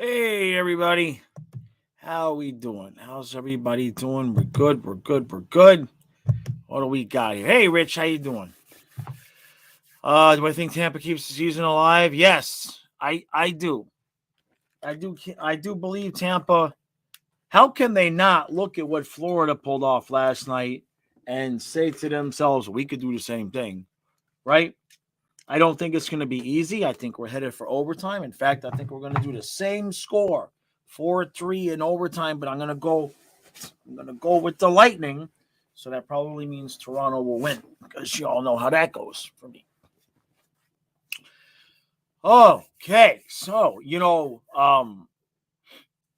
Hey, everybody. How we doing? How's everybody doing? We're good. We're good. We're good. What do we got here? Hey, Rich. How you doing? Do I think Tampa keeps the season alive? Yes, I do. I do believe Tampa. How can they not look at what Florida pulled off last night and say to themselves, we could do the same thing, right? I don't think it's going to be easy. I think we're headed for overtime. In fact, I think we're going to do the same score, 4-3 in overtime. But I'm going to go with the Lightning. So that probably means Toronto will win because you all know how that goes for me. Okay, so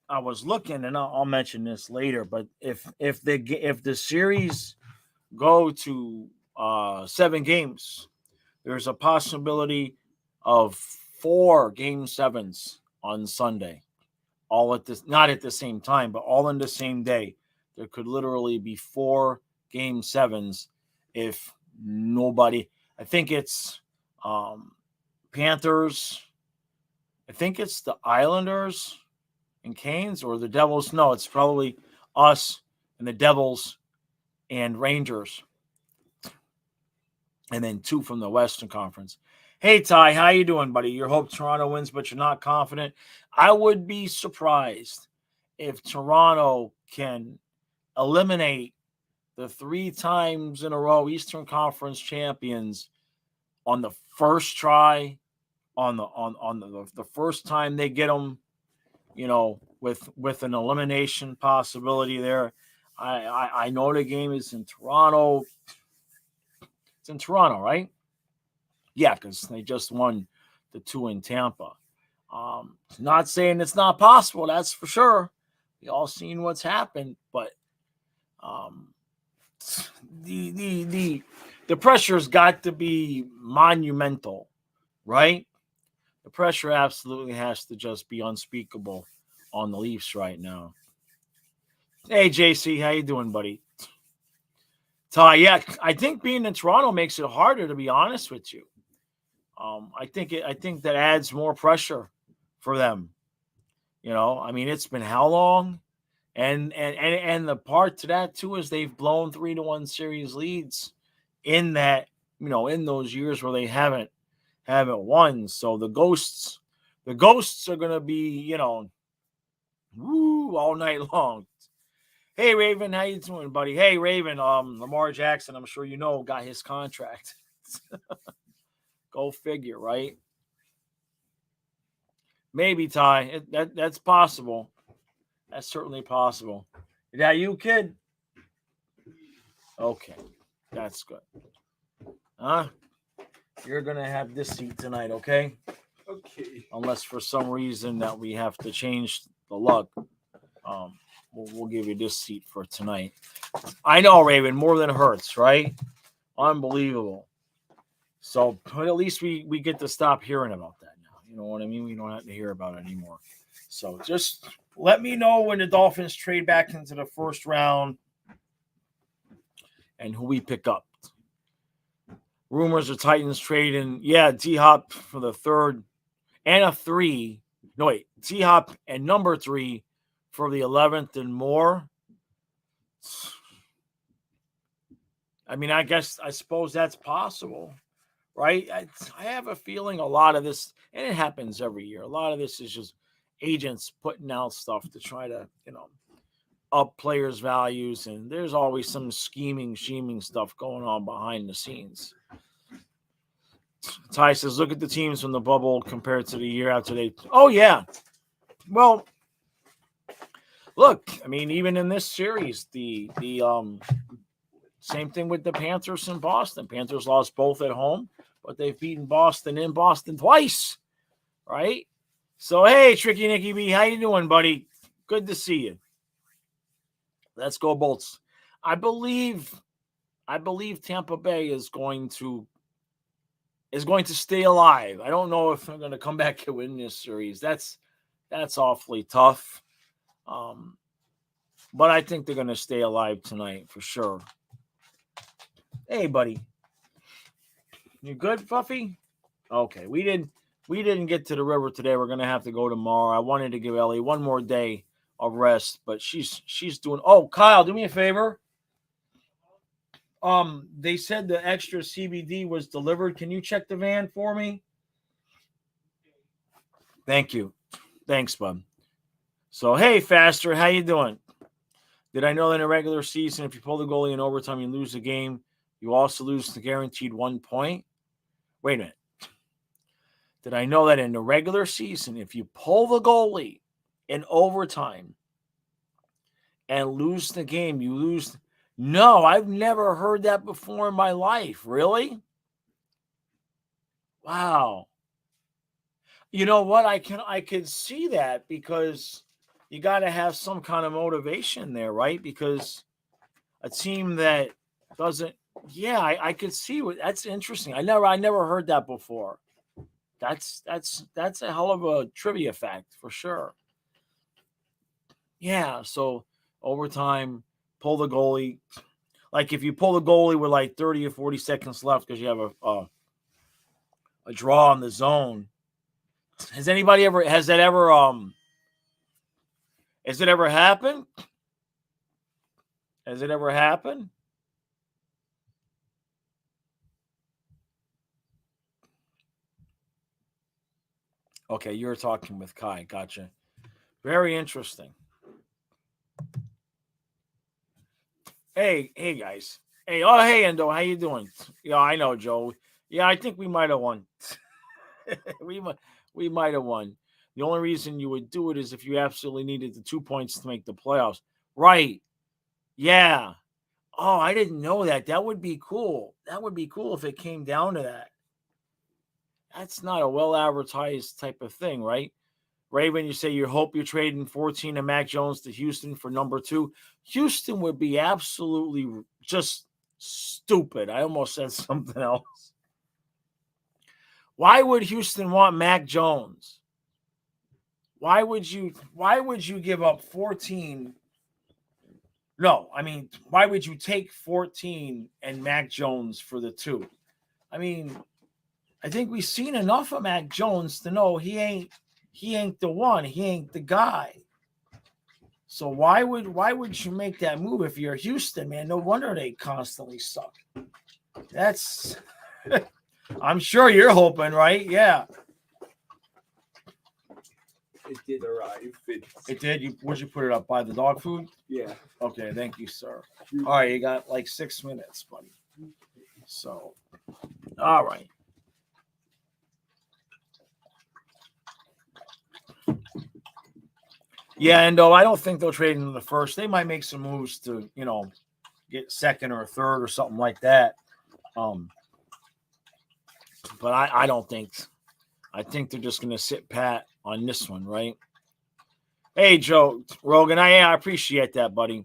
I was looking, and I'll mention this later. But if the series go to 7 games, there's a possibility of 4 game 7s on Sunday, all at this not at the same time, but all in the same day. There could literally be 4 game 7s if nobody. I think it's Panthers. I think it's the Islanders and Canes or the Devils. No, it's probably us and the Devils and Rangers, and then 2 from the Western Conference. Hey Ty, how you doing, buddy? You hope Toronto wins, but you're not confident. I would be surprised if Toronto can eliminate the 3 times in a row Eastern Conference champions on the first try, on the first time they get them, with an elimination possibility there. I know the game is in Toronto. It's in Toronto, right? Yeah, because they just won the 2 in Tampa. Not saying it's not possible, that's for sure. We all seen what's happened, but um, the pressure's got to be monumental, right? The pressure absolutely has to just be unspeakable on the Leafs right now. Hey JC, how you doing, buddy? Ty, yeah, I think being in Toronto makes it harder, to be honest with you. I think that adds more pressure for them. I mean, it's been how long? And the part to that too is they've blown 3-1 series leads in that, in those years where they haven't won. So the ghosts are gonna be, woo all night long. Hey Raven, how you doing, buddy? Hey Raven, Lamar Jackson, I'm sure you know, got his contract. Go figure, right? Maybe Ty. That's possible. That's certainly possible. Is that you, kid? Okay, that's good. Huh? You're gonna have this seat tonight, okay? Okay. Unless for some reason that we have to change the luck, we'll give you this seat for tonight. I know, Raven, more than hurts, right? Unbelievable. So, but at least we get to stop hearing about that now. You know what I mean? We don't have to hear about it anymore. So just let me know when the Dolphins trade back into the first round and who we pick up. Rumors of Titans trading, yeah, D Hop for the 3rd and a 3. No, wait, D Hop and number 3 for the 11th and more. I mean, I suppose that's possible, right? I have a feeling a lot of this, and it happens every year, a lot of this is just agents putting out stuff to try to, up players' values, and there's always some scheming stuff going on behind the scenes. Ty says, look at the teams from the bubble compared to the year after they. Oh, yeah. Well, look, I mean, even in this series, the same thing with the Panthers in Boston. Panthers lost both at home, but they've beaten Boston in Boston twice, right? So, hey, Tricky Nicky B, how you doing, buddy? Good to see you. Let's go Bolts. I believe Tampa Bay is going to stay alive. I don't know if they're going to come back and win this series. That's awfully tough. But I think they're going to stay alive tonight for sure. Hey, buddy. You good, Fluffy? Okay, we we didn't get to the river today. We're gonna have to go tomorrow. I wanted to give Ellie one more day of rest, but she's doing. Oh, Kyle, do me a favor. They said the extra CBD was delivered. Can you check the van for me? Thank you. Thanks, bud. So, hey, Faster, how you doing? Did I know that in a regular season, if you pull the goalie in overtime, you lose the game, you also lose the guaranteed 1 point? Wait a minute. Did I know that in the regular season, if you pull the goalie in overtime and lose the game, you lose? No, I've never heard that before in my life. Really? Wow. You know what? I could see that because you got to have some kind of motivation there, right? Because a team that doesn't, yeah, I could see what that's interesting. I never heard that before. That's a hell of a trivia fact for sure. Yeah, so overtime, pull the goalie. Like if you pull the goalie with like 30 or 40 seconds left because you have a draw on the zone. Has it ever happened? Has it ever happened? Okay, you're talking with Kai. Gotcha. Very interesting. Hey guys. Hey, hey Endo, how you doing? Yeah, I know, Joe. Yeah, I think we might have won. we might have won. The only reason you would do it is if you absolutely needed the 2 points to make the playoffs. Right. Yeah. Oh, I didn't know that. That would be cool. That would be cool if it came down to that. That's not a well advertised type of thing, right? Right, when you say you hope you're trading 14 and Mac Jones to Houston for number 2, Houston would be absolutely just stupid. I almost said something else. Why would Houston want Mac Jones? Why would you give up 14? No, I mean, why would you take 14 and Mac Jones for the 2? I mean, I think we've seen enough of Mac Jones to know he ain't the one. He ain't the guy. So why would you make that move if you're Houston, man? No wonder they constantly suck. That's I'm sure you're hoping, right? Yeah. It did arrive. It did? Would you put it up by the dog food? Yeah. Okay, thank you, sir. All right, you got like 6 minutes, buddy. So, all right. Yeah, and I don't think they'll trade into the first. They might make some moves to, get second or third or something like that. But I don't think. I think they're just going to sit pat on this one, right? Hey, Joe Rogan, I appreciate that, buddy.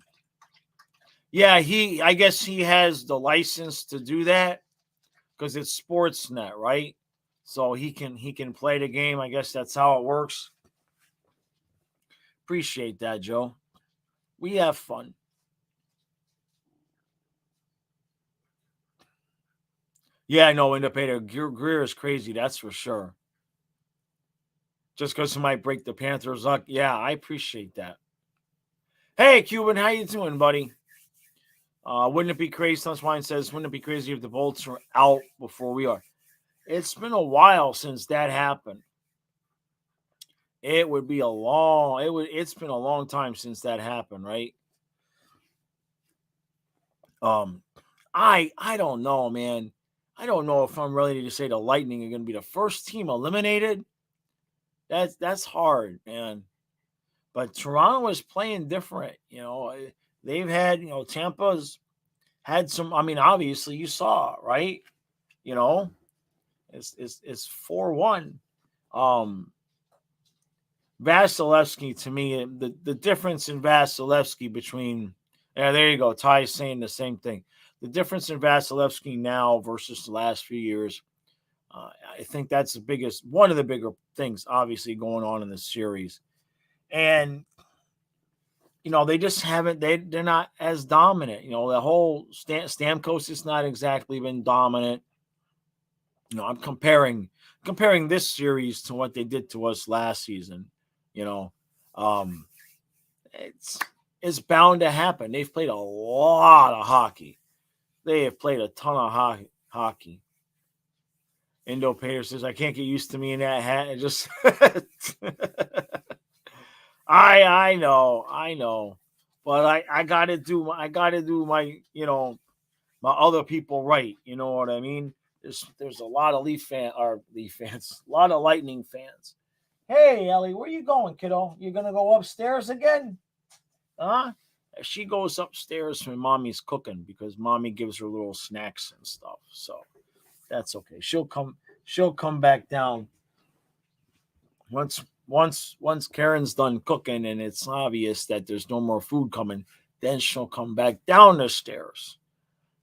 Yeah, I guess he has the license to do that because it's Sportsnet, right? So he can play the game. I guess that's how it works. Appreciate that, Joe. We have fun. Yeah, I know. End up Greer is crazy. That's for sure. Just because he might break the Panthers luck. Yeah, I appreciate that. Hey, Cuban, how you doing, buddy? Wouldn't it be crazy? Sunshine says, wouldn't it be crazy if the Bolts are out before we are? It's been a while since that happened. It's been a long time since that happened, right? I don't know, man. I don't know if I'm ready to say the Lightning are going to be the first team eliminated. That's hard, man. But Toronto is playing different. They've had, Tampa's had some. I mean, obviously you saw, right? It's 4-1. Vasilevsky, to me, the difference in Vasilevsky between, there you go. Ty's saying the same thing. The difference in Vasilevsky now versus the last few years, I think that's one of the bigger things, obviously, going on in the series. And, they just haven't, they're not as dominant. The whole Stamkos has not exactly been dominant. I'm comparing comparing this series to what they did to us last season, you know, um, it's bound to happen. They've played a lot of hockey. They have played a ton of hockey. Indo Pater says, I can't get used to me in that hat. It just I know. But I gotta do my my other people right. You know what I mean? There's a lot of Leaf fans, a lot of Lightning fans. Hey Ellie, where you going, kiddo? You gonna go upstairs again? Huh? She goes upstairs when mommy's cooking because mommy gives her little snacks and stuff. So that's okay. She'll come back down once Karen's done cooking and it's obvious that there's no more food coming, then she'll come back down the stairs.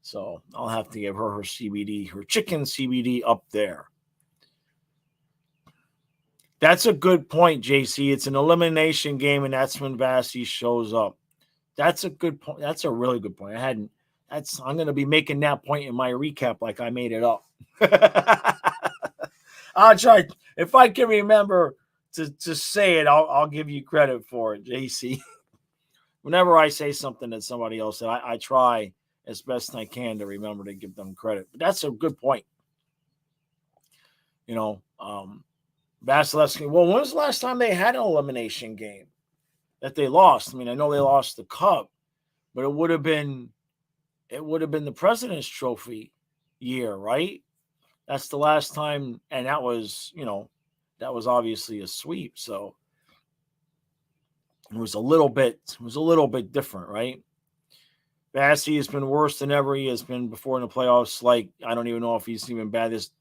So I'll have to give her CBD, her chicken CBD up there. That's a good point, JC. It's an elimination game, and that's when Vasi shows up. That's a good point. That's a really good point. I'm going to be making that point in my recap like I made it up. I'll try. If I can remember to say it, I'll give you credit for it, JC. Whenever I say something that somebody else said, I try as best I can to remember to give them credit. But that's a good point. Vasilevsky. Well, when was the last time they had an elimination game that they lost? I mean, I know they lost the Cup, but it would have been the President's Trophy year, right? That's the last time, and that was obviously a sweep. So it was a little bit different, right? Bassey has been worse than ever he has been before in the playoffs. Like, I don't even know if he's even bad this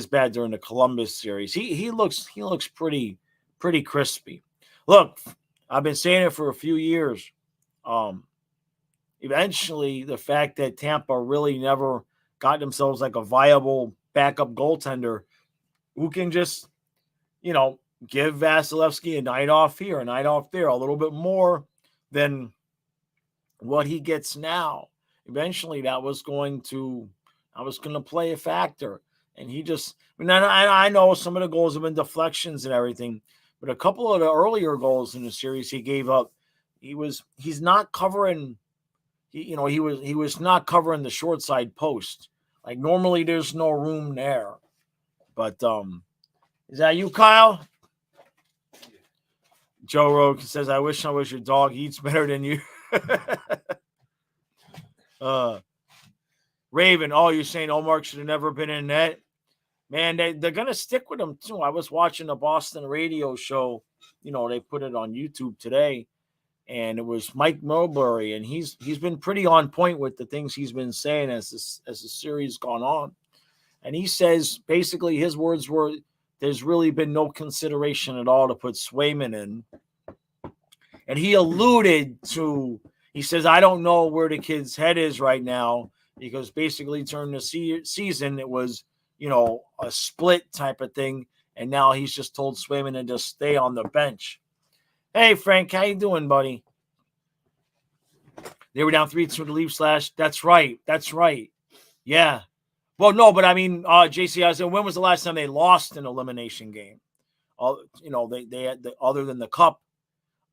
bad during the Columbus series. He looks pretty crispy. Look, I've been saying it for a few years. Eventually, the fact that Tampa really never got themselves like a viable backup goaltender who can just, give Vasilevsky a night off here, a night off there, a little bit more than what he gets now. Eventually, that was going to play a factor. And he just, I know some of the goals have been deflections and everything, but a couple of the earlier goals in the series he gave up, he's not covering. He was not covering the short side post. Like normally, there's no room there. But is that you, Kyle? Joe Rogan says, "I wish your dog eats better than you." Raven, you're saying Omar should have never been in net? Man, they're going to stick with him, too. I was watching the Boston radio show. They put it on YouTube today, and it was Mike Milbury, and he's been pretty on point with the things he's been saying as the series gone on. And he says, basically, his words were, there's really been no consideration at all to put Swayman in. And he alluded to, he says, I don't know where the kid's head is right now, because basically during the season, it was, a split type of thing. And now he's just told Swayman to just stay on the bench. Hey, Frank, how you doing, buddy? They were down 3-2 to the Leafs last. That's right. Yeah. Well, no, but I mean, JC, I said, when was the last time they lost an elimination game? They had other than the Cup.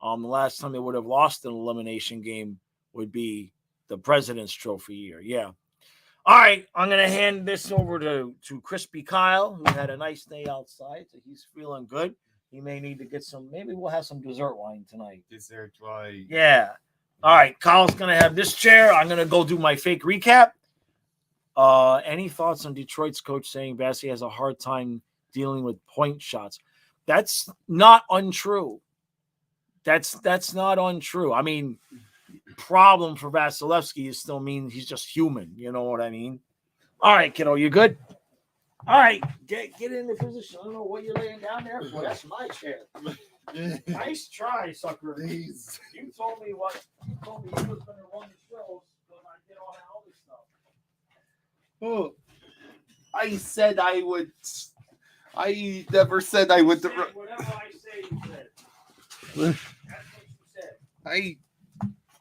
The last time they would have lost an elimination game would be the President's Trophy year. Yeah. All right, I'm going to hand this over to Crispy Kyle, who had a nice day outside, so he's feeling good. He may need to get maybe we'll have some dessert wine tonight. Dessert wine. Yeah. All right, Kyle's going to have this chair. I'm going to go do my fake recap. Any thoughts on Detroit's coach saying Bassey has a hard time dealing with point shots? That's not untrue. That's not untrue. I mean, problem for Vasilevsky is still mean he's just human. You know what I mean? All right, kiddo, you good? All right, get in the position. I don't know what you're laying down there for. That's my chair. Nice try, sucker. Please. You told me you was going to run the shows, so I did all that other stuff. Oh, I said I would. I never said I would. Whatever I say, you said. That's what you said.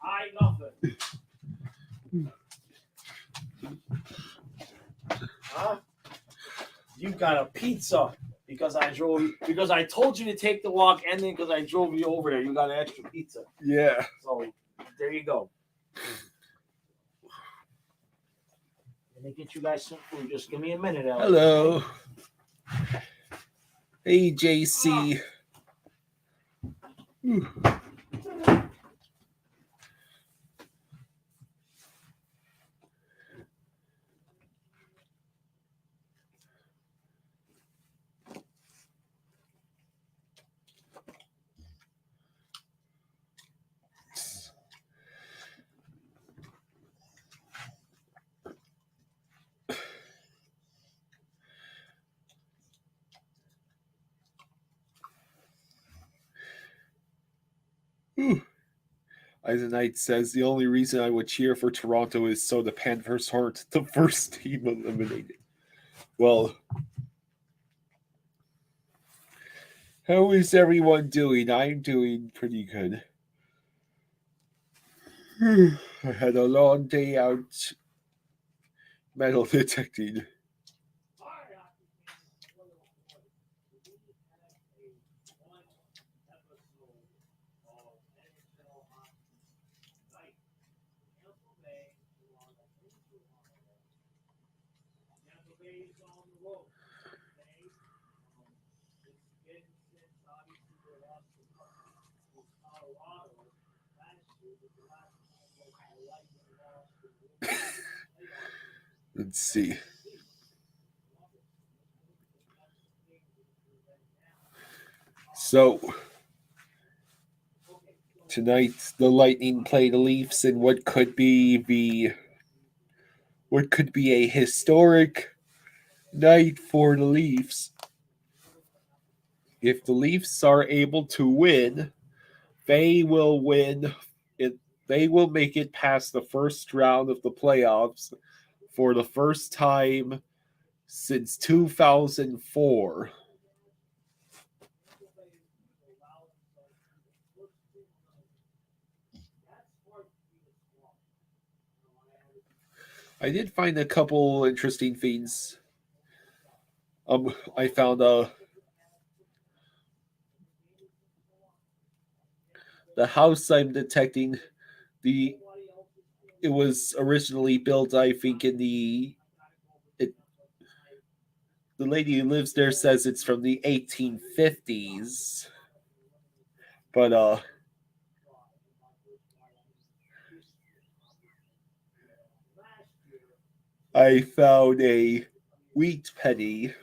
I nothing. Huh? You got a pizza because I told you to take the walk, and then because I drove you over there, you got an extra pizza. Yeah. So there you go. Let me get you guys some food. Just give me a minute, Alex. Hello. Hey, JC. Eisenite says the only reason I would cheer for Toronto is so the Panthers aren't the first team eliminated. Well, how is everyone doing? I'm doing pretty good. I had a long day out metal detecting. Let's see. So tonight the Lightning play the Leafs in what could be a historic night for the Leafs. If the Leafs are able to win, they will win it. They will make it past the first round of the playoffs for the first time since 2004. I did find a couple interesting things. I found the house I'm detecting. It was originally built, I think, the lady who lives there says it's from the 1850s, but I found a wheat penny,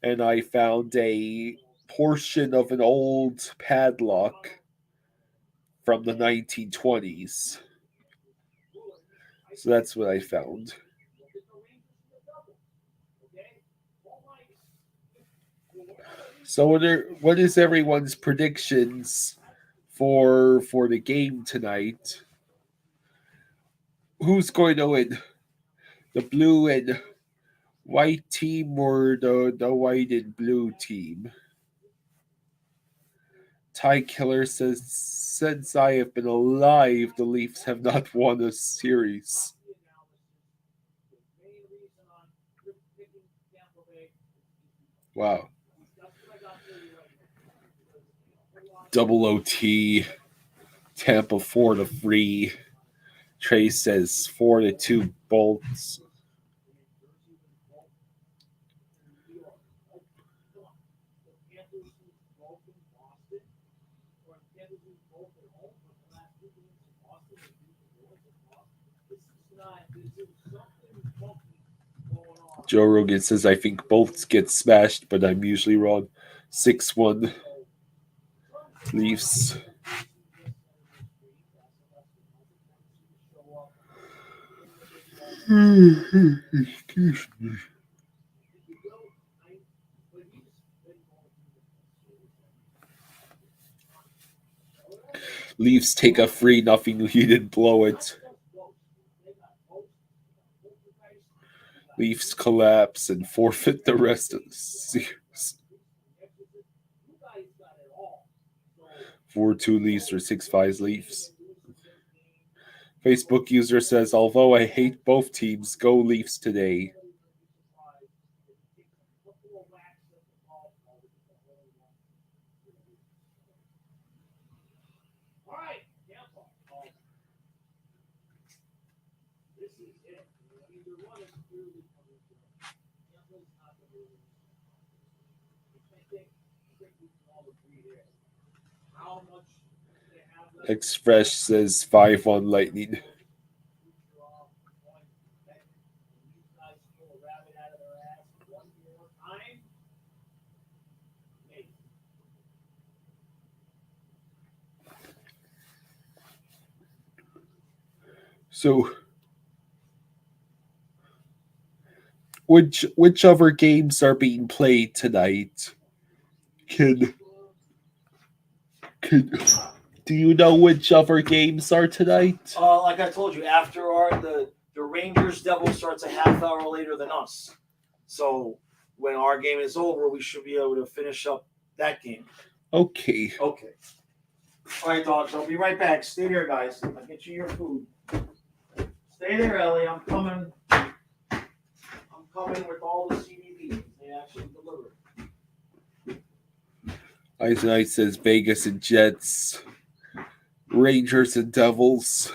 and I found a portion of an old padlock from the 1920s. So that's what I found. So what is everyone's predictions for the game tonight? Who's going to win? The blue and white team or the white and blue team? Ty Killer says, since I have been alive, the Leafs have not won a series. Wow. Double OT. Tampa 4-3. Trey says 4-2 Bolts. Joe Rogan says, I think Bolts get smashed, but I'm usually wrong. 6-1 Leafs. Excuse me. Leafs take a 3-0 lead and blow it. Leafs collapse and forfeit the rest of the series. 4-2 Leafs or 6-5 Leafs. Facebook user says, although I hate both teams, go Leafs today. Express says 5 on Lightning. So, which other games are being played tonight? Can do you know which other games are tonight? Like I told you, after the Rangers Devils starts a half hour later than us. So when our game is over, we should be able to finish up that game. Okay. Okay. All right, dogs. I'll be right back. Stay there, guys. I'll get you your food. Stay there, Ellie. I'm coming. I'm coming with all the CDBs. They actually deliver. Ice and Ice says Vegas and Jets, Rangers and Devils.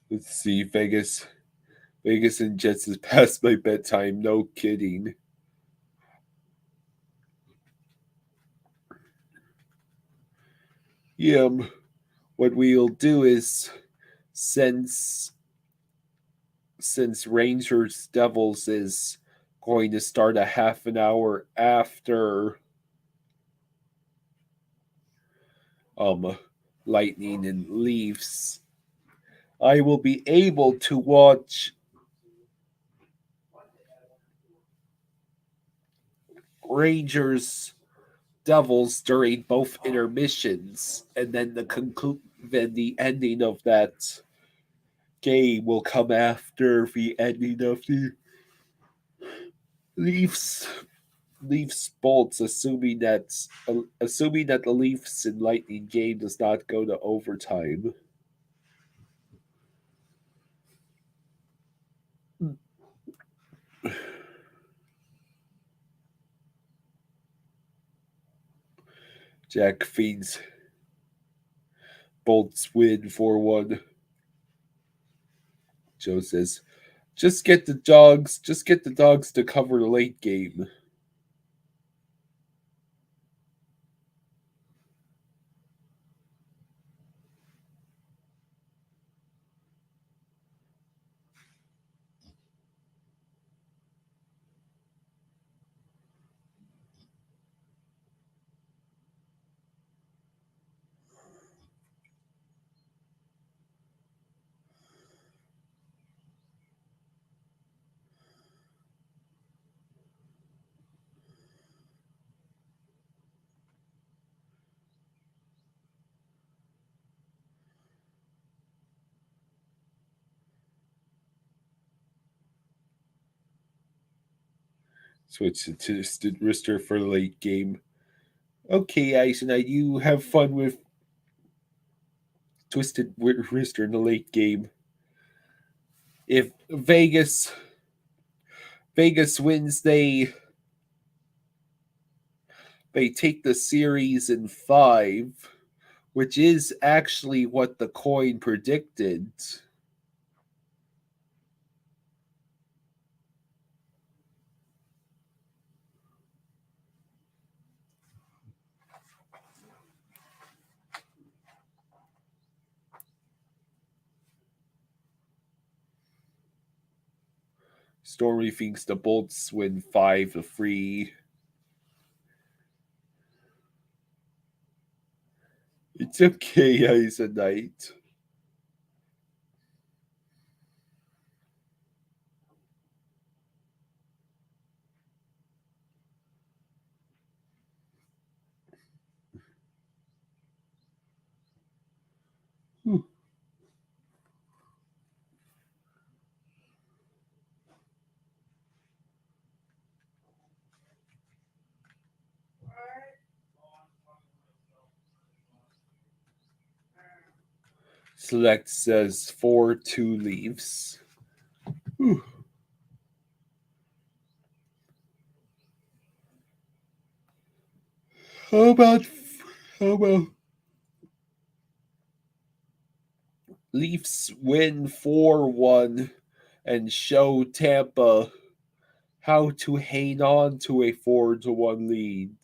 Let's see, Vegas and Jets is past my bedtime. No kidding. Yeah, what we'll do is since Rangers Devils is going to start a half an hour after Lightning and Leafs, I will be able to watch Rangers Devils during both intermissions, and then the ending of that game will come after the ending of the Leafs Bolts, assuming that the Leafs and Lightning game does not go to overtime. Jack feeds Bolts win 4-1. Joe says, just get the dogs to cover the late game. Switch to Twisted Wrister for the late game. Okay, Ice and I, you have fun with Twisted Wrister in the late game. If Vegas wins, they take the series in 5, which is actually what the coin predicted. Stormy thinks the Bolts win 5-3. It's okay, Ice and Night. Select says 4-2 Leafs. Whew. How about Leafs win 4-1 and show Tampa how to hang on to a 4-1 lead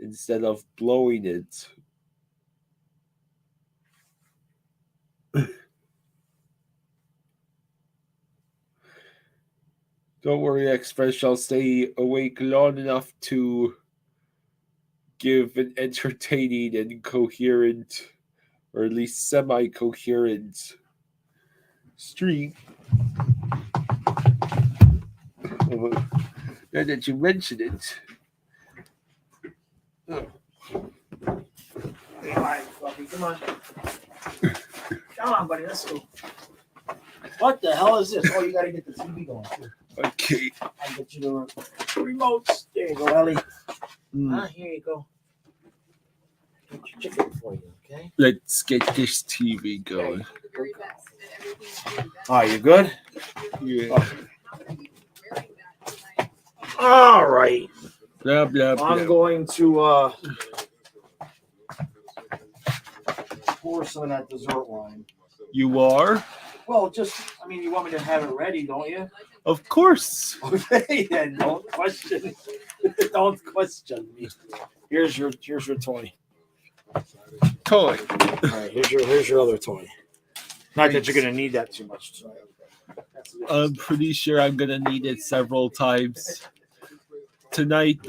instead of blowing it. Don't worry, Express. I'll stay awake long enough to give an entertaining and coherent, or at least semi-coherent stream. Now that you mentioned it. All right, Fluffy, come on. Come on, buddy, let's go. What the hell is this? Oh, you gotta get the TV going too. Okay. I'll get you the remotes. There you go, Ellie. Here you go. Get your chicken for you, okay? Let's get this TV going. Oh, you good? Yeah. All right. Blah, blah, blah. I'm going to pour some of that dessert wine. You are? Well, you want me to have it ready, don't you? Of course. Okay, then don't question. Don't question me. Here's your toy. Toy. All right, here's your other toy. Not that you're gonna need that too much. I'm pretty sure I'm gonna need it several times tonight.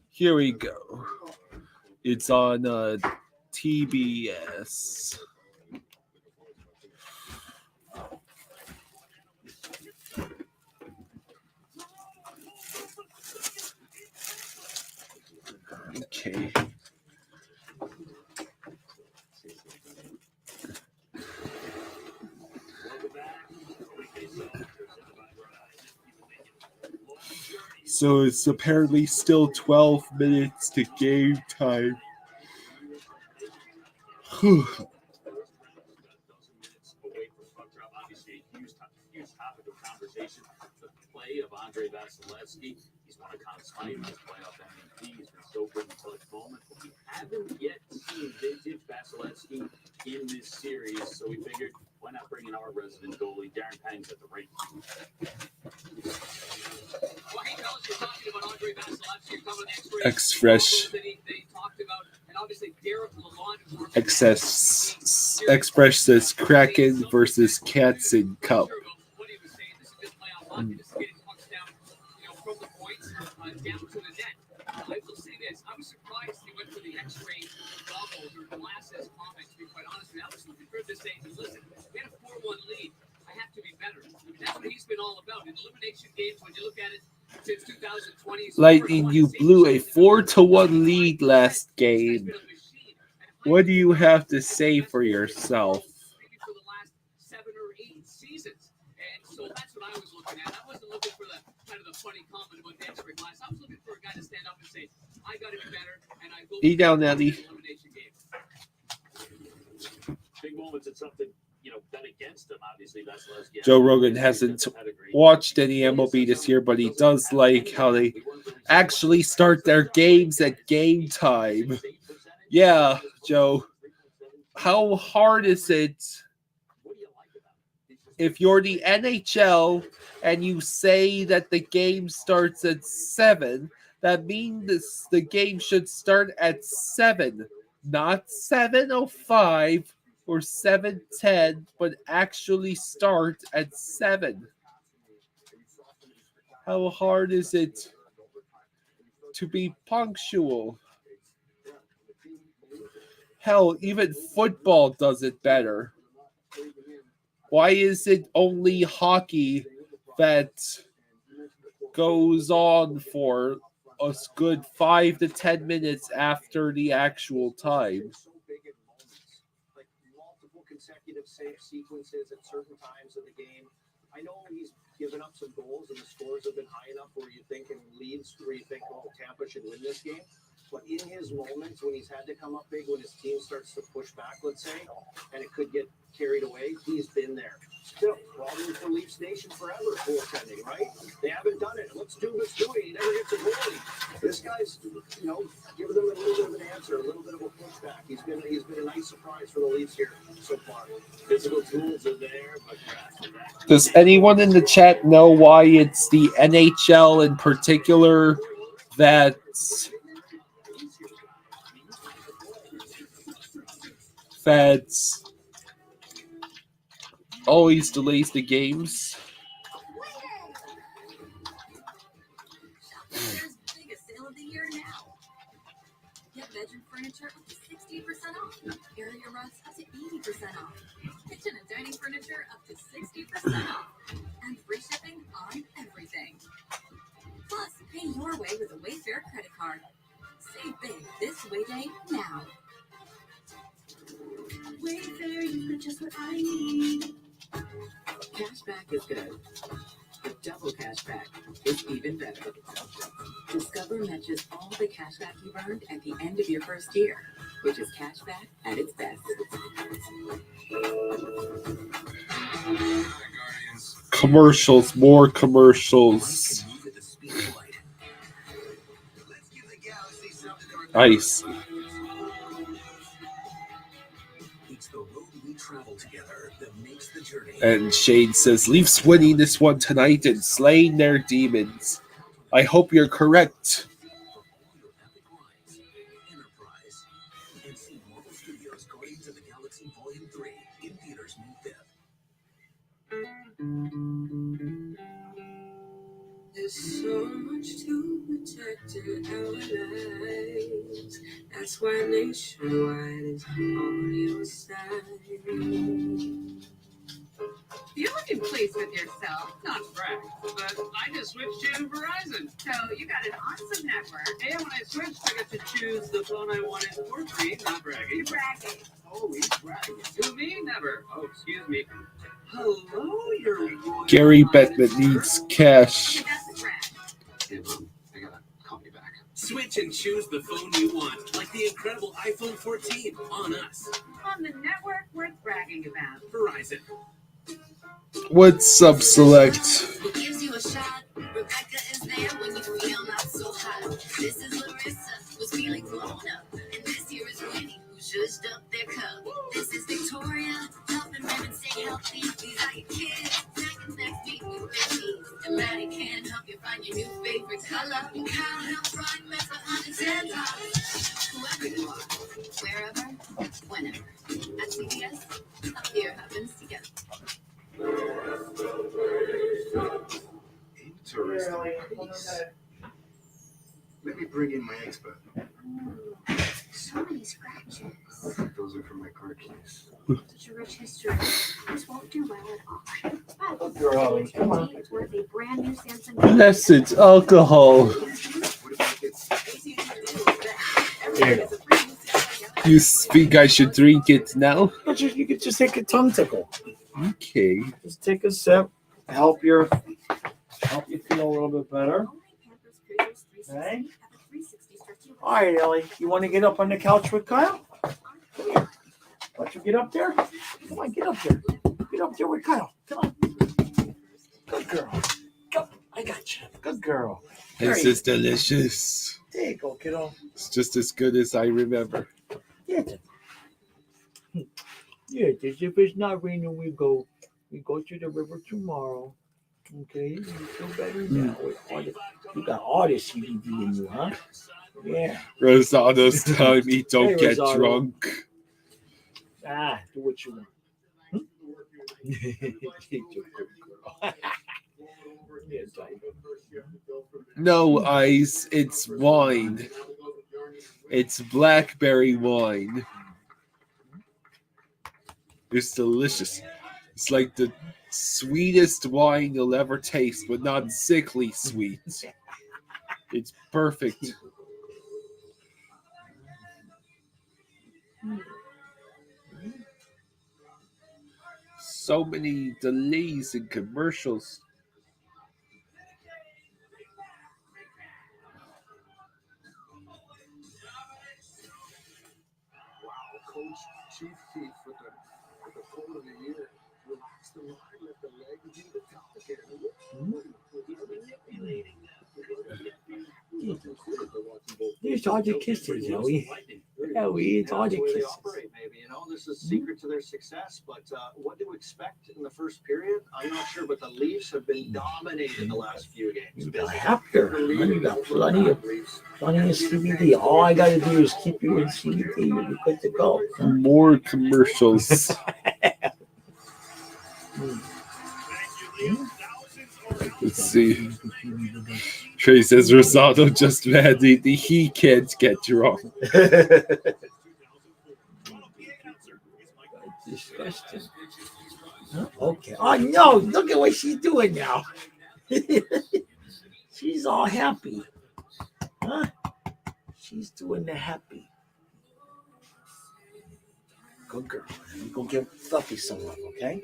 Here we go. It's on TBS. Okay. So it's apparently still 12 minutes to game time. Whew. Of Andre Vasilevsky. He's won a Conn Smythe, he's playoff MVP. He's been so good in clutch moments, but we haven't yet seen vintage Vasilevsky in this series. So we figured, why not bring in our resident goalie, Darren Pang's at the rink. Well, hey, fellas, you're talking about Andre Vasilevsky. You're coming Express. Express says Kraken versus Cats in Cup. Down to the net. I will say this. I was surprised he went for the X-ray goggles or glasses comment, to be quite honest with you. I was looking for him to say, listen, we had a 4-1 lead. I have to be better. I mean, that's what he's been all about. In elimination games, when you look at it, since 2020. Lightning, you blew a 4-1 lead last game. What do you have to say for yourself? Maybe for the last 7 or 8 seasons. And so that's what I was looking at. I wasn't looking for the kind of the funny comment about the X-ray glass. I was looking for a guy to stand up and say, I got to be better, and I will be down, Eddie. Big moments and something, bet against him, obviously. Joe Rogan hasn't watched any MLB this year, but he does like how they actually start their games at game time. Yeah, Joe. How hard is it if you're the NHL and you say that the game starts at 7? That means the game should start at 7, not 7:05 or 7:10, but actually start at 7. How hard is it to be punctual? Hell, even football does it better. Why is it only hockey that goes on for a good 5 to 10 minutes after the actual time? Like multiple consecutive save sequences at certain times of the game. I know he's given up some goals and the scores have been high enough where you think in leads where you think, oh, Tampa should win this game. But in his moments when he's had to come up big, when his team starts to push back, let's say, and it could get carried away, he's been there. Still, problem for Leafs Nation forever, goaltending, right? They haven't done it. Let's do it. He never gets a goalie. This guy's, giving them a little bit of an answer, a little bit of a pushback. He's been a nice surprise for the Leafs here so far. Physical tools are there, but Does anyone in the chat know why it's the NHL in particular that's always delays the games? Shopper's biggest sale of the year now. Get bedroom furniture up to 60% off. Area rugs up to 80% off. Kitchen and dining furniture up to 60% off. And free shipping on everything. Plus, pay your way with a Wayfair credit card. Save big this Wayday now. Wayfair, you got just what I need. Cashback is good, but double cashback is even better. Discover matches all the cashback you've earned at the end of your first year, which is cashback at its best. Commercials, more commercials. Nice. And Shane says, Leafs winning this one tonight and slaying their demons. I hope you're correct. There's so much to protect in our lives. That's why Nationwide is on your side. You're looking pleased with yourself. Not to brag, but I just switched to Verizon. So you got an awesome network. And when I switched, I got to choose the phone I wanted for free. Not bragging. You're bragging. Oh, he's bragging. To me, never. Oh, excuse me. Hello, you're Gary Bettman needs cash. Okay, that's a brag. Hey, Mom, I gotta call you back. Switch and choose the phone you want, like the incredible iPhone 14 on us. On the network worth bragging about. Verizon. What's up, Select? It gives you a shot. Rebecca is there when you feel not so hot. This is Larissa, who's feeling grown up. And this here is Winnie, who zhuzhed up their cup. This is Victoria, helping women stay healthy. These are your kids, snacking next week with their needs. And Maddie can help you find your new favorite color. And Kyle helps run mess $110. Whoever you are, wherever, whenever. At CVS, up here happens together. Interesting. Let me bring in my expert. So many scratches. Those are from my car keys. Such a rich history. This won't do well at all. But Girl, come on. it's worth a brand new Samsung. Unless it's alcohol. What if I get There. You think I should drink it now? You could just take a tongue tickle. Okay. Just take a sip. Help you feel a little bit better. Okay. All right, Ellie. You want to get up on the couch with Kyle? Come here. Why don't you get up there? Come on, get up there. Get up there with Kyle. Come on. Good girl. Go. I got you. Good girl. This is delicious. There you go, kiddo. It's just as good as I remember. Yeah. Yeah, if it's not raining, we go to the river tomorrow. Okay, you feel better now. You got all this CBD in you, huh? Yeah. Rosato's telling me don't Hey, get Rosato. drunk. Do what you want. No ice, it's wine. It's blackberry wine. It's delicious. It's like the sweetest wine you'll ever taste, but not sickly sweet. It's perfect. So many delays in commercials. Coach Chief Keef with the quote of the year. Relax the line, let the leg do the talking. He's hard to kiss it, Joey. Yeah, it's hard to That's the way they kiss it. operate, maybe. This is the secret to their success. But what to expect in the first period, I'm not sure. But the Leafs have been dominating the last few games. You got Hapter. You got plenty of CBD. All I got to do is keep you in CBD. You're good to go. More commercials. Let's see. Trey says Rosado just mandated he can't get drunk. Disgusting. Huh? Okay. Oh no! Look at what she's doing now. She's all happy. Huh? She's doing the happy. Good girl. Go give Fluffy some love, okay?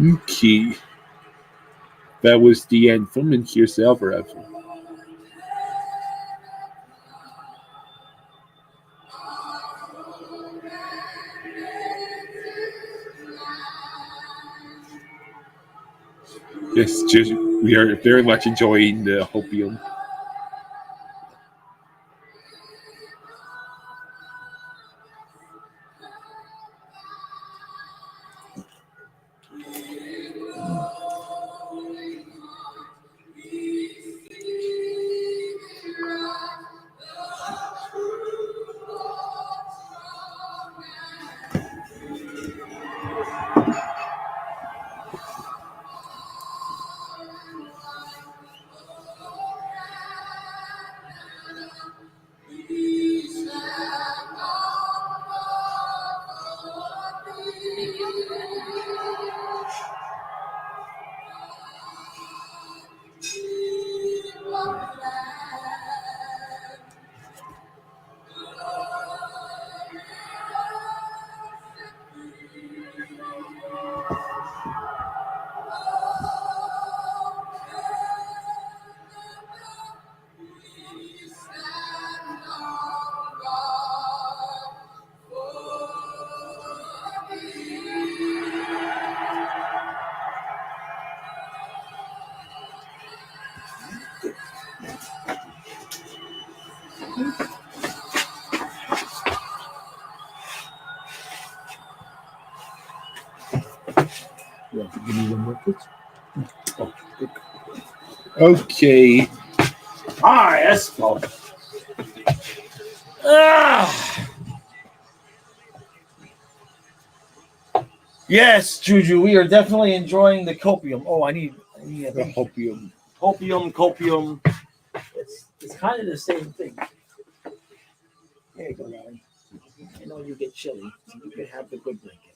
Okay. That was the anthem, and here's the other anthem. Yes, we are very much enjoying the hopium. Okay. All right, let's go. Yes, Juju, we are definitely enjoying the copium. Oh, I need The hopium. copium. It's kind of the same thing. There you go, Larry. I know you get chilly. You could have the good blanket.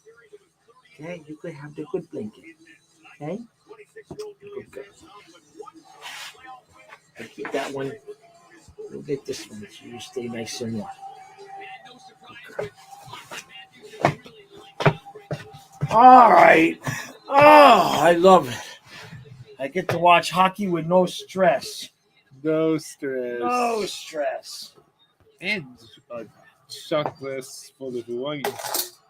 Okay, you could have the good blanket. Okay, good girl. I'll keep that one. We'll get this one so you stay nice and warm. All right. Oh, I love it. I get to watch hockey with no stress. No stress. No stress. And a shot glass full of wine.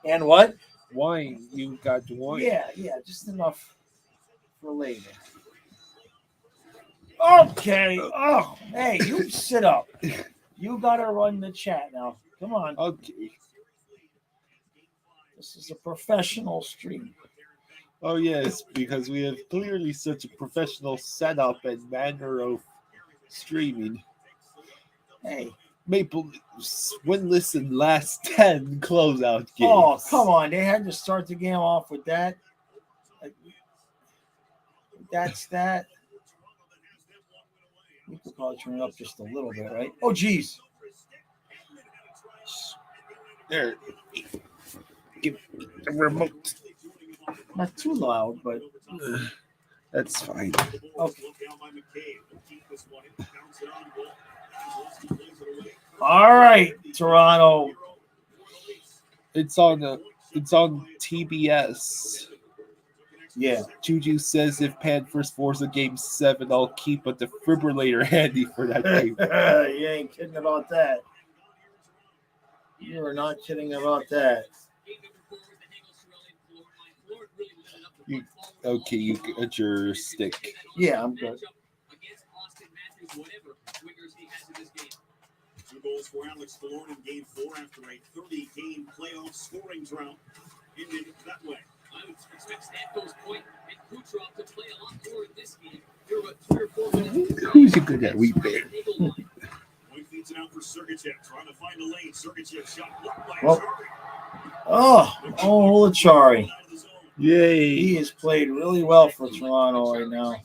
And what? Wine. You got wine. Yeah, just enough for later. Okay. Oh, hey, you sit up. You gotta run the chat now. Come on. Okay. This is a professional stream. Oh, yes, because we have clearly such a professional setup and manner of streaming. Hey. Maple Leafs winless in last 10 closeout games. Oh, come on. They had to start the game off with that. That's that. We could probably turn it up just a little bit, right? Oh, geez. There. Give the remote. Not too loud, but That's fine. okay. All right, Toronto. It's on TBS. Yeah. Juju says if Panthers force a game 7, I'll keep a defibrillator handy for that game. You ain't kidding about that. You are not kidding about that. Okay, you got your stick. Yeah, I'm good. 2 goals for Alex Killorn in Game 4 after a 30-game playoff scoring drought ended that way. I would expect Stamkos, Point, and Kucherov to play a lot more in this game. There were 3 or 4 minutes. Who's a good at weeping? Point feeds it out for Sergachev, trying to find the lane. Sergachev shot blocked by Well, Chari. oh, Chari. Out of the zone. Yay. He has played really well for Toronto right now.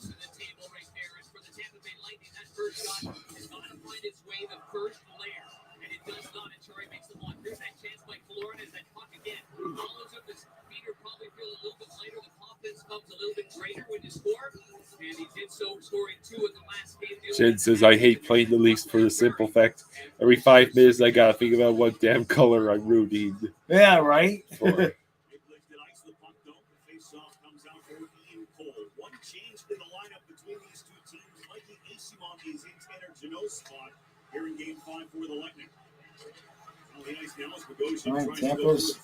Jen says, I hate playing the Leafs for the simple fact every 5 minutes I gotta think about what damn color I'm rooting Yeah, right? for. One change in the lineup between these two teams. Mikey Esimon is in Tanner Janot's spot here in Game 5 for the Lightning. All right, Tampa's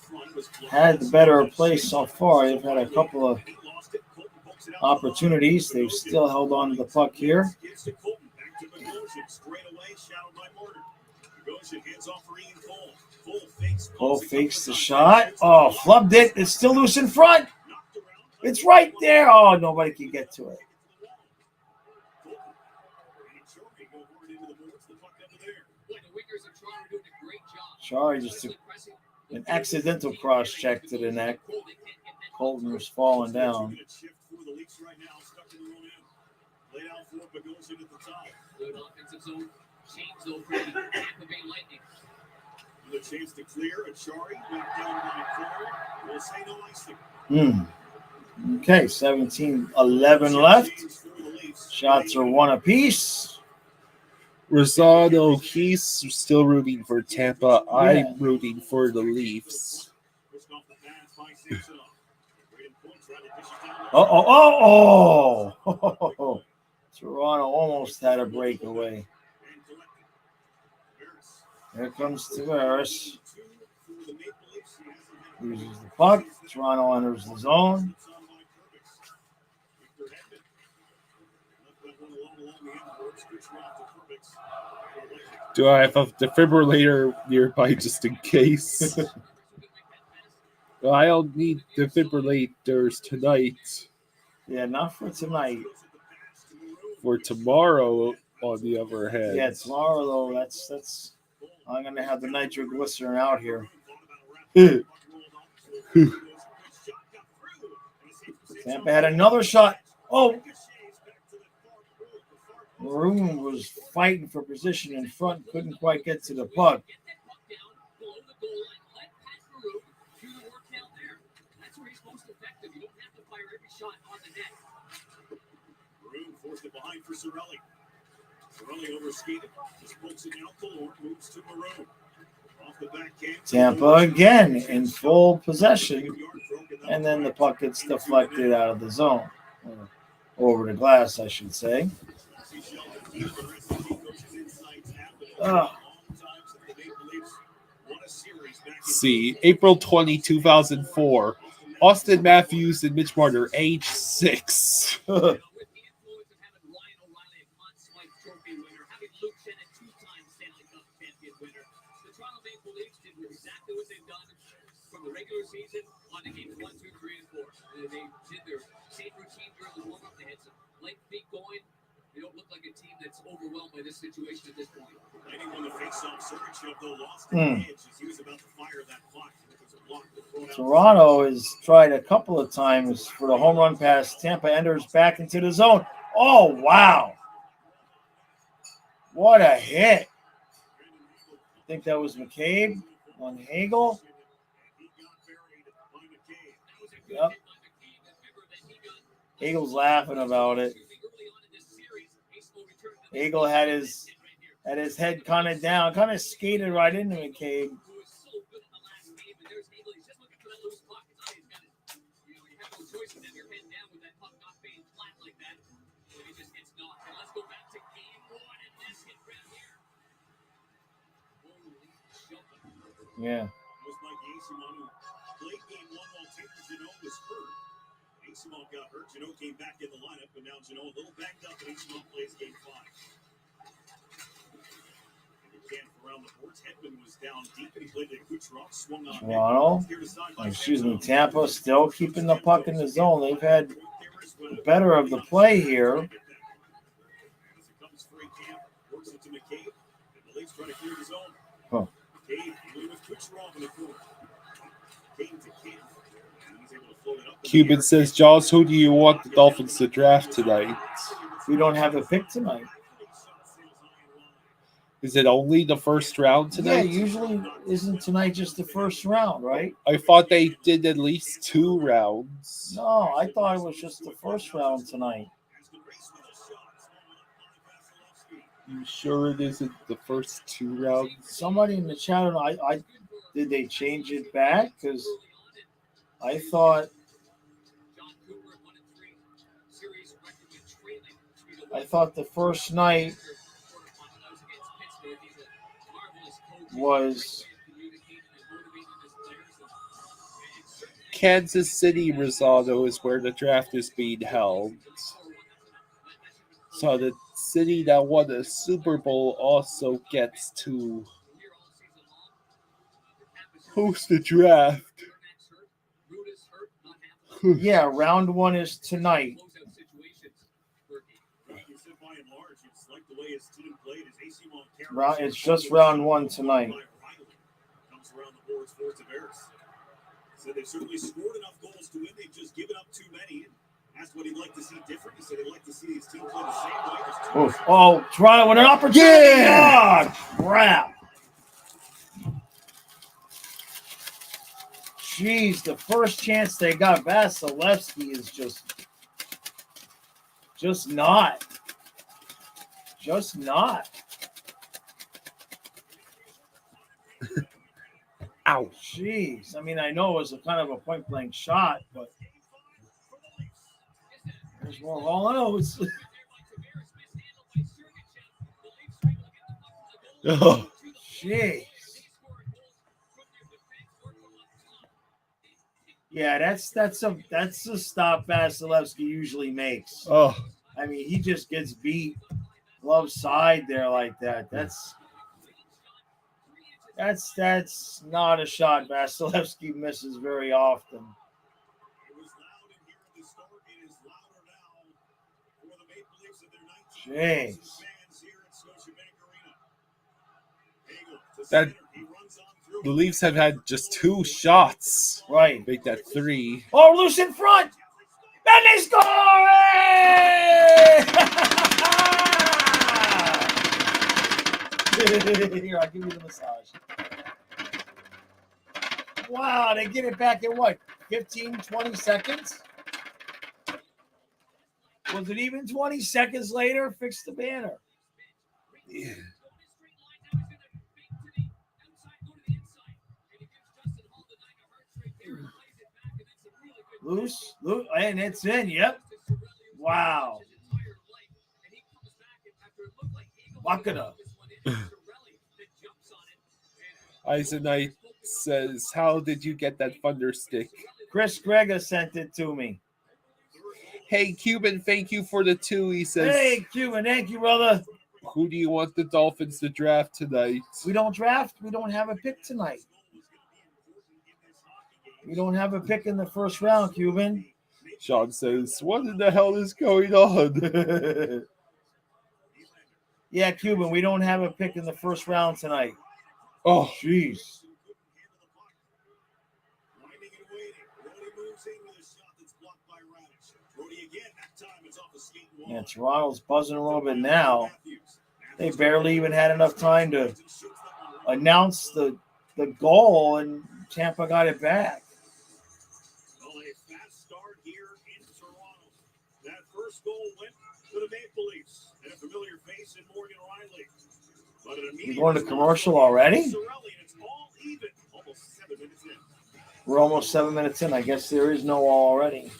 had the better play so far. They've had a couple of opportunities. They've still held on to the puck here. Cole fakes the shot. Oh, flubbed it. It's still loose in front. It's right there. Oh, nobody can get to it. Chari just took an accidental cross check to the neck. Colton was falling down. The chance to clear a Chari, knocked down by Cole. Will say no icing. Okay, 17-11 left. Shots are 1 apiece. Rosado, he's still rooting for Tampa. I'm rooting for the Leafs. Oh. Toronto almost had a breakaway. Here comes Tavares. Loses the puck. Toronto enters the zone. Do I have a defibrillator nearby just in case? Well, I don't need defibrillators tonight. Yeah, not for tonight. For tomorrow, on the other hand. Yeah, tomorrow though. That's. I'm gonna have the nitroglycerin out here. Tampa had another shot. Oh, Maroon was fighting for position in front, couldn't quite get to the puck. Maroon forced it behind for Cirelli. Cirelli overskated. Just pokes it out. Killorn moves to Maroon. Off the backhand. Tampa again in full possession and then the puck gets deflected out of the zone. Or over the glass, I should say. See, April 20, 2004. Austin Matthews and Mitch Marner, age 6. From the regular season on to games 1, 2, 3, and 4. They did their same routine during the warm-up. They had some light feet going. They don't look like a team that's overwhelmed by this situation at this point. Anyone the face-off, Sergachev, though, lost the edge as he was about to fire that puck. It was a block to throw it out. Toronto has tried a couple of times for the home run pass. Tampa enters back into the zone. Oh, wow. What a hit. I think that was McCabe on Hagel. Yep. Hagel's laughing about it. Hagel had his head kind of down, kind of skated right into McCabe. Yeah. Esimon got hurt. Janot came back in the lineup, but now Janot a little banged up, and Esimon plays game 5. And again, around the boards, Hedman was down deep, and he played the Kucherov, swung on. Toronto, Tampa still keeping the puck in the zone. They've had better of the play here. As it comes free camp, works it to McCabe, and the Leafs trying to clear the zone. Huh. McCabe with Kucherov in the corner. McCabe to Camp. Cuban says, Jaws, who do you want the Dolphins to draft tonight? We don't have a pick tonight. Is it only the first round Yeah, tonight? usually isn't tonight just the first round, right? I thought they did at least 2 rounds. No, I thought it was just the first round tonight. You sure it isn't the first 2 rounds? Somebody in the chat, I did they change it back? Because I thought the first night was Kansas City, Rosado is where the draft is being held. So the city that won the Super Bowl also gets to host the draft. yeah, round 1 is tonight. It's just round 1 tonight. Comes around the boards for Tavares. Said they've certainly scored enough goals to win. They've just given up too many. And asked what he'd like to see different. He said he'd like to see his team play the same way. Oh, Toronto with an opportunity. Yeah! Oh, crap. Jeez, the first chance they got, Vasilevsky is just not. Ouch. Jeez. I mean, I know it was a kind of a point-blank shot, but there's more rolling. Oh. Jeez. Yeah, that's a stop Vasilevsky usually makes. Oh. I mean, he just gets beat glove side there like that. That's not a shot Vasilevsky misses very often. Jeez. That the Leafs have had just 2 shots. Right. Make that 3. Oh, loose in front. And they score! Here, I'll give you the massage. Wow, they get it back in what? 15, 20 seconds? Was it even 20 seconds later? Fix the banner. Yeah. Loose, and it's in. Yep. Wow. Wakada. Eisenite says, "How did you get that thunder stick?" Chris Gregor sent it to me. Hey, Cuban, thank you for the 2. He says, Hey, Cuban, thank you, brother. "Who do you want the Dolphins to draft tonight?" We don't draft. We don't have a pick tonight. We don't have a pick in the first round, Cuban. Sean says, "What in the hell is going on?" Yeah, Cuban, we don't have a pick in the first round tonight. Oh, Jeez. Yeah, Toronto's buzzing a little bit now. They barely even had enough time to announce the goal, and Tampa got it back. Well, a fast start here in Toronto. That first goal went to the Maple Leafs and a familiar face in Morgan Riley. But an We're going to commercial already? It's all even. Almost 7 minutes in. We're almost 7 minutes in. I guess there is no all already.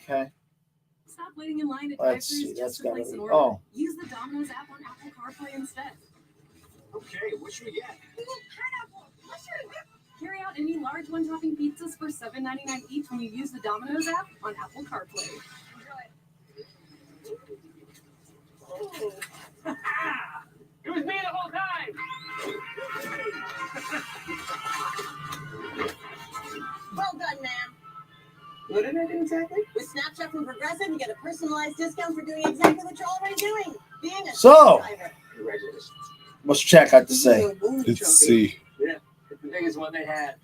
Okay. Stop waiting in line at Let's drive-thrus see. just That's to got place an to be. order. Oh. Use the Domino's app on Apple CarPlay instead. Okay, what should we get? Carry out any large one-topping pizzas for $7.99 each when you use the Domino's app on Apple CarPlay. It was me the whole time. Well done, ma'am. What did I do exactly? With Snapchat from Progressive, you get a personalized discount for doing exactly what you're already doing. Being a So, driver. Congratulations. what's Jack got to say? let's see. Yeah, it's the biggest one they had.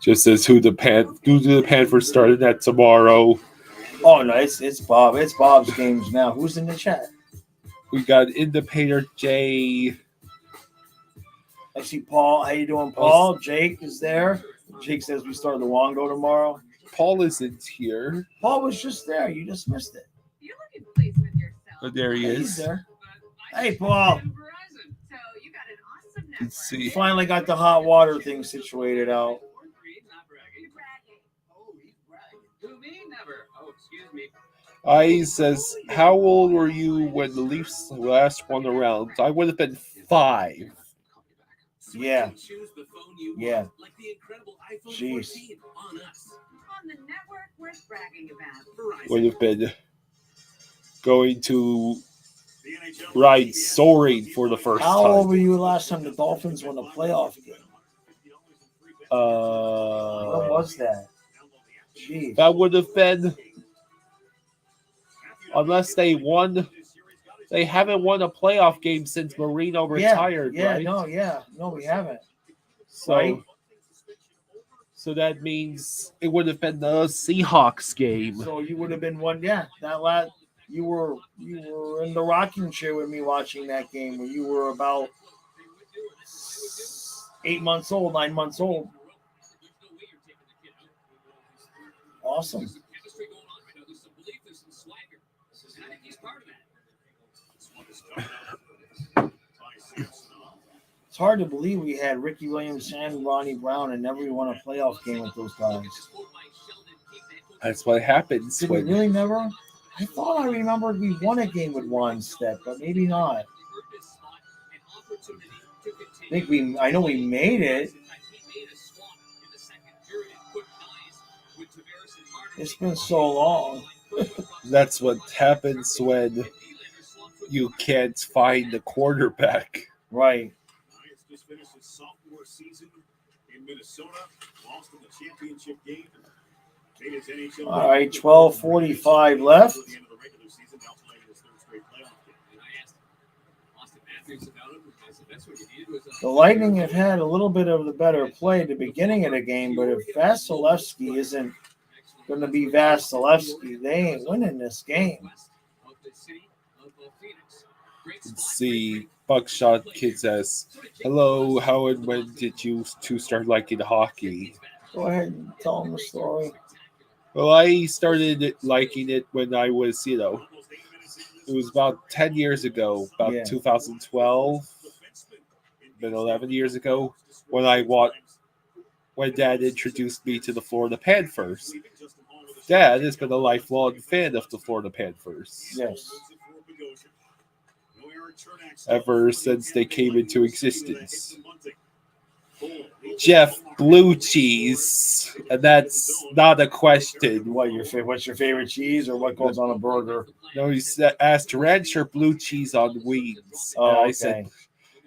Just says who the Panthers starting at tomorrow. Oh no, it's Bob. It's Bob's games now. Who's in the chat? We got Independent Jay. I see Paul. How you doing, Paul? Jake is there. Jake says we start the Wongo tomorrow. Paul isn't here. Paul was just there. You just missed it. You're looking pleased with yourself. Oh, there he Hey, he's is. there. Hey, Paul. So you got an awesome network. Let's see. Finally got the hot water thing situated out. You're bragging. Oh, he's bragging. Who, me? Never. Oh, excuse me. I says, "How old were you when the Leafs last won a round?" I would have been 5. Yeah. Choose the phone you Yeah. want, like the incredible iPhone Jeez. 14 on us. On the network worth bragging about. Verizon. Would have been going to ride soaring for the first How old time. were you last time the Dolphins won a playoff game? When was that? Jeez. That would have been, unless they won. They haven't won a playoff game since Marino retired, right? No, we haven't. So, Right. so that means it would have been the Seahawks game. So you would have been one. Yeah, that last. You were in the rocking chair with me watching that game when you were about 9 months old. Awesome. It's hard to believe we had Ricky Williams and Ronnie Brown and never won a playoff game with those guys. That's what happens Did we when really never? I thought I remembered we won a game with Juan Step, but maybe not. I know we made it. It's been so long. that's what happens when you can't find the quarterback. Right. Just finished his sophomore season in Minnesota, lost in the championship game. Made his NHL All right, 12:45 left. at the end of the regular season, now playing his third straight playoff game. And I asked Austin Matthews about it. I said, that's what you needed was The Lightning have had a little bit of the better play at the beginning of the game, but if Vasilevsky isn't going to be Vasilevsky, they ain't winning this game. Let's see. Buckshot Kid says, "Hello, how and when did you two start liking hockey?" Go ahead and tell them the story. Well, I started liking it when I was, it was about 10 years ago, about 2012, been 11 years ago, when I when Dad introduced me to the Florida Panthers. Dad has been a lifelong fan of the Florida Panthers. Yes. Ever since they came into existence. Jeff, blue cheese, and that's not a question. What's your favorite cheese, or what goes on a burger? No, he asked ranch or blue cheese on wings. Oh, And I okay. said,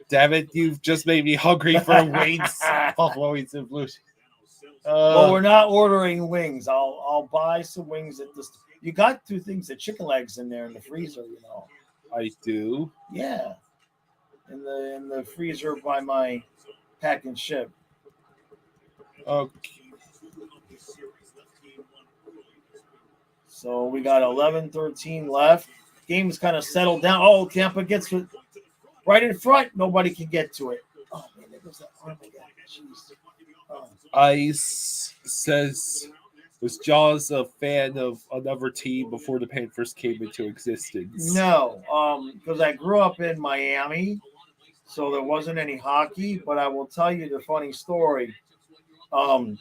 "Damn it, you've just made me hungry for wings." Although he said blue cheese. Well, we're not ordering wings. I'll buy some wings at this. You got 2 things of chicken legs in there in the freezer, you know. I do. Yeah, in the freezer by my pack and ship. Okay. So we got 11-13 left. Game's kind of settled down. Oh, Tampa gets it right in front. Nobody can get to it. Oh man, there goes that arm again. Jeez. Oh. Ice says, was Jaws a fan of another team before the Panthers came into existence? No, because I grew up in Miami, so there wasn't any hockey. But I will tell you the funny story. How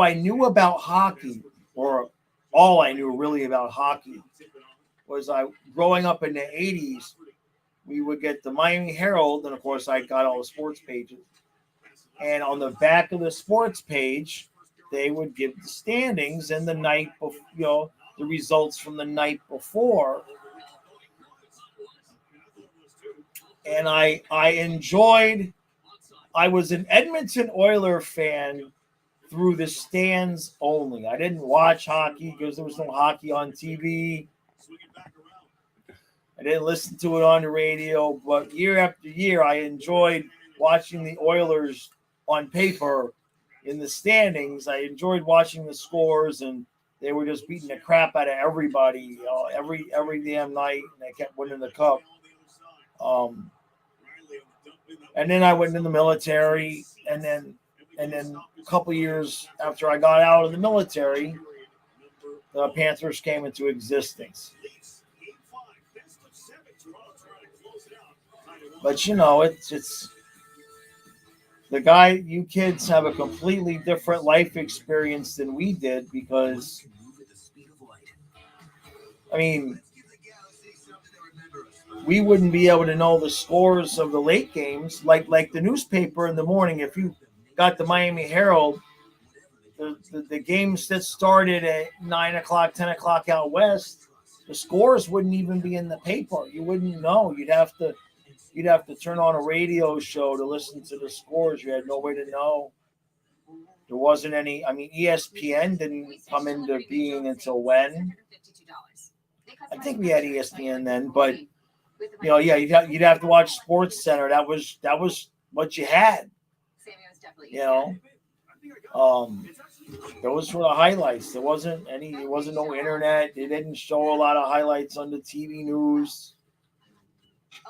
I knew about hockey, or all I knew really about hockey, was growing up in the 80s, we would get the Miami Herald, and of course I got all the sports pages. And on the back of the sports page, they would give the standings and the night before, the results from the night before. And I was an Edmonton Oiler fan through the stands only. I didn't watch hockey because there was no hockey on TV. I didn't listen to it on the radio, but year after year, I enjoyed watching the Oilers on paper in the standings. I enjoyed watching the scores, and they were just beating the crap out of everybody every damn night, and they kept winning the cup. And then I went in the military, and then a couple years after I got out of the military, the Panthers came into existence. But it's the guy. You kids have a completely different life experience than we did, because I mean, we wouldn't be able to know the scores of the late games like the newspaper in the morning. If you got the Miami Herald, the games that started at 9 o'clock, 10 o'clock out west, the scores wouldn't even be in the paper. You wouldn't know. You'd have to turn on a radio show to listen to the scores. You had no way to know. There wasn't any. I mean, ESPN didn't come into being until when? I think we had ESPN then, but you'd have to watch Sports Center. That was what you had. Those were the highlights. There wasn't no internet. They didn't show a lot of highlights on the TV news.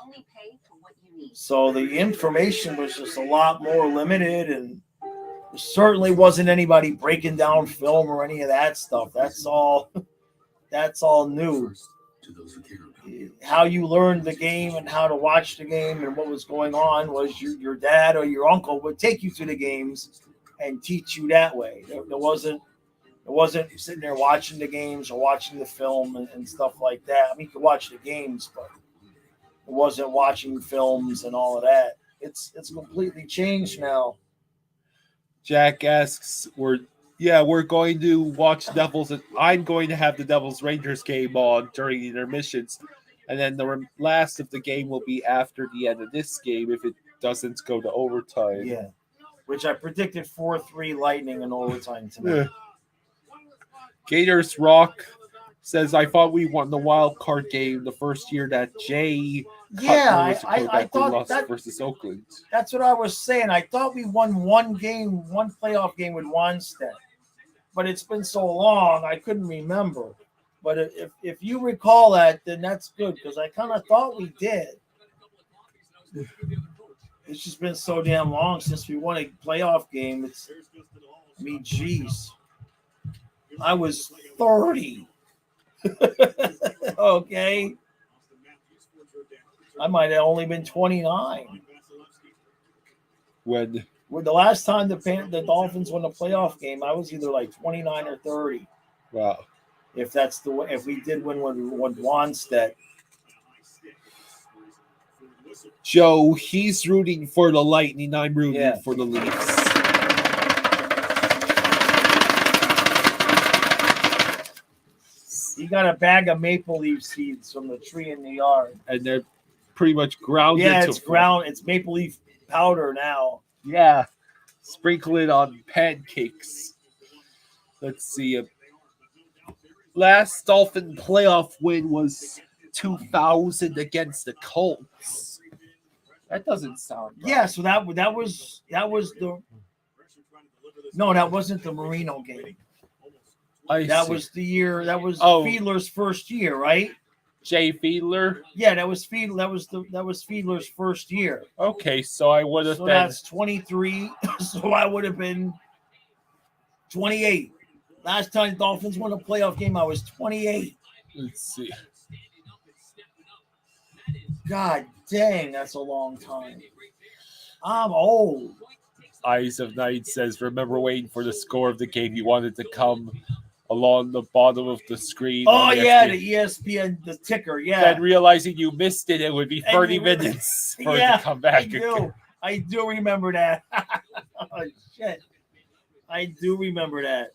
Only pay for what you need. So the information was just a lot more limited, and there certainly wasn't anybody breaking down film or any of that stuff. That's all new. How you learned the game and how to watch the game and what was going on was your dad or your uncle would take you to the games and teach you that way. There wasn't sitting there watching the games or watching the film and stuff like that. I mean, you could watch the games, but it wasn't watching films and all of that. It's completely changed now. Jack asks, we're going to watch Devils. I'm going to have the Devils Rangers game on during the intermissions, and then the last of the game will be after the end of this game if it doesn't go to overtime. Yeah, which I predicted 4-3 Lightning in overtime tonight. Yeah. Gators Rock says, I thought we won the wild card game the first year that Jay I thought lost that versus Oakland. That's what I was saying. I thought we won one playoff game with Wannstedt, but it's been so long I couldn't remember. But if you recall that, then that's good, because I kind of thought we did. It's just been so damn long since we won a playoff game. Geez. I was 30. Okay. I might have only been 29. When Well, the last time the Dolphins won a playoff game, I was either like 29 or 30. Wow. If that's the way, if we did win with Wanstead. Joe, he's rooting for the Lightning. I'm rooting Yeah. for the Leafs. He got a bag of maple leaf seeds from the tree in the yard. And they're pretty much grounded. Yeah, to it's ground. It's maple leaf powder now. Yeah. Sprinkle it on pancakes. Let's see. Last Dolphin playoff win was 2000 against the Colts. That doesn't sound right. Yeah, so that was the. No, that wasn't the Marino game. That was the year. That was Fiedler's first year, right? Jay Fiedler. Yeah, that was Fiedler's first year. Okay, so I would have So been. that's 23. So I would have been 28. Last time the Dolphins won a playoff game, I was 28. Let's see. God dang, that's a long time. I'm old. Eyes of Night says, remember waiting for the score of the game. You wanted to come along the bottom of the screen. Oh, yeah, the ESPN, the ticker, yeah. Then realizing you missed it, it would be 30 minutes for it to come back. I do remember that. Oh, shit. I do remember that.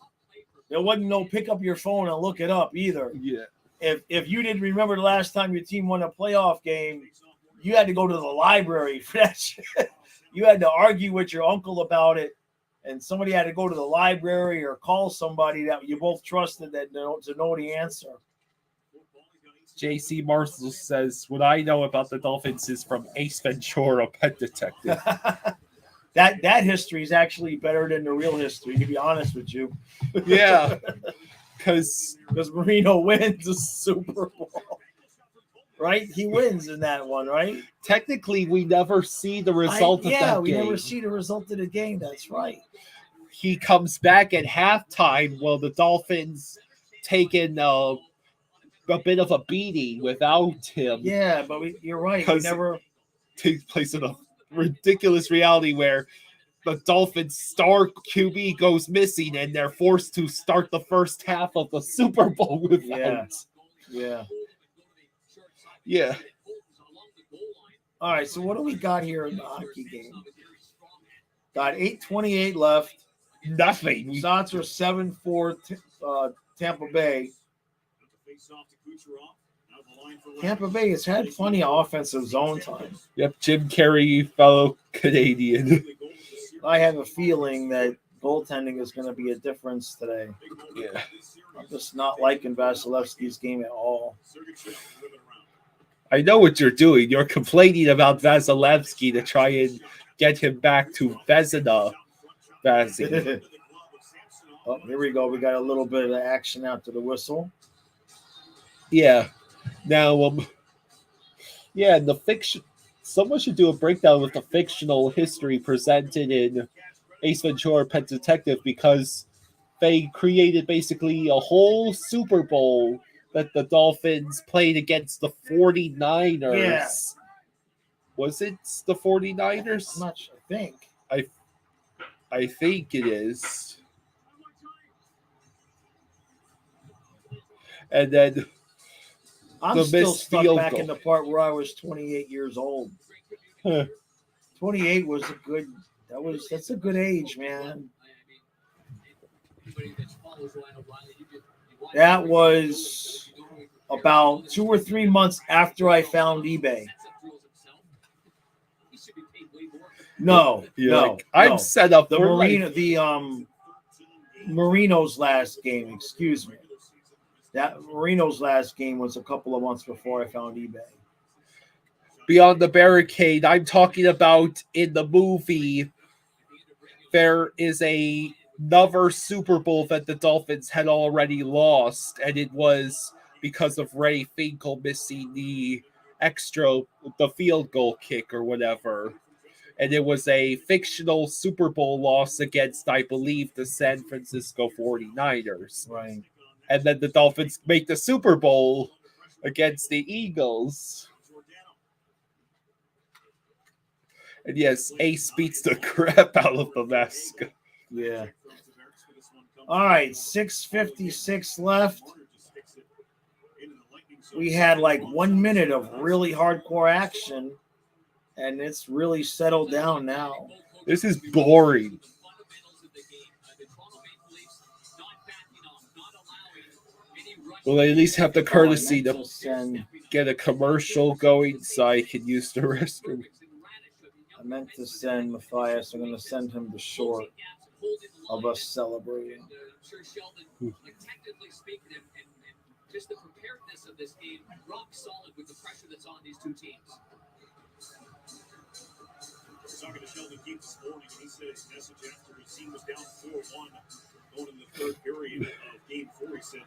There wasn't no pick up your phone and look it up either. Yeah. If you didn't remember the last time your team won a playoff game, you had to go to the library for that shit. You had to argue with your uncle about it, and somebody had to go to the library or call somebody that you both trusted to know the answer. JC Marshall says, what I know about the Dolphins is from Ace Ventura, Pet Detective. That history is actually better than the real history, to be honest with you. Yeah. Because Marino wins the Super Bowl. Right? He wins in that one, right? Technically, we never see the result of that game. Yeah, we never see the result of the game. That's right. He comes back at halftime while the Dolphins taking a bit of a beating without him. Yeah, but you're right. We never takes place in a ridiculous reality where the Dolphins' star QB goes missing and they're forced to start the first half of the Super Bowl without. Yeah. All right, so what do we got here in the hockey game? Got 8:28 left. Nothing. Shots are 7-4 Tampa Bay. Tampa Bay has had plenty of offensive zone time. Yep, Jim Carrey, fellow Canadian. I have a feeling that goaltending is going to be a difference today. Yeah. I'm just not liking Vasilevsky's game at all. I know what you're doing. You're complaining about Vasilevsky to try and get him back to Vezina. Oh, here we go. We got a little bit of action after the whistle. Yeah. Now, the fiction. Someone should do a breakdown with the fictional history presented in Ace Ventura: Pet Detective, because they created basically a whole Super Bowl that the Dolphins played against the 49ers. Yeah. Was it the 49ers? I'm not sure. I think. I think it is. And then I'm still stuck back in the part where I was 28 years old. 28 was a good. That's a good age, man. That was about 2 or 3 months after I found eBay. No, I'm set up. The Marino's last game. Excuse me. That Marino's last game was a couple of months before I found eBay. Beyond the Barricade, I'm talking about in the movie. There is another Super Bowl that the Dolphins had already lost, and it was because of Ray Finkel missing the field goal kick or whatever. And it was a fictional Super Bowl loss against, I believe, the San Francisco 49ers. Right. And then the Dolphins make the Super Bowl against the Eagles. And yes, Ace beats the crap out of the mascot. Yeah. All right, 6:56 left. We had like 1 minute of really hardcore action, and it's really settled down now. This is boring. Well, they at least have the courtesy to get a commercial going so I can use the restroom. I meant to send Matthias. I'm going to send him the short of us celebrating. Technically speaking, and just the preparedness of this game, rock solid with the pressure that's on these two teams. Talking to Sheldon Keefe this morning, he said his message after his team was down 4-1 going into the third period of Game 4. He said,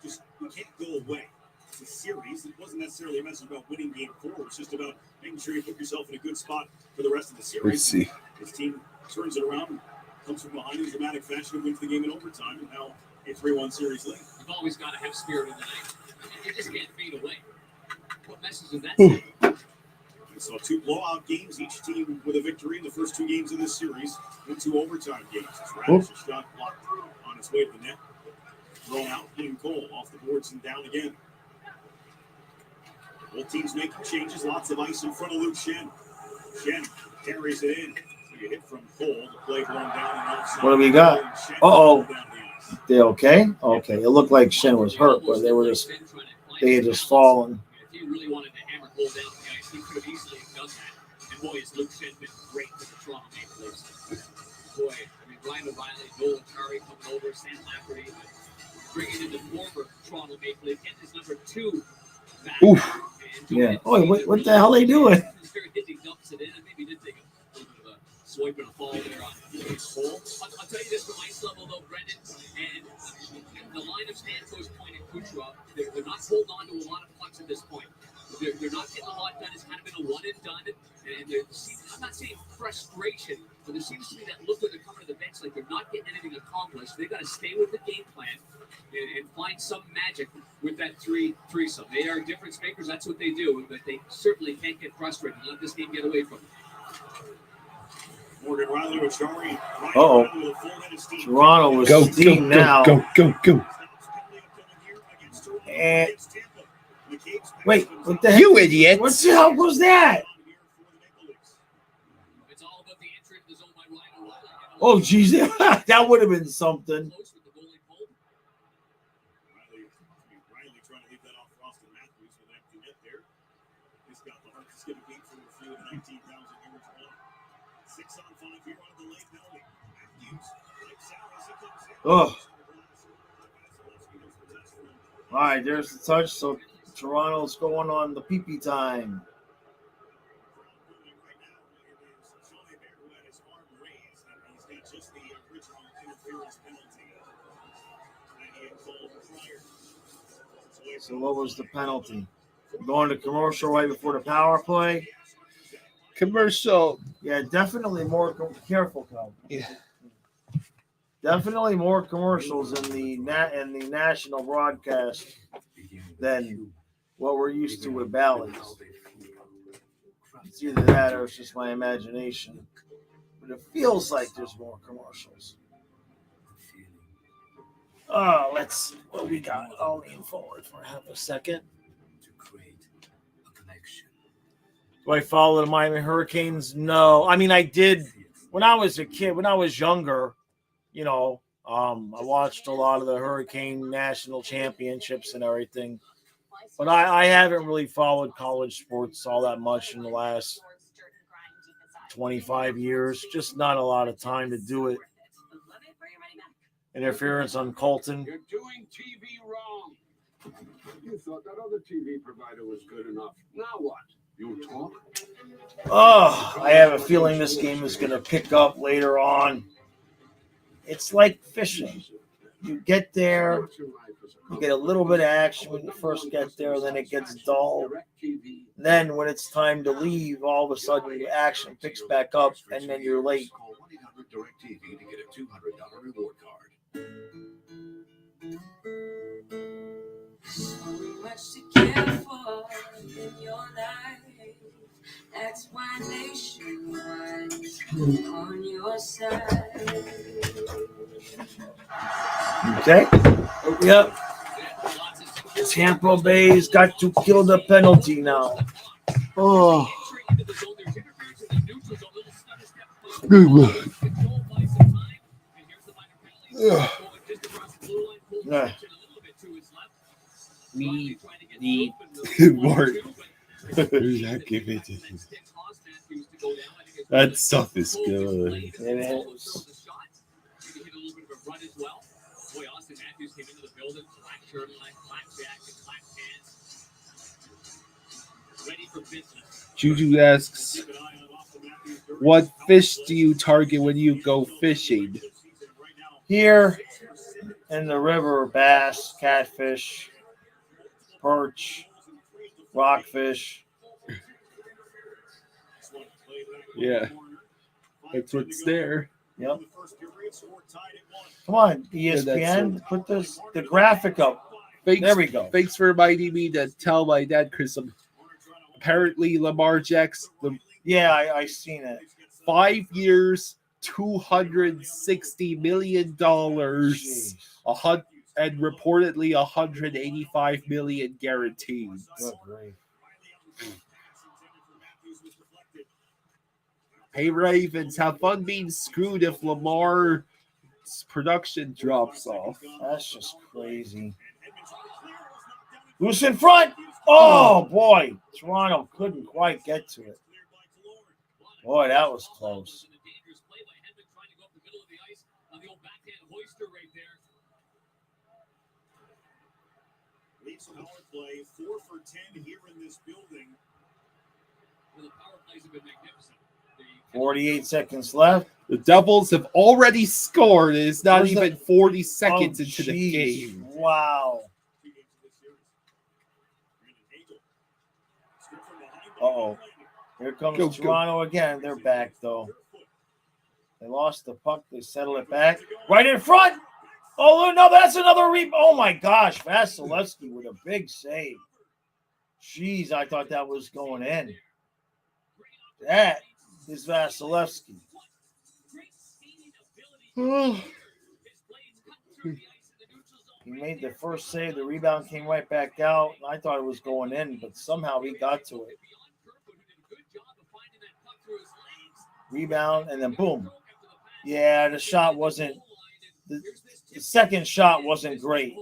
"Just we can't go away. It's a series. It wasn't necessarily a message about winning Game 4. It's just about making sure you put yourself in a good spot for the rest of the series." Let's see. His team turns it around, comes from behind in dramatic fashion, and wins the game in overtime, and now a 3-1 series lead. You've always got to have spirit in the night. You just can't fade away. What message is that saying? We saw 2 blowout games, each team with a victory in the first 2 games of this series, and 2 overtime games. Radish's shot blocked on its way to the net. Thrown out, Ian Cole off the boards and down again. Both teams making changes, lots of ice in front of Luke Shen. Shen carries it in. So you hit from Cole, the play blown down and offside. What do we got? Uh-oh. They okay? Okay. It looked like Shen was hurt, but they had just fallen. If he really wanted to hammer Cole down the ice, he could have easily done that. And boy, has Luke Shen been great for the Toronto Maple Leafs. Boy, I mean, Ryan O'Reilly, Nolan Curry coming over, Sam Lafferty, bringing in the former Toronto Maple Leaf, getting his number 2 back. Oof. Yeah. Oh, what the hell are they doing? He dumps it in, and maybe did take a little bit of a swipe and a fall there on Cole. I'll tell you this from ice level, though, Brendan, and the line of Stamkos, Point, and Kucherov, they're not holding on to a lot of pucks at this point. They're not getting a lot done. It's kind of been a one and done. And I'm not saying frustration, but there seems to be that look when they're coming to the bench like they're not getting anything accomplished. They've got to stay with the game plan and find some magic with that threesome. They are difference makers. That's what they do. But they certainly can't get frustrated and let this game get away from them. Morgan Riley with Shari. Uh-oh. Toronto was steam now. Go. And wait, what the hell? You idiot. What the hell was that? Oh, geez. That would have been something. Riley trying to leave that off Austin Matthews with an empty net there. He's got the Hearts going to beat for a few of the 19,000 yards run. 6 on 5 here on the late penalty. Matthews, like Sal as he comes in. Oh. All right, there's the touch. So Toronto's going on the pee-pee time. So what was the penalty? Going to commercial right before the power play? Commercial. Yeah, definitely more careful, Cal. Yeah. Definitely more commercials in the national broadcast than what we're used to with ballads. It's either that or it's just my imagination. But it feels like there's more commercials. Oh, let's see what we got. I'll lean forward for half a second. Do I follow the Miami Hurricanes? No. I mean, I did when I was a kid, when I was younger, you know, I watched a lot of the Hurricane national championships and everything. But I haven't really followed college sports all that much in the last 25 years. Just not a lot of time to do it. Interference on Colton. You're doing TV wrong. You thought that other TV provider was good enough. Now what? You talk? Oh, I have a feeling this game is going to pick up later on. It's like fishing. You get there, you get a little bit of action when you first get there, then it gets dull. Then when it's time to leave, all of a sudden the action picks back up, and then you're late. Call 1-800-DIRECTV to get a $200 reward card. So much to care for in your life, That's why nationwide's on your side. Okay. Yep. Tampa Bay's got to kill the penalty now. Oh. Yeah. Me need more. That stuff is good. It is. Juju asks, what fish do you target when you go fishing? Here in the river, bass, catfish, perch, rockfish. Yeah, that's what's there. Yep. Come on, ESPN, put the graphic up. Thanks, There we go. Thanks for reminding me to tell my dad, Chris. Apparently, Lamar Jackson, Yeah, I seen it. 5 years, $260 million, Jeez. and reportedly $185 million guaranteed. Good grief. Hey Ravens, have fun being screwed if Lamar's production drops off. That's just crazy. Loose in front. Oh, boy. Toronto couldn't quite get to it. Boy, that was close. Leafs power play 4 for 10 here in this building. The power plays have been magnificent. 48 seconds left. The Devils have already scored. It's not Where's even the- 40 seconds Oh, into the jeez. game. Wow. Uh-oh. Here comes Go. Toronto again. They're back, though. They lost the puck. They settle it back. Right in front. Oh, no, that's another Oh, my gosh. Vasilevsky with a big save. Jeez, I thought that was going in. That is Vasilevsky. He made the first save. The rebound came right back out. I thought it was going in, but somehow he got to it. Rebound, and then boom. Yeah, the shot wasn't – the second shot wasn't great. I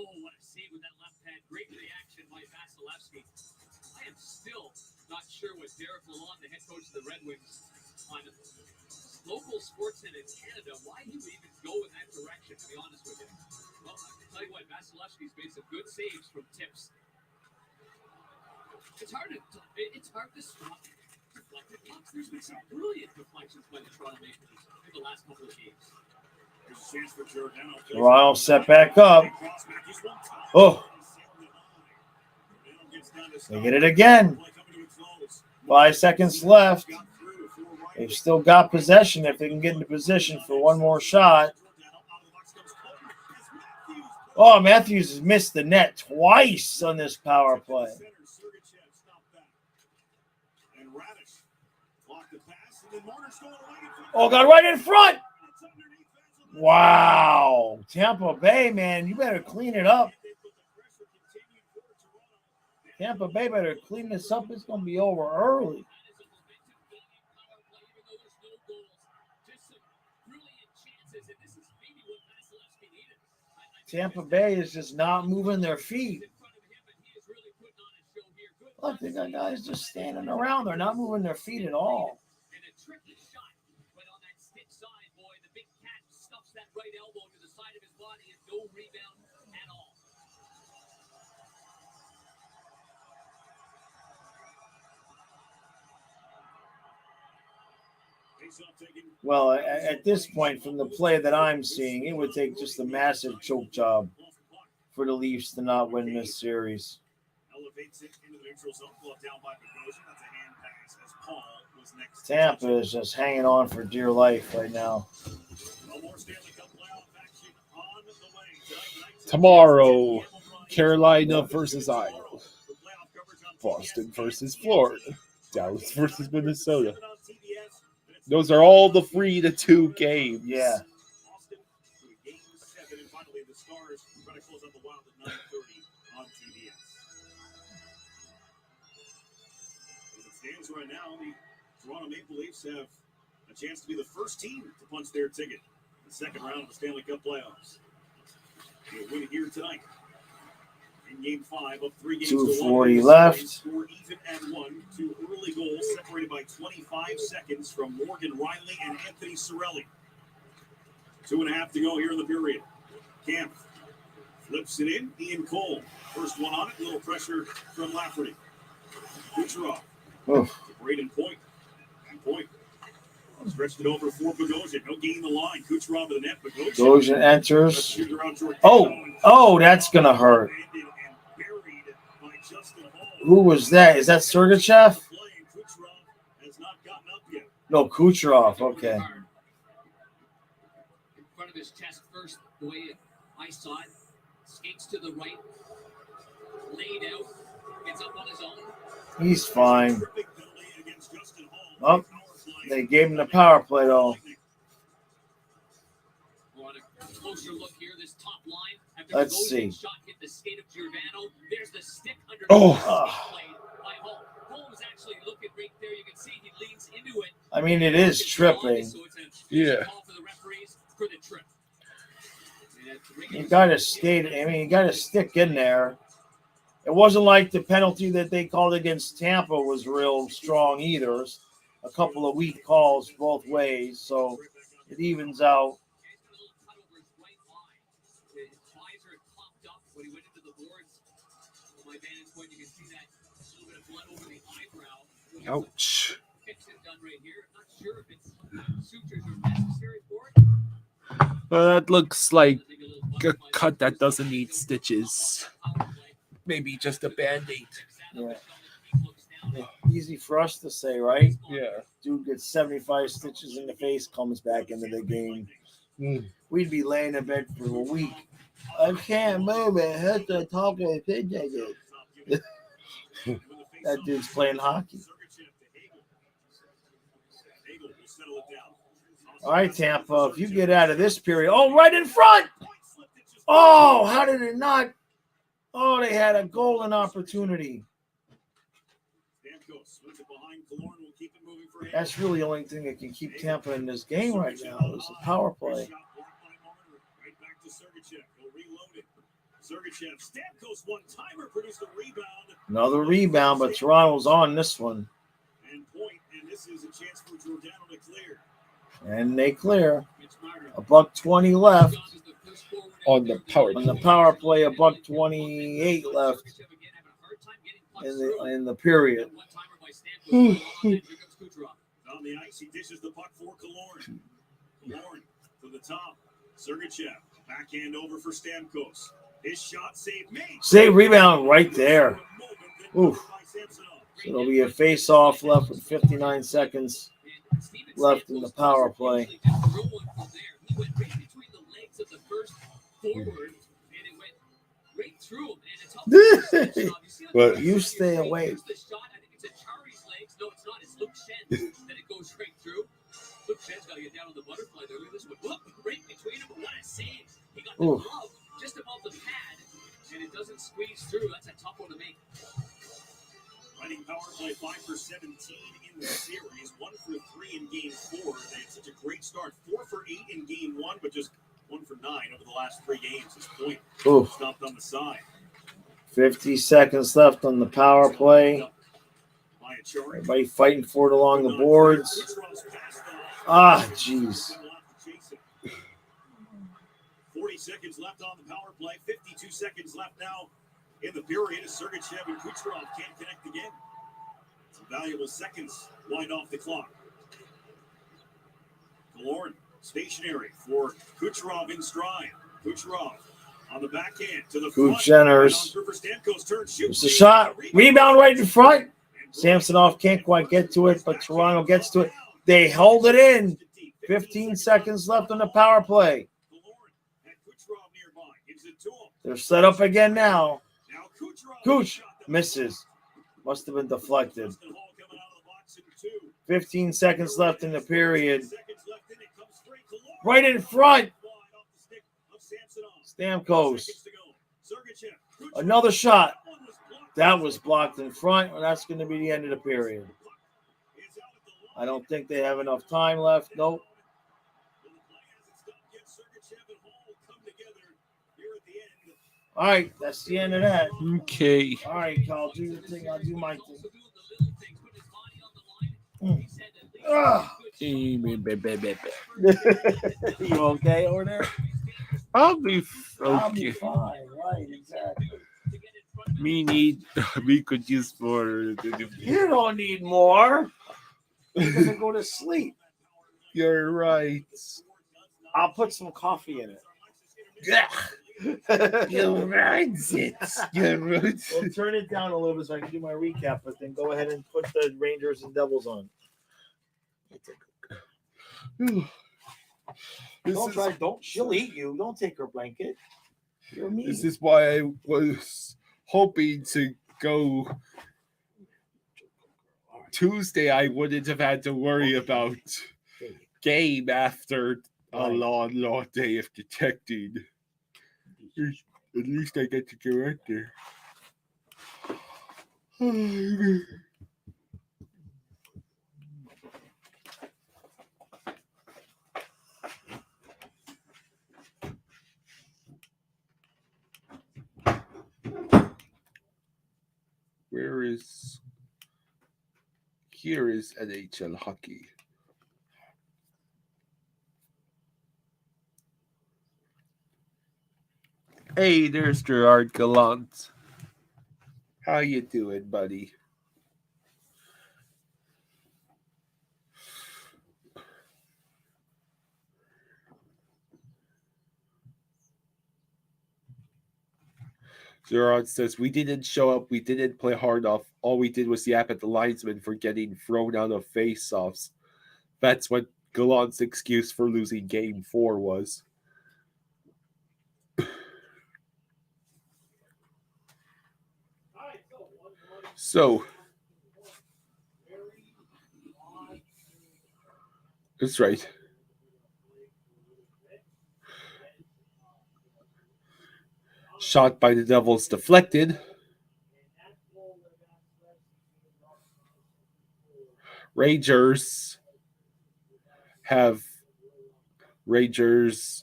am still not sure what Derek Lalonde, the head coach of the Red Wings, on local sports in Canada, why he would even go in that direction, to be honest with you. Well, I'll tell you what, Vasilevsky's made some good saves from tips. It's hard to stop deflected pucks. There's been some brilliant deflections by the Toronto Maple Leafs in the last couple of games. There's a chance for Giordano. Toronto set back up. Oh. They get it again. 5 seconds left. They've still got possession if they can get into position for one more shot. Oh, Matthews has missed the net twice on this power play. Oh, got right in front. Wow. Tampa Bay, man, you better clean it up. Tampa Bay better clean this up. It's going to be over early. Tampa Bay is just not moving their feet. Look, they got guys just standing around. They're not moving their feet at all. Right elbow to the side of his body and no rebound at all. Well, at this point, from the play that I'm seeing, it would take just a massive choke job for the Leafs to not win this series. Tampa is just hanging on for dear life right now. Tomorrow, Carolina versus Iowa. Boston versus Florida. Dallas versus Minnesota. Those are all the 3-2 games. Yeah. Austin to a game 7, and finally the Stars try to close out the Wild at 9:30 on TBS. As it stands right now, the Toronto Maple Leafs have a chance to be the first team to punch their ticket in the second round of the Stanley Cup playoffs. They'll win here tonight. In game 5 of 3 games to 2:40 1, left. Score even at 1. 2 early goals separated by 25 seconds from Morgan Riley and Anthony Cirelli. 2.5 to go here in the period. Camp flips it in. Ian Cole, first one on it. Little pressure from Lafferty. Kucherov. Braden Point. And Point. Stretched it over for Bogosian. No gain the line. Kucherov to the net. Bogosian enters. Oh, that's going to hurt. Who was that? Is that Sergachev? No, Kucherov. Okay. In front of his chest first, the way I saw it. Skates to the right. Laid out. Gets up on his own. He's fine. Oh, they gave him the power play, though. Closer look here, this top line. Let's see. Shot hit the skate of Giordano. There's the stick under by Hall. Holmes actually looking right there. You can see he leans into it. I mean, it is tripping. So it's a Yeah. call for the referees for the trip. You got to skate. I mean, you got to stick in there. It wasn't like the penalty that they called against Tampa was real strong either. A couple of weak calls both ways, so it evens out. Ouch. Well, that looks like a cut that doesn't need stitches. Maybe just a Band-Aid. Yeah. Easy for us to say, right? Yeah. Dude gets 75 stitches in the face, comes back into the game. We'd be laying in bed for a week. I can't move it. Hit the top of the pitch. That dude's playing hockey. All right, Tampa, if you get out of this period. Oh, right in front. Oh, how did it not? Oh, they had a golden opportunity. That's really the only thing that can keep Tampa in this game right now is the power play. Another rebound, but Toronto's on this one. And they clear. $1:20 left. On the power play. On the power play, $1:28 left in the period. On the ice, he dishes the puck for Killorn. Killorn to the top. Sergachev, backhand over for Stamkos. His shot saved. Save rebound right there. Oof. So it'll be a face-off left with 59 seconds left in the power play. He went right between the legs of the first forward, and it went right through him. And it's But you stay away. The shot, I think it's at Chari's legs. No, it's not. It's Luke Shen that it goes right through. Luke Shen's got to get down on the butterfly there. Look at this one. Whoop, right between them. What a save. He got the glove just above the pad, and it doesn't squeeze through. That's a tough one to make. Running power play 5 for 17 in the series, 1 for 3 in game 4. They had such a great start, 4 for 8 in game 1, but just 1 for 9 over the last 3 games. His point stopped on the side. 50 seconds left on the power play. Everybody fighting for it along the boards. Ah, jeez. 40 seconds left on the power play. 52 seconds left now in the period as Sergachev and Kucherov can't connect again. Some valuable seconds wind off the clock. Killorn stationary for Kucherov in stride. Kucherov on the backhand to the front. Kucherov. It's a shot. Rebound right in front. Samsonov can't quite get to it, but Toronto gets to it. They hold it in. 15 seconds left on the power play. They're set up again now. Cooch misses. Must have been deflected. 15 seconds left in the period. Right in front. Stamkos. Another shot. That was blocked in front, and that's going to be the end of the period. I don't think they have enough time left. Nope. All right, that's the end of that. Okay. All right, Carl, do your thing. I'll do my thing. You okay over there? I'll be I'll be okay. fine. Right, exactly. We could use more. You don't need more. You're going to go to sleep. You're right. I'll put some coffee in it. You're right. You're right. Well, turn it down a little bit so I can do my recap, but then go ahead and put the Rangers and Devils on. Don't. She'll eat you. Don't take her blanket. You're mean. This is why I was hoping to go Tuesday. I wouldn't have had to worry about game after a long day of detecting. At least I get to go out there. Here is NHL hockey. Hey, there's Gerard Gallant. How you doing, buddy? Gerard says, we didn't show up. We didn't play hard enough. All we did was yap at the linesman for getting thrown out of face-offs. That's what Gallant's excuse for losing Game 4 was. So, that's right. Shot by the Devils deflected. Rangers are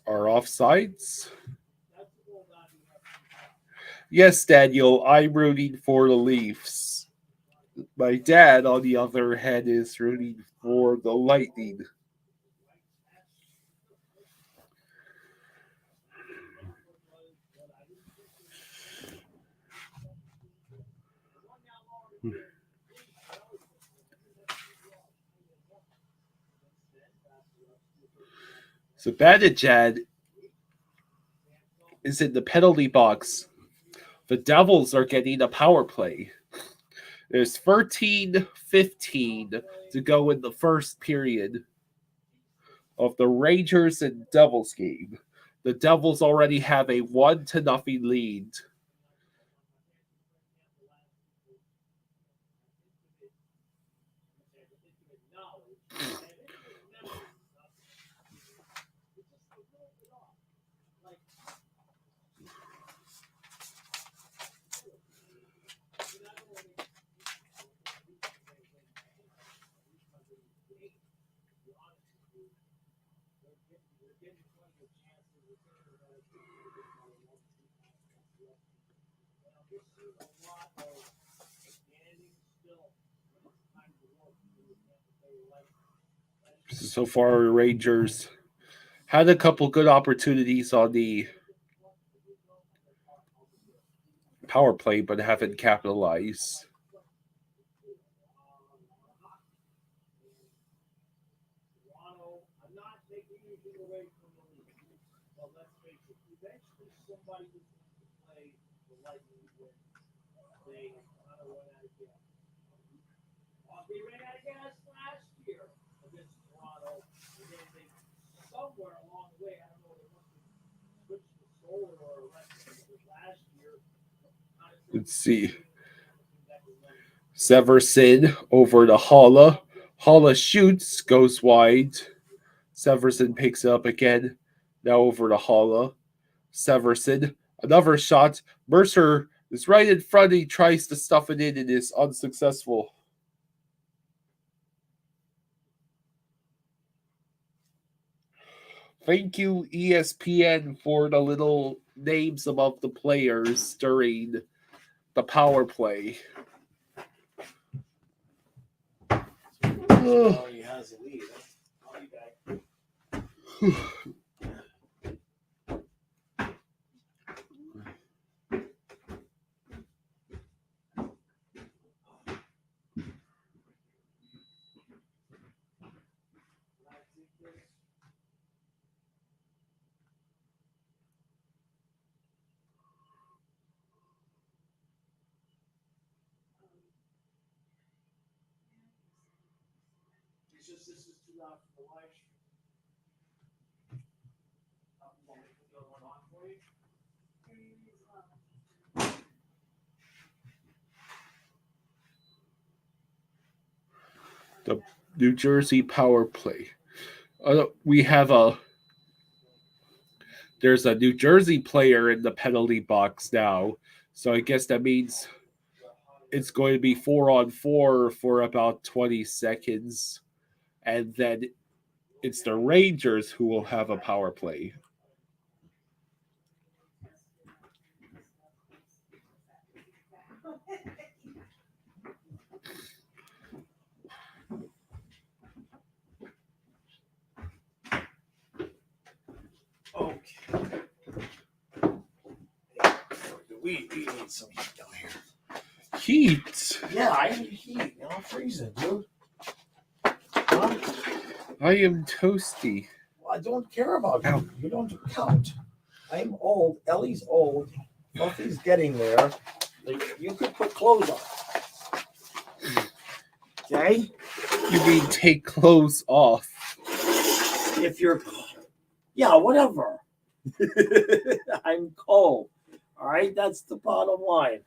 offsides. Yes, Daniel, I'm rooting for the Leafs. My dad, on the other hand, is rooting for the Lightning. Zibanejad is in the penalty box. The Devils are getting a power play. There's 13:15 to go in the first period of the Rangers and Devils game. The Devils already have a 1-0 lead. So far, Rangers had a couple good opportunities on the power play, but haven't capitalized. Let's see. Severson over to Holla. Holla shoots, goes wide. Severson picks it up again. Now over to Holla. Severson, another shot. Mercer is right in front. He tries to stuff it in and is unsuccessful. Thank you, ESPN, for the little names above the players during the power play. Oh, he has a lead. I'll be back. It's just this is too loud for the live stream. Want me to put the other one on for you? The New Jersey power play. There's a New Jersey player in the penalty box now, so I guess that means it's going to be 4-on-4 for about 20 seconds, and then it's the Rangers who will have a power play. Okay. We need some heat down here. Heat? Yeah, I need heat. I'm freezing, dude. Huh? I am toasty. Well, I don't care about you. You don't count. I'm old. Ellie's old. Fluffy's getting there. Like, you could put clothes on. Okay? You mean take clothes off? If you're... Yeah, whatever. I'm cold. All right? That's the bottom line.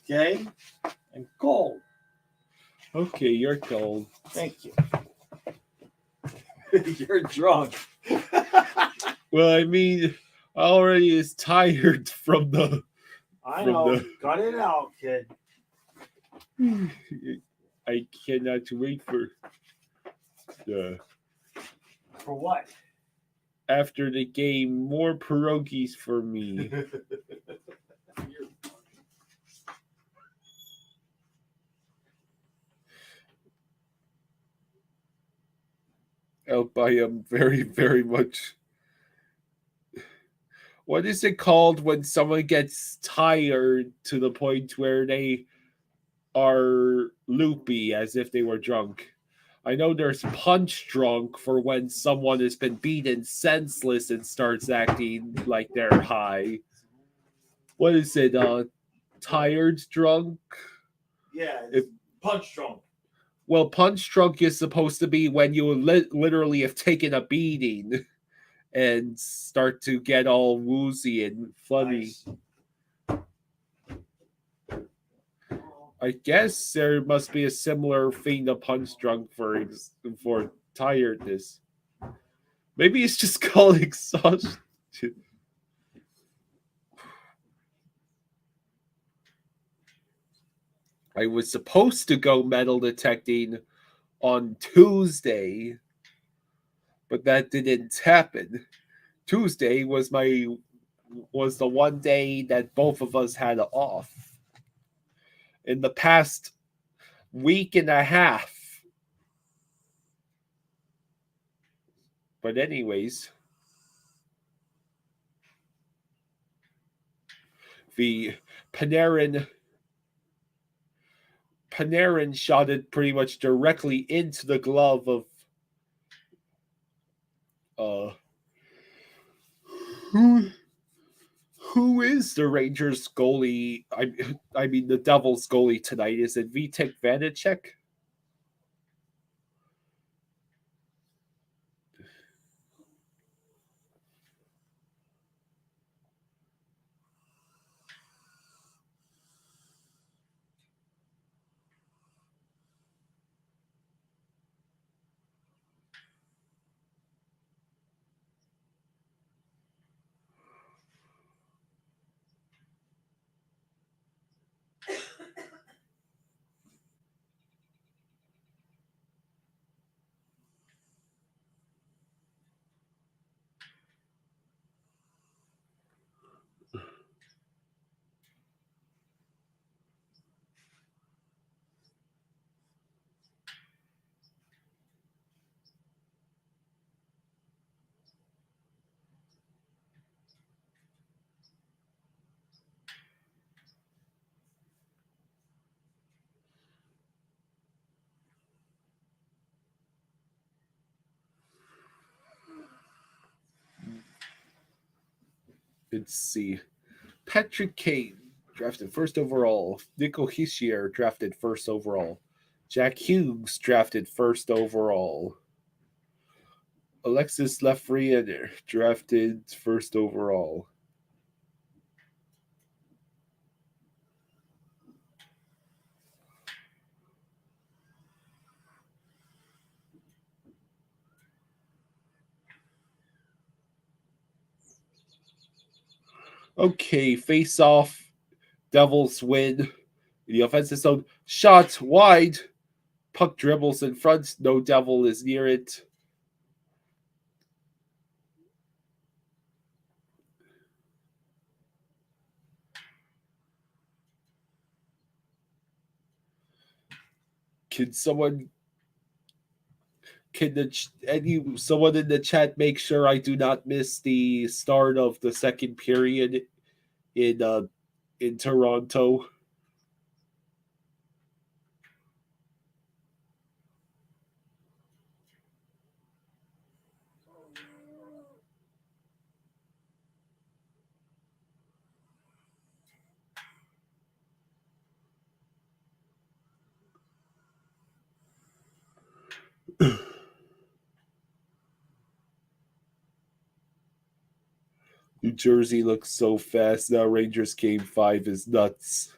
Okay? I'm cold. Okay, you're cold. Thank you. You're drunk. Well, I mean, I already is tired from the... I know. Cut it out, kid. I cannot wait for the... For what? After the game, more pierogies for me. I am very, very much... What is it called when someone gets tired to the point where they are loopy as if they were drunk? I know there's punch drunk for when someone has been beaten senseless and starts acting like they're high. What is it? Tired drunk? Yeah, it's punch drunk. Well, punch drunk is supposed to be when you literally have taken a beating and start to get all woozy and funny. Nice. I guess there must be a similar thing to punch drunk for tiredness. Maybe it's just called exhaustion. I was supposed to go metal detecting on Tuesday, but that didn't happen. Tuesday was the one day that both of us had off. In the past week and a half. But anyways, the Panarin shot it pretty much directly into the glove of who is the Rangers goalie? I mean the Devils goalie tonight. Is it Vitek Vanacek? Let's see. Patrick Kane, drafted first overall. Nico Hischier, drafted first overall. Jack Hughes, drafted first overall. Alexis Lafreniere, drafted first overall. Okay, face off. Devils win. The offensive zone. Shot wide. Puck dribbles in front. No Devil is near it. Can someone someone in the chat make sure I do not miss the start of the second period in Toronto? New Jersey looks so fast now. Rangers game 5 is nuts.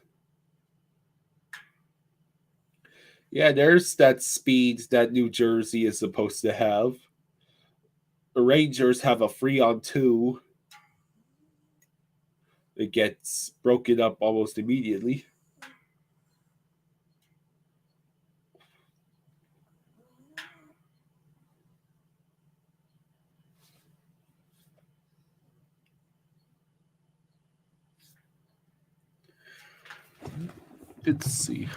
Yeah, there's that speed that New Jersey is supposed to have. The Rangers have a 3-on-2. It gets broken up almost immediately. Let's see.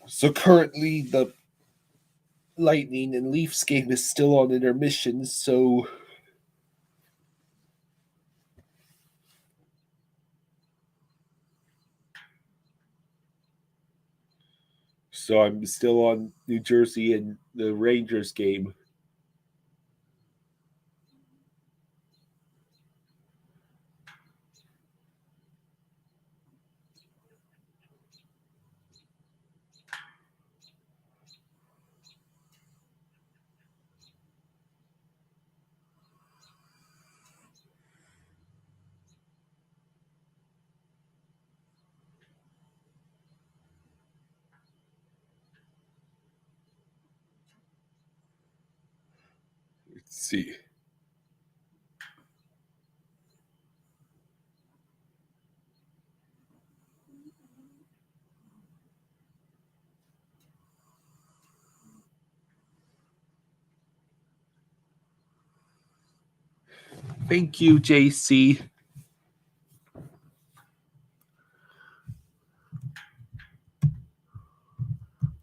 So currently the Lightning and Leafs game is still on intermission, so I'm still on New Jersey and the Rangers game. Let's see. Thank you, JC.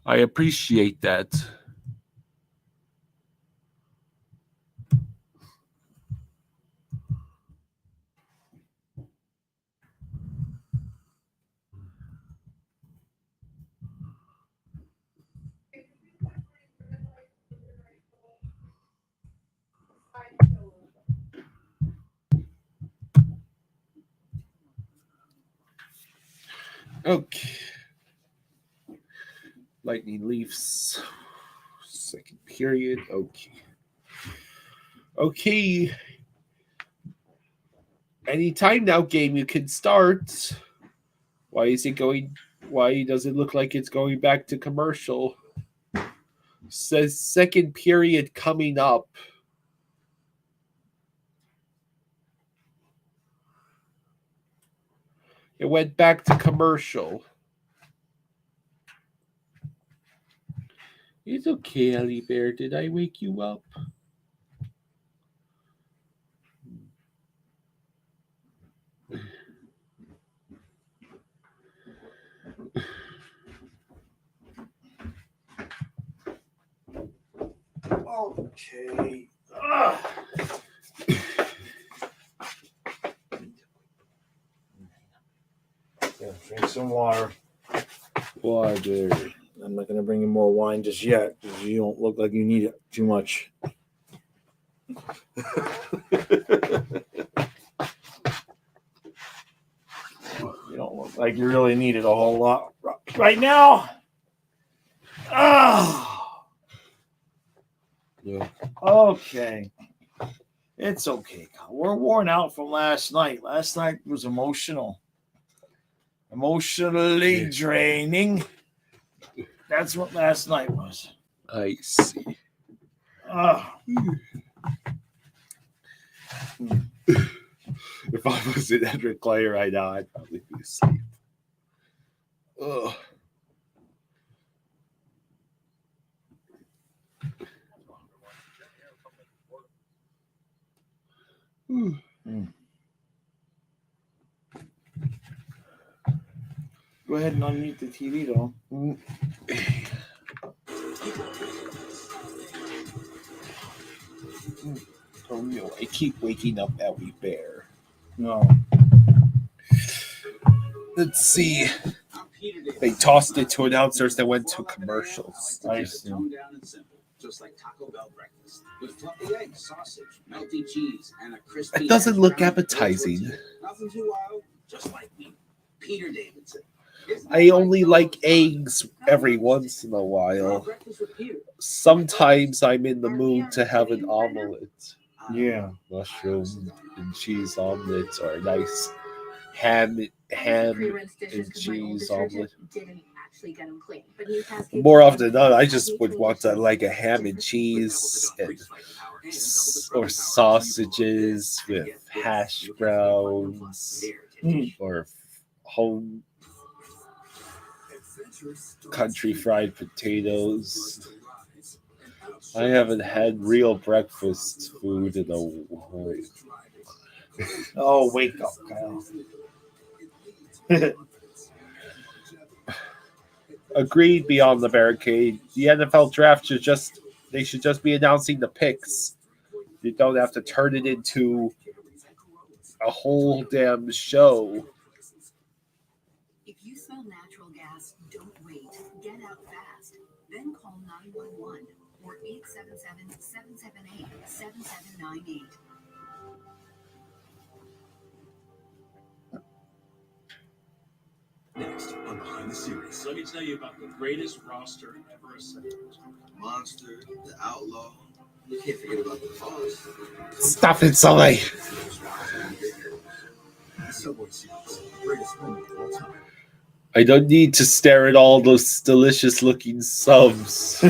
I appreciate that. Okay. Lightning Leafs. Second period. Okay. Okay. Anytime now, game, you can start. Why does it look like it's going back to commercial? Says second period coming up. It went back to commercial. It's okay, Ellie Bear. Did I wake you up? Okay. Yeah, drink some water. Water. I'm not going to bring you more wine just yet because you don't look like you need it too much. You don't look like you really need it a whole lot right now. Yeah. Okay. It's okay. We're worn out from last night. Last night was emotionally draining. That's what last night was. I see. If I was in Edric Clay right now, I'd probably be asleep. Ugh. Go ahead and unmute the TV, though. Oh, no, I keep waking up Ellie Bear. No. Let's see. They tossed it to announcers that went to commercials. I see. Toned down and simple, just like Taco Bell breakfast, with fluffy eggs, sausage, melty cheese, and a crispy. It doesn't look hash brown appetizing. tortilla. Nothing too wild, just like me, Peter Davidson. I only like eggs every once in a while. Breakfast with Peter. Sometimes I'm in the mood to have an omelet. Yeah. Mushroom and cheese omelet or a nice ham and cheese omelet. More often than not, I just would want like a ham and cheese or sausages with hash browns or home country fried potatoes. I haven't had real breakfast food in a while. Oh, wake up, Kyle. Agreed. Beyond the barricade, the NFL draft should just be announcing the picks. You don't have to turn it into a whole damn show. If you smell natural gas, don't wait. Get out fast. Then call 911 or 877-778-7798. Next on Behind the Series. Let me tell you about the greatest roster ever assembled. Monster, the Outlaw. You can't forget about the Boss. Stop it, Sully. The Subway Series, the greatest moment of all time. I don't need to stare at all those delicious looking subs.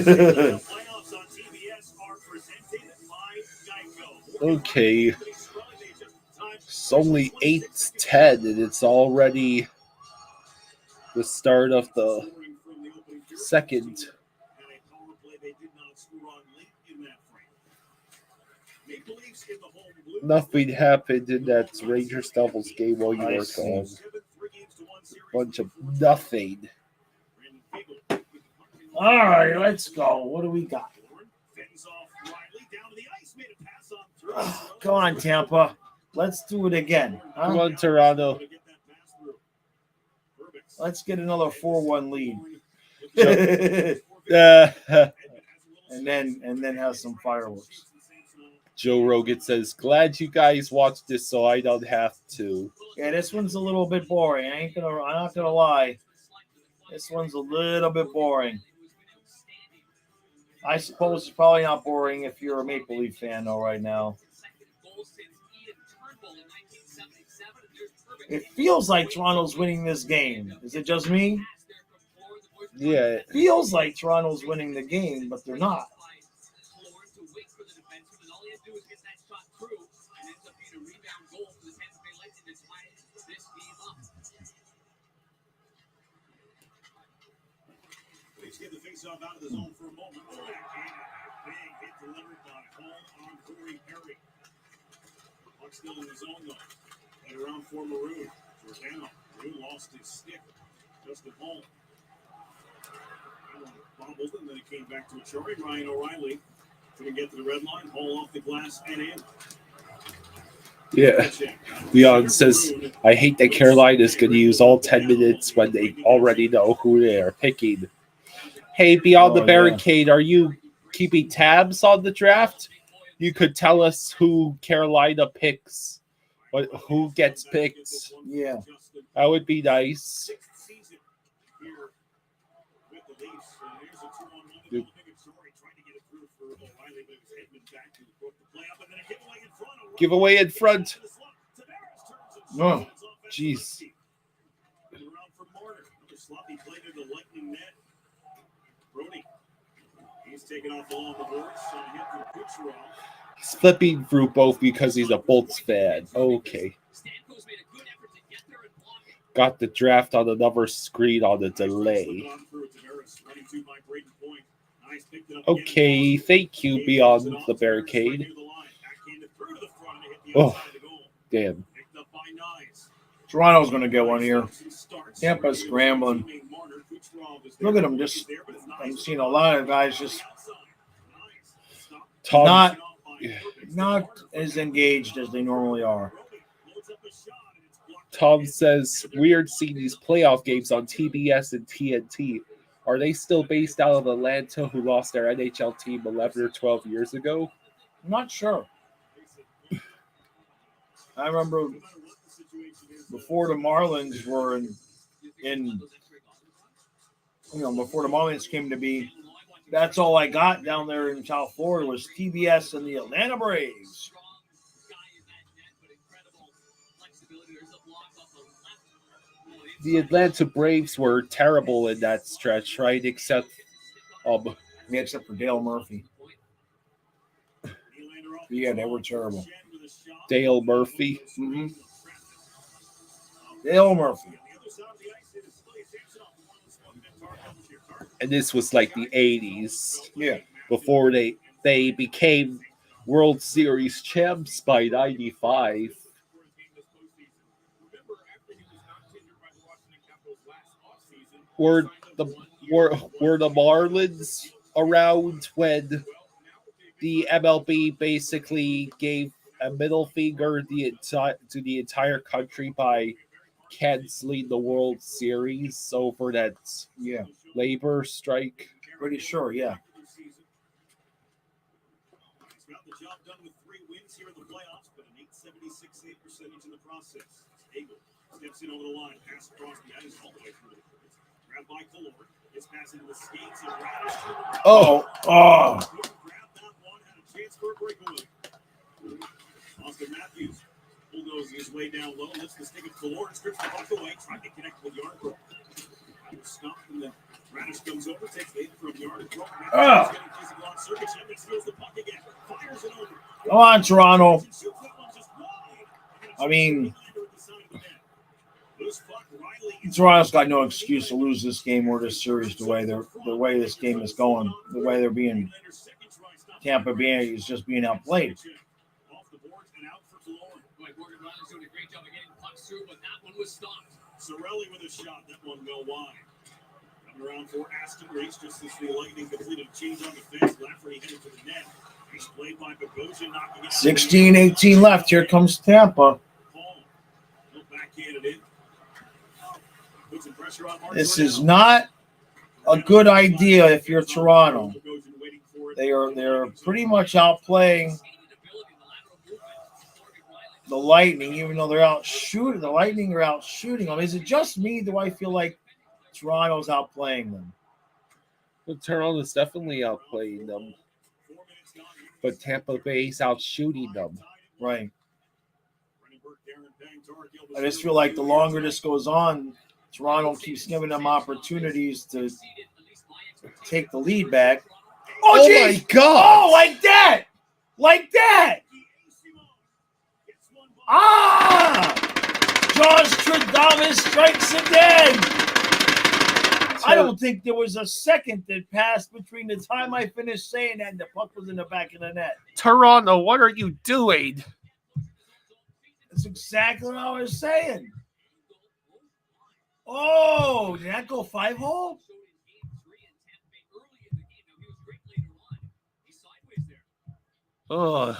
Okay. It's only 8:10 and it's already the start of the second. Nothing happened in that Rangers Devils game while you were gone. Bunch of nothing. All right, let's go. What do we got? Come on, Tampa. Let's do it again. Huh? Come on, Toronto. Let's get another 4-1 lead. and then have some fireworks. Joe Rogan says, "Glad you guys watched this so I don't have to." Yeah, this one's a little bit boring. I'm not gonna lie. This one's a little bit boring. I suppose it's probably not boring if you're a Maple Leaf fan, though, right now. It feels like Toronto's winning this game. Is it just me? Yeah. It feels like Toronto's winning the game, but they're not. Let's get the face-off out of the zone for a moment. Big hit delivered by Hall on Corey Perry. Puck still in the zone, though. Head around for Maroon. Giordano. Maroon lost his stick. Justin Hall. Bobbled, and then it came back to Achari. Ryan O'Reilly to get to the red line, haul off the glass and in. Yeah. Leon says, I hate that Carolina is going to use all 10 minutes when they already know who they are picking. Hey, Beyond the Barricade, are you keeping tabs on the draft? You could tell us who Carolina picks, who gets picked. Yeah. That would be nice. Giveaway in front. Oh, jeez. He's flipping through both because he's a Bolts fan. Okay. Got the draft on another screen on the delay. Okay, thank you, Beyond the Barricade. Oh, damn. Toronto's going to get one here. Tampa's scrambling. Look at them. I'm seeing a lot of guys just not as engaged as they normally are. Tom says, weird seeing these playoff games on TBS and TNT. Are they still based out of Atlanta, who lost their NHL team 11 or 12 years ago? I'm not sure. I remember before the Marlins were before the Marlins came to be, that's all I got down there in South Florida was TBS and the Atlanta Braves. The Atlanta Braves were terrible in that stretch, right? Except for Dale Murphy. Yeah, they were terrible. Dale Murphy. Mm-hmm. Dale Murphy. And this was like the 80s. Yeah. Before they became World Series champs by 95. Were the Marlins around when the MLB basically gave a middle finger to the entire country by canceling the World Series over that labor strike? Pretty sure, yeah. Got the job done with 3 wins here in the playoffs, but an 876 save percentage in the process. Eagle steps in over the line, pass across the ice all the way through. Grabbed by Kallord. Gets passed into the skates and Radish. Oh. Grabbed that one, had a chance for a breakaway. Austin Matthews bulldozes his way down low, lifts the stick of Kallord, strips the puck away, trying to connect with Yardbrook. Stopped from the Radish comes over, takes the hit from Yardbrook. Matthews getting physical on Sergachev and steals the puck again. Fires it over. Come on, Toronto. I mean, Toronto's got no excuse to lose this game or this series the way this game is going, the way they're being. Tampa Bay is just being outplayed. Off the boards and out for Kallord. Morgan Riley's doing a great job of getting pucks through, but that one was stopped. Sorelli with a shot, that one go wide. Coming around for Aston Reese, just as the Lightning completed a change on the fence. Lafferty headed to the net. He's played by Bogosian, knocking it out. 16-18 left. Here comes Tampa. This is not a good idea if you're Toronto. They're pretty much outplaying the Lightning, even though they're out shooting. The Lightning are out shooting them. Is it just me? Do I feel like Toronto's outplaying them? Well, Toronto's definitely outplaying them, but Tampa Bay's out shooting them. Right. I just feel like the longer this goes on, Toronto keeps giving them opportunities to take the lead back. Oh my God! Oh, like that! Like that! Ah! Josh Stradamus strikes again! I don't think there was a second that passed between the time I finished saying that and the puck was in the back of the net. Toronto, what are you doing? That's exactly what I was saying. Oh, did that go 5-hole? Oh,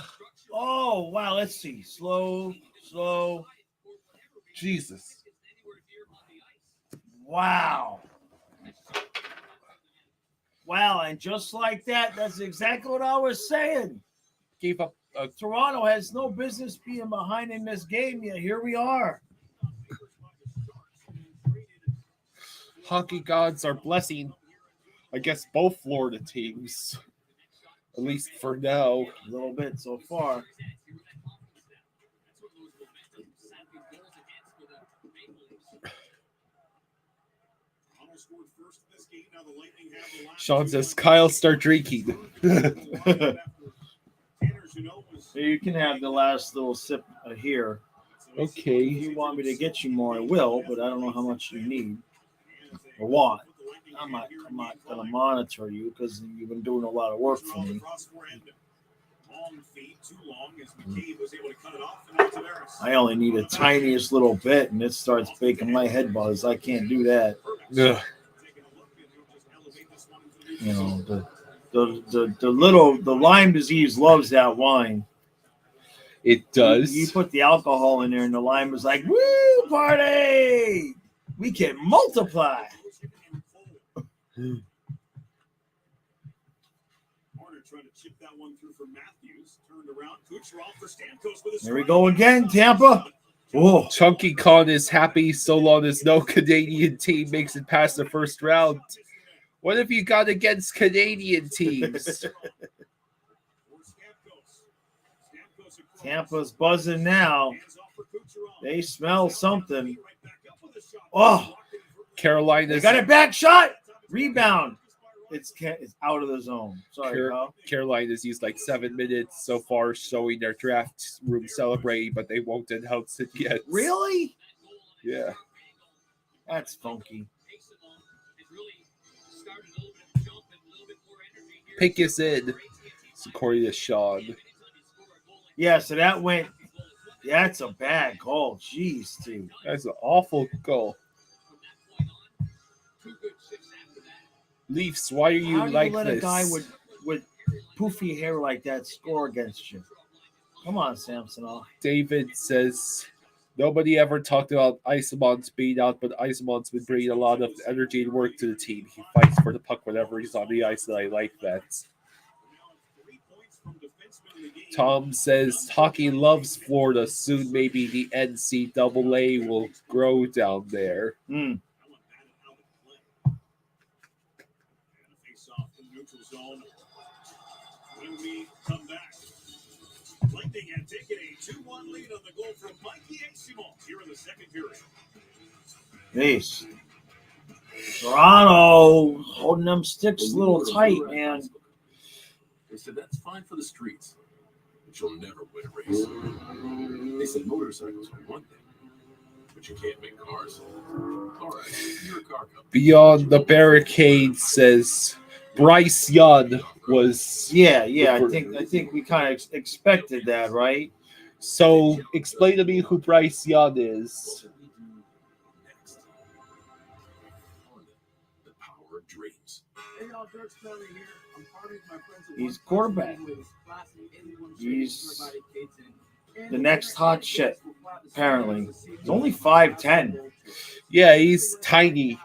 wow. Let's see. Slow. Jesus. Wow. Wow. And just like that, that's exactly what I was saying. Gave up Toronto has no business being behind in this game yet. Here we are. hockey gods are blessing, I guess, both Florida teams. At least for now. A little bit so far. Sean says, Kyle, start drinking. You can have the last little sip here. Okay. If you want me to get you more, I will, but I don't know how much you need or want. I'm not going to monitor you because you've been doing a lot of work for me. I only need a tiniest little bit, and it starts making my head buzz. I can't do that. Ugh. You know, the Lyme disease loves that wine. It does. You put the alcohol in there, and the Lyme is like, woo, party! We can multiply. There we go again, Tampa. Oh, Chunky Khan is happy so long as no Canadian team makes it past the first round. What have you got against Canadian teams? Tampa's buzzing now. They smell something. Oh, Carolina's they got it back shot. Rebound. It's out of the zone. Sorry, Kyle. Carolina's used like 7 minutes so far showing their draft room celebrating, but they won't announce it yet. Really? Yeah. That's funky. Pick us in, according to Sean. Yeah, so that went. That's a bad goal. Jeez, dude. That's an awful goal. Leafs, why are you like let this? A guy with poofy hair like that score against you? Come on, Samsonov. David says nobody ever talked about Isomon's being out, but Isomon's been bringing a lot of energy and work to the team. He fights for the puck whenever he's on the ice, and I like that. Tom says hockey loves Florida. Soon maybe the NCAA will grow down there. Mm. When we come back, Lightning had taken a 2-1 lead on the goal from Mikey Simon here in the second period. Peace. Toronto holding them sticks a little tight, man. They said that's fine for the streets, but you'll never win a race. They said motorcycles are one thing, but you can't make cars. All right, you're a car company. Beyond the Barricade says Bryce Young was. Yeah. I think we kind of expected that, right? So explain to me who Bryce Young is. The power of dreams. He's quarterback. He's the next hot shit, apparently. He's only 5'10". Yeah, he's tiny.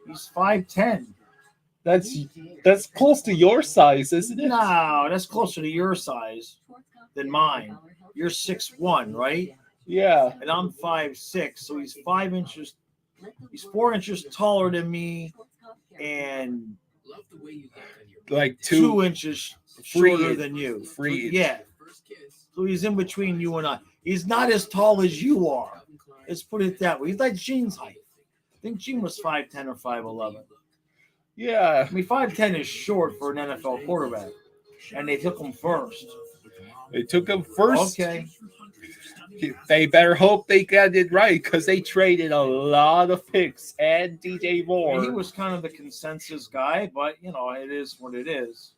He's 5'10". That's close to your size, isn't it? No, that's closer to your size than mine. You're 6'1", right? Yeah. And I'm 5'6", so he's 5 inches. He's 4 inches taller than me, and like 2 inches shorter than you. 3 inches. Yeah. So he's in between you and I. He's not as tall as you are. Let's put it that way. He's like Gene's height. I think Gene was 5'10" or 5'11". Yeah. I mean, 5'10" is short for an NFL quarterback. And they took him first. They took him first? Okay. They better hope they got it right because they traded a lot of picks and DJ Moore. I mean, he was kind of the consensus guy, but, you know, it is what it is.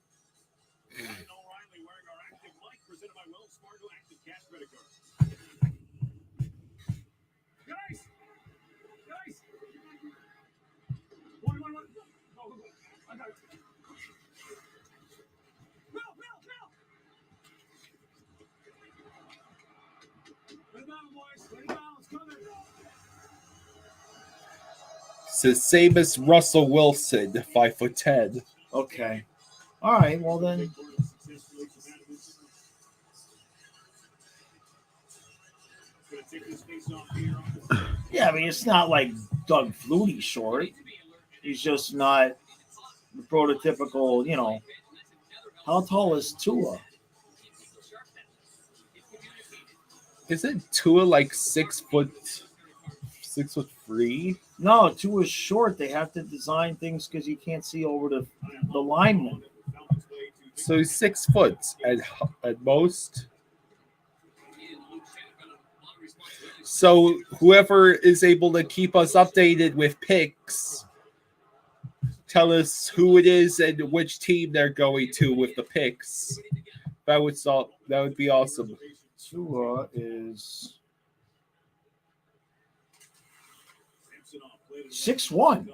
the same as Russell Wilson, 5'10". Okay. All right. Well then. Yeah, I mean it's not like Doug Flutie short. He's just not the prototypical. How tall is Tua? Isn't Tua like 6'3"? No, Tua's short. They have to design things because you can't see over the lineman. So he's 6 foot at most. So whoever is able to keep us updated with picks, tell us who it is and which team they're going to with the picks. That would be awesome. Tua is 6'1".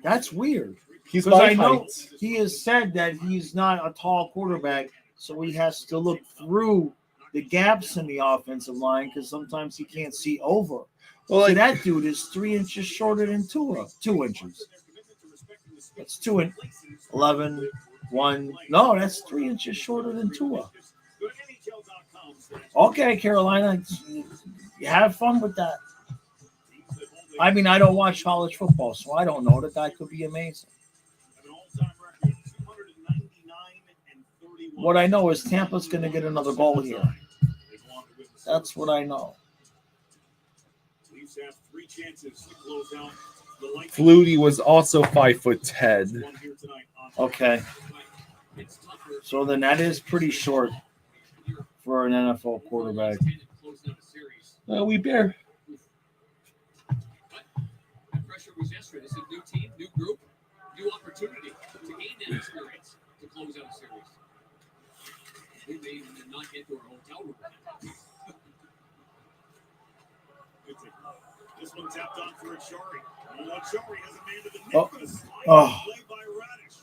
That's weird. He's Because my I know height. he has said that he's not a tall quarterback, so he has to look through the gaps in the offensive line because sometimes he can't see over. Well, So that dude is 3 inches shorter than Tua. 2 inches. That's 11, 1. No, that's 3 inches shorter than Tua. Okay, Carolina, you have fun with that. I mean, I don't watch college football, so I don't know. The guy could be amazing. What I know is Tampa's going to get another goal here. That's what I know. Flutie was also 5'10". Okay. So then that is pretty short for an NFL quarterback. We bear. Pressure was yesterday. This is a new team, new group, new opportunity to gain that experience to close out a series. We may even not get to our hotel room. This one tapped on for Achari. Achari has a man to the net with a slide play by Radish.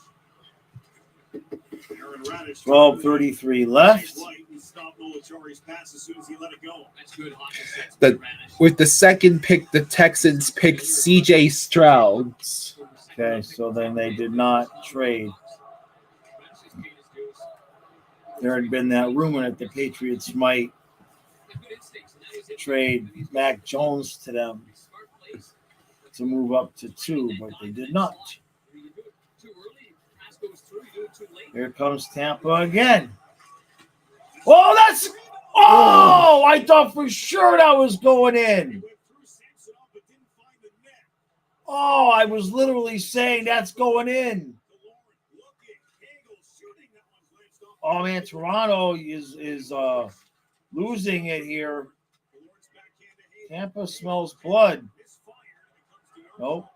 Aaron Radish. 12:33 left. With the second pick, the Texans picked C.J. Stroud. Okay, so then they did not trade. There had been that rumor that the Patriots might trade Mac Jones to them to move up to 2, but they did not. Here comes Tampa again. Oh, that's... Oh, I thought for sure that was going in. Oh, I was literally saying that's going in. Oh, man, Toronto is losing it here. Tampa smells blood. Nope.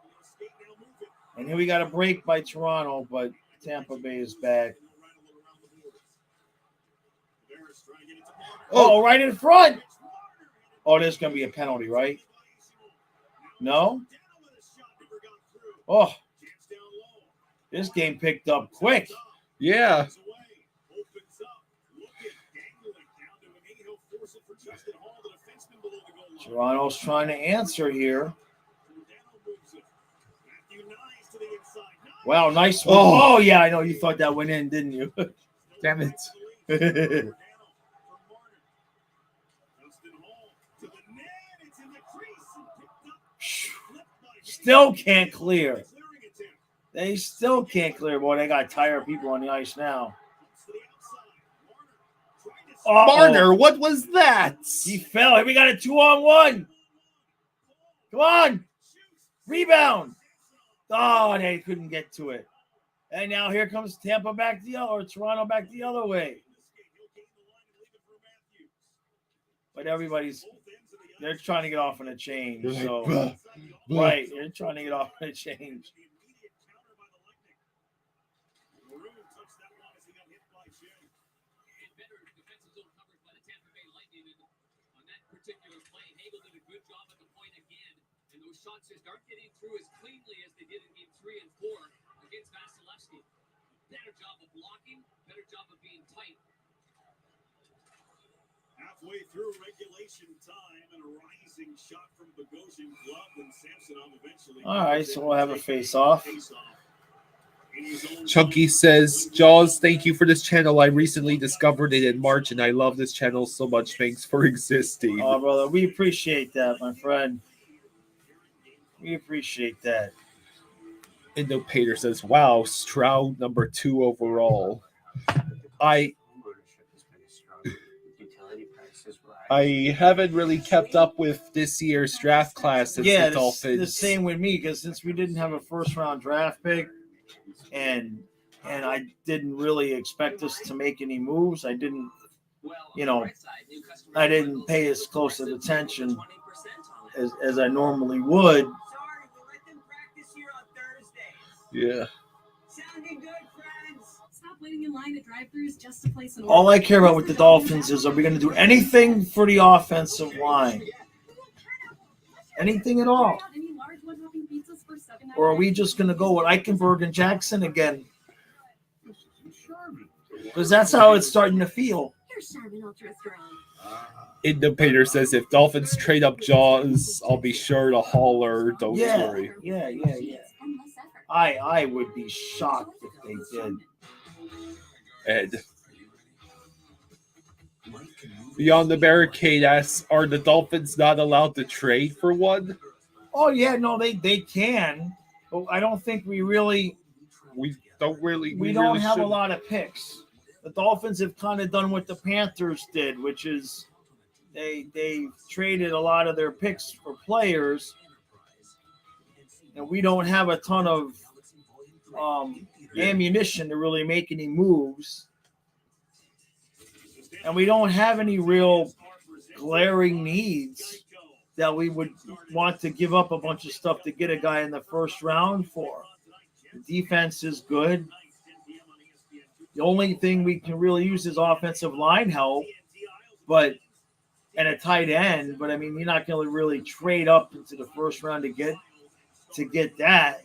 And here we got a break by Toronto, but Tampa Bay is back. Oh, right in front. Oh, there's going to be a penalty, right? No? Oh, this game picked up quick. Yeah. Toronto's trying to answer here. Wow, nice one. Oh, yeah, I know. You thought that went in, didn't you? Damn it. Still can't clear. They still can't clear. Boy, they got tired people on the ice now. Marner, what was that? He fell. Here we got a 2-on-1. Come on. Rebound. Oh, they couldn't get to it. And now here comes Tampa back or Toronto back the other way. But they're trying to get off on a change. So, right, they're trying to get off on a change. Shots just aren't getting through as cleanly as they did in game 3 and 4 against Vasilevsky. Better job of blocking, better job of being tight. halfway through regulation time, and a rising shot from Bogosian gloved, and Samsonov eventually. All right, so we'll have a face-off. Chunky says, Jaws, thank you for this channel. I recently discovered it in March, and I love this channel so much. Thanks for existing. Oh, brother, we appreciate that, my friend. We appreciate that. Indopater says, wow, Stroud number 2 overall. I haven't really kept up with this year's draft class since the Dolphins. The same with me, because since we didn't have a first-round draft pick, and I didn't really expect us to make any moves. I didn't, I didn't pay as close of attention as I normally would. Yeah. Stop waiting in line at drive-thrus just to place an order. All I care about with the Dolphins is, are we going to do anything for the offensive line? Anything at all? Or are we just going to go with Eichenberg and Jackson again? Because that's how it's starting to feel. Indopater says, if Dolphins trade up Jaws, I'll be sure to holler. Don't worry. Yeah. I would be shocked if they did. Ed. Beyond the Barricade asks, are the Dolphins not allowed to trade for one? Oh, yeah, no, they can. But I don't think we don't have a lot of picks. The Dolphins have kind of done what the Panthers did, which is they traded a lot of their picks for players, and we don't have a ton of ammunition to really make any moves, and we don't have any real glaring needs that we would want to give up a bunch of stuff to get a guy in the first round for. The defense is good. The only thing we can really use is offensive line help, and a tight end. But I mean, you're not going to really trade up into the first round to get that.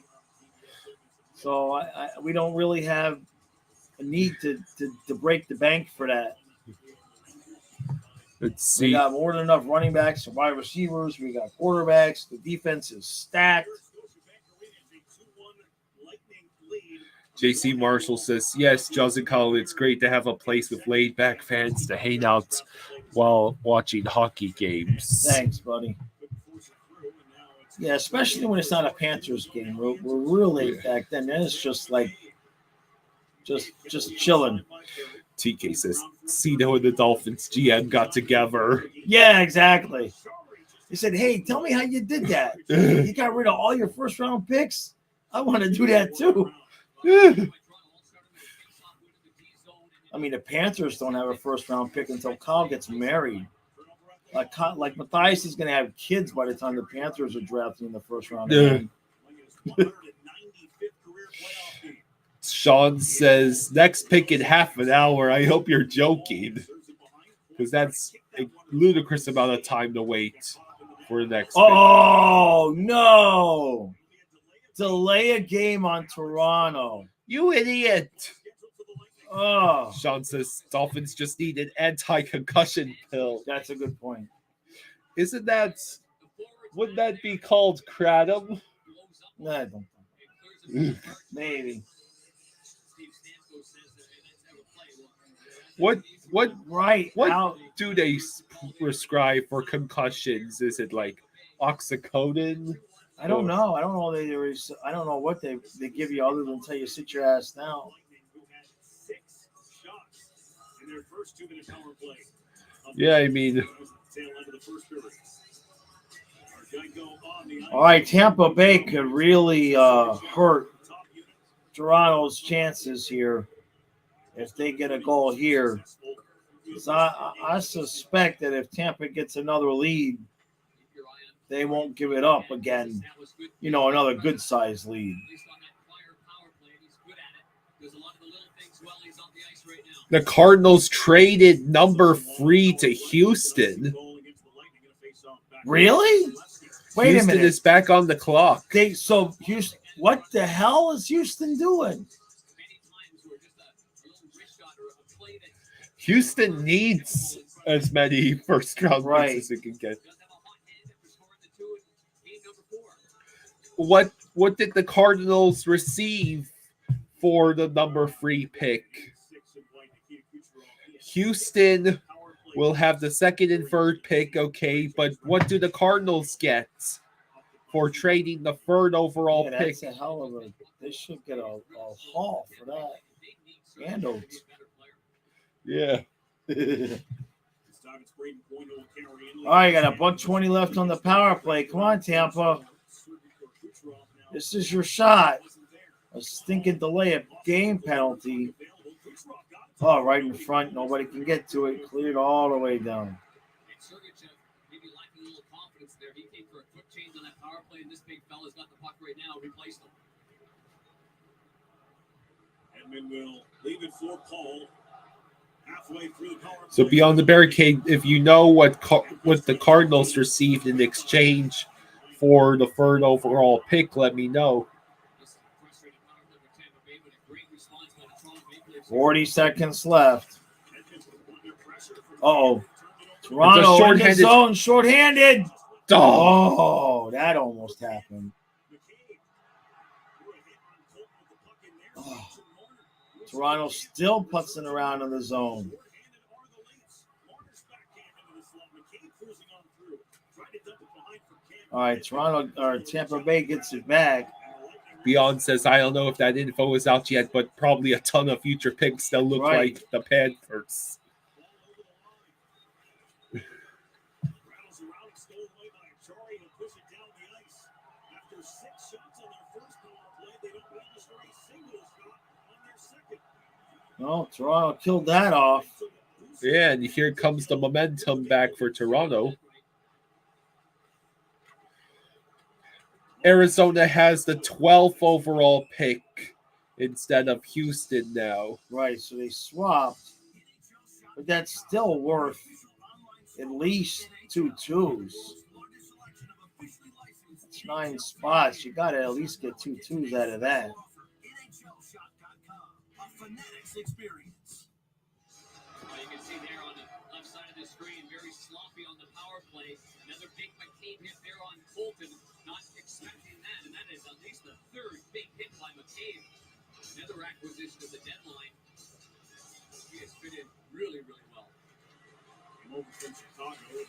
So we don't really have a need to break the bank for that. Let's see. We got more than enough running backs and wide receivers. We got quarterbacks. The defense is stacked. JC Marshall says, yes, Jaws and Colin, it's great to have a place with laid-back fans to hang out while watching hockey games. Thanks, buddy. Yeah, especially when it's not a Panthers game. We're real laid back then. Then it's just like just chilling. TK says, Cito and the Dolphins GM got together. Yeah, exactly. He said, hey, tell me how you did that. You got rid of all your first-round picks? I want to do that too. I mean, the Panthers don't have a first-round pick until Kyle gets married. Like Matthias is going to have kids by the time the Panthers are drafting in the first round. Sean says, next pick in half an hour. I hope you're joking. Because that's a ludicrous amount of time to wait for the next pick. Oh, no. Delay a game on Toronto. You idiot. Oh. Sean says, Dolphins just need an anti-concussion pill. That's a good point. Wouldn't that be called kratom? No, I don't think. Maybe. What Right. Do they prescribe for concussions? Is it like oxycodone? I don't know. I don't know what they give you other than tell you sit your ass down. Yeah, I mean. All right, Tampa Bay could really hurt Toronto's chances here if they get a goal here. So I suspect that if Tampa gets another lead, they won't give it up again. Another good-sized lead. The Cardinals traded number 3 to Houston. Really? Wait Houston a minute. is back on the clock. Houston, what the hell is Houston doing? Houston needs as many first round Right. picks as it can get. Does have a hot hand after scoring the 2 in game number 4. What did the Cardinals receive for the number 3 pick? Houston will have the second and third pick, okay, but what do the Cardinals get for trading the third overall Yeah, pick? that's a hell of a. They should get a haul for that. Handled. Yeah. All right, got a $120 left on the power play. Come on, Tampa. This is your shot. A stinking delay of game penalty. Oh, right in front. Nobody can get to it. Cleared all the way down. Maybe lacking a little confidence there. He came for a quick change on that power play, and this big fella's got the puck right now. Replaced him. Edmund will leave it for Paul. Halfway through the power play. So beyond the barricade, if you know what the Cardinals received in exchange for the third overall pick, let me know. 40 seconds left. Uh-oh. Toronto in the zone, shorthanded. Oh, that almost happened. Oh. Toronto still putzing around in the zone. All right, Tampa Bay gets it back. Beyond says, I don't know if that info is out yet, but probably a ton of future picks that look like the Panthers. No, Toronto killed that off. Yeah, and here comes the momentum back for Toronto. Arizona has the 12th overall pick instead of Houston now. Right, so they swapped. But that's still worth at least 2 2s. It's 9 spots. You got to at least get 2 2s out of that. Well, you can see there on the left side of the screen, very sloppy on the power play. Another big McCabe hit there on Colton. Not expecting that, and that is at least the third big hit by McCabe. Another acquisition of the deadline. He has fit in really, really well.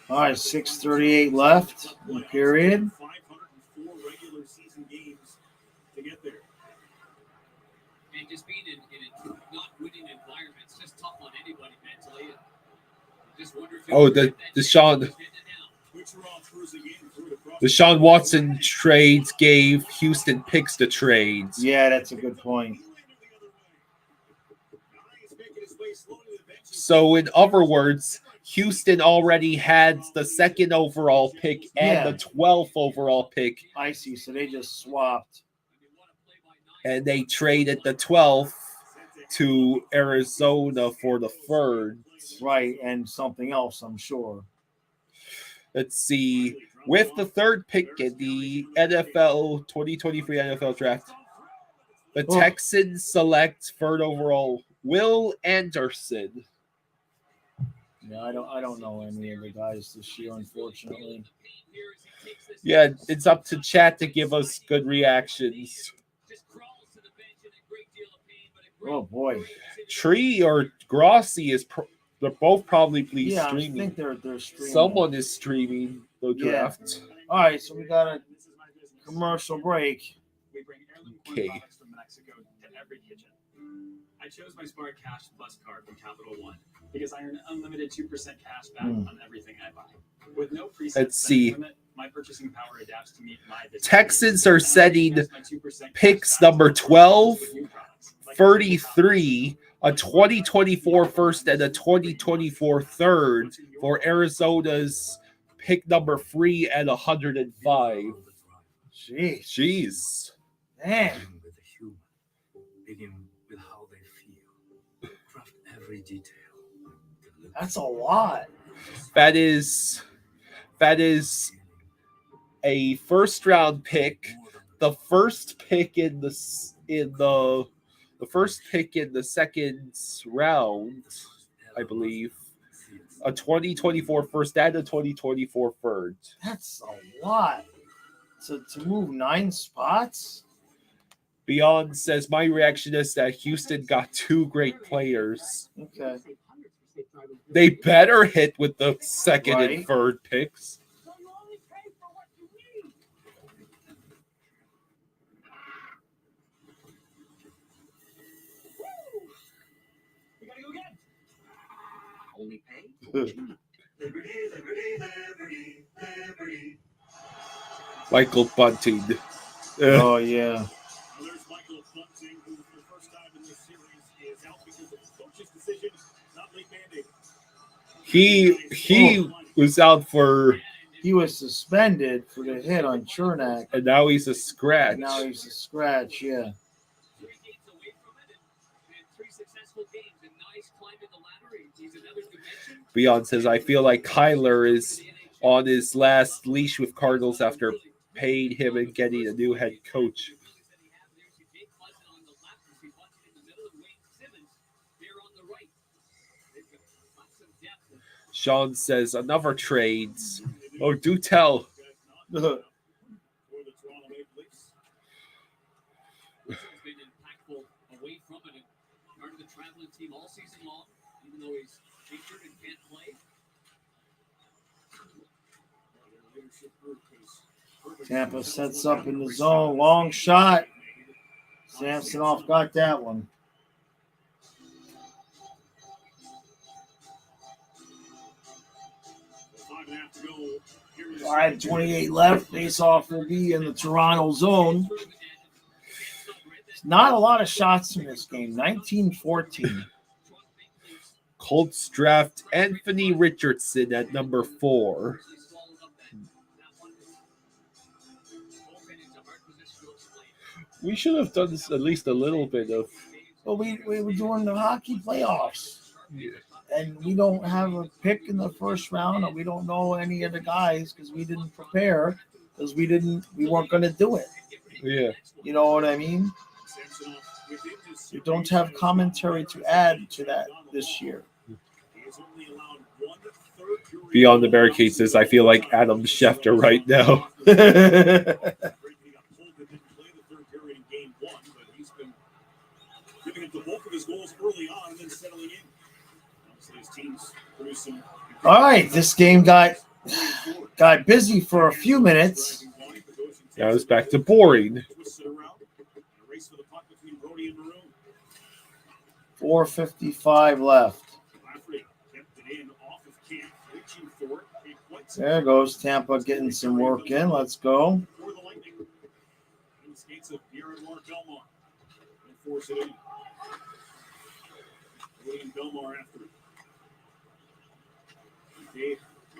All right, 6:38 left in the period. 504 regular season games to get there. And just being in a not winning environment, it's just tough on anybody mentally. Just wonder if the Deshaun Watson trades gave Houston picks the trades. Yeah, that's a good point. So in other words, Houston already had the second overall pick and the 12th overall pick. I see. So they just swapped. And they traded the 12th to Arizona for the third. Right, and something else, I'm sure. Let's see. With the third pick in the NFL 2023 NFL draft, the Texans select third overall Will Anderson. Yeah, I don't know any of the guys this year, unfortunately. Yeah, it's up to chat to give us good reactions. Oh boy, Tree or Grossi they're both probably streaming. I think they're streaming. Someone is streaming the draft. All right, so we got a commercial break. We bring heirloom products from Mexico to every kitchen. I chose my Smart Cash Plus card from Capital One because I earn unlimited 2% cash back on everything I buy. With no preset limit, my purchasing power adapts to meet my business. Texans are setting picks number 12, 33, a 2024 first, and a 2024 third for Arizona's pick number 3 and 105. Jeez. Man. Begin with how they feel. Craft every detail. That's a lot. That is a first round pick. The first pick in the first pick in the second round, I believe. a 2024 first and a 2024 third. That's a lot. To move 9 spots? Beyond says, my reaction is that Houston got 2 great players. Okay. They better hit with the second Right. and third picks. We gotta go again. Only pay. Michael Bunting. Oh, yeah. Now there's Michael Bunting, who for the first time in this series is out because of the coach's decision, not league mandated. He was out for. He was suspended for the hit on Chernak. And now he's a scratch. Now he's a scratch, yeah. 3 games away from it and 3 successful games and now he's climbing the ladder. He's another dimension. Beyond says, I feel like Kyler is on his last leash with Cardinals after paying him and getting a new head coach. Sean says, another trades. Oh, do tell. For the Toronto Maple Leafs. He's been impactful away from it and part of the traveling team all season long, even though he's injured and can't play. Tampa sets up in the zone. Long shot. Samsonov got that one. 5:28 left. Face off will be in the Toronto zone. Not a lot of shots in this game. 19-14. Colts draft Anthony Richardson at number 4. We should have done this at least a little bit of. Well, we were doing the hockey playoffs. Yeah. And we don't have a pick in the first round, and we don't know any of the guys because we didn't prepare because we weren't going to do it. Yeah. You know what I mean? You don't have commentary to add to that this year. Beyond the barricade says, I feel like Adam Schefter right now. Giving up the bulk of his goals early on and then settling in. His team's producing. All right, this game got busy for a few minutes. Now it's back to boring. 4:55 left. There goes Tampa getting some work in. Let's go. William Belmar after it. Okay,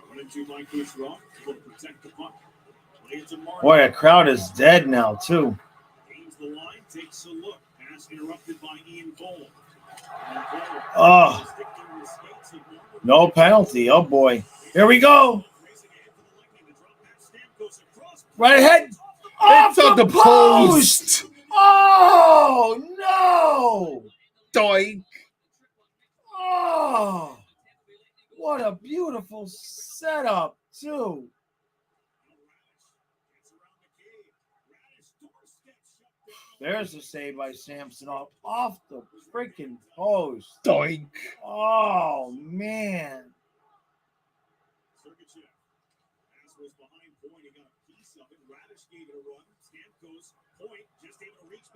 run into Mike Kucherov to protect the puck. Play it to Martin. Boy, the crowd is dead now, too. Gains the line, takes a look. Pass interrupted by Ian Cole. Oh, no penalty. Oh, boy. Here we go. Right ahead. Off It's on the post. Oh, no. Doink. Oh, what a beautiful setup, too. There's a save by Samsonov off the freaking post. Doink. Oh, man.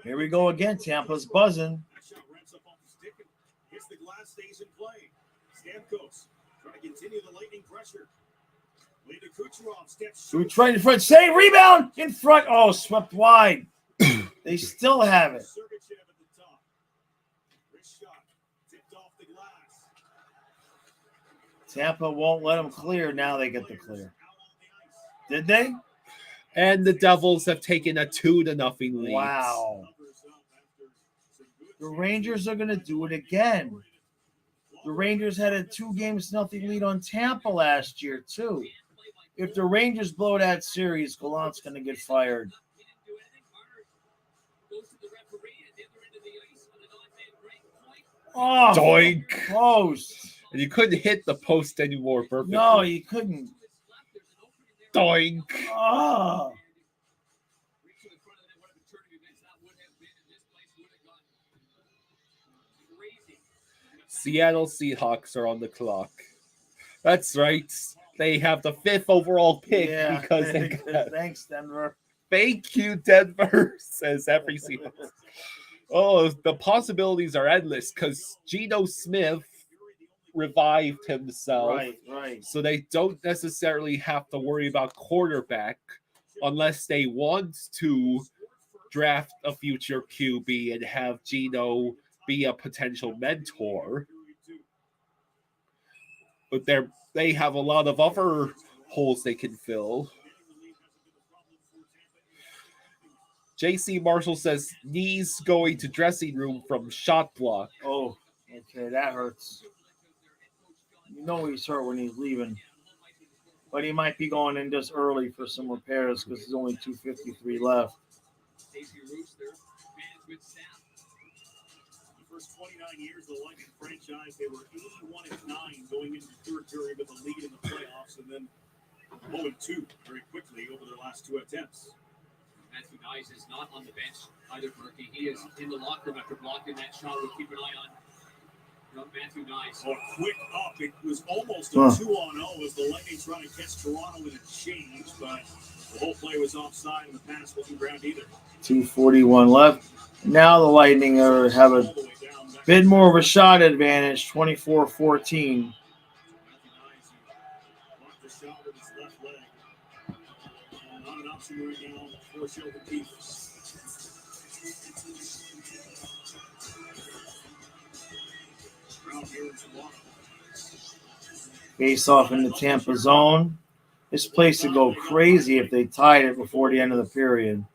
Here we go again. Tampa's buzzing. Hits the glass, stays in play. Stamkos trying to continue the lightning pressure. Lead to Kucherov. Steps Shoots right in front. Save. Rebound in front. Oh, swept wide. They still have it. Sergachev at the top. Wrist shot. Tipped off the glass. Tampa won't let them clear. Now they get the clear. Did they? And the Devils have taken a 2-0 lead. Wow. The Rangers are going to do it again. The Rangers had a 2-0 lead on Tampa last year, too. If the Rangers blow that series, Gallant's going to get fired. Oh, Doink. Post. And you couldn't hit the post anymore perfectly. No, you couldn't. Doink. Oh. Seattle Seahawks are on the clock. That's right. They have the 5th overall pick because they got... Thanks, Denver. Thank you, Denver, says every Seahawks. Oh, the possibilities are endless because Geno Smith revived himself. Right. So they don't necessarily have to worry about quarterback unless they want to draft a future QB and have Geno be a potential mentor. But they have a lot of other holes they can fill. JC Marshall says knees going to dressing room from shot block. Oh, okay, that hurts. You know he's hurt when he's leaving. But he might be going in just early for some repairs because there's only 2:53 left. First 29 years of the Lightning franchise, they were 81-9 going into the third period with a lead in the playoffs, and then 0-2 very quickly over their last 2 attempts. Matthew Nyes is not on the bench either, Murphy. He is in the locker room after blocking that shot. We'll keep an eye on Matthew Nyes. Oh, quick up. It was almost a 2-on-0 as the Lightning trying to catch Toronto in a change, but the whole play was offside and the pass wasn't ground either. 2:41 left. Now the Lightning have a bit more of a shot advantage, 24-14. Blocked the shot with his left leg. Not an option right now for Sheldon Keefe. Face off in the Tampa zone. This place would go crazy if they tied it before the end of the period.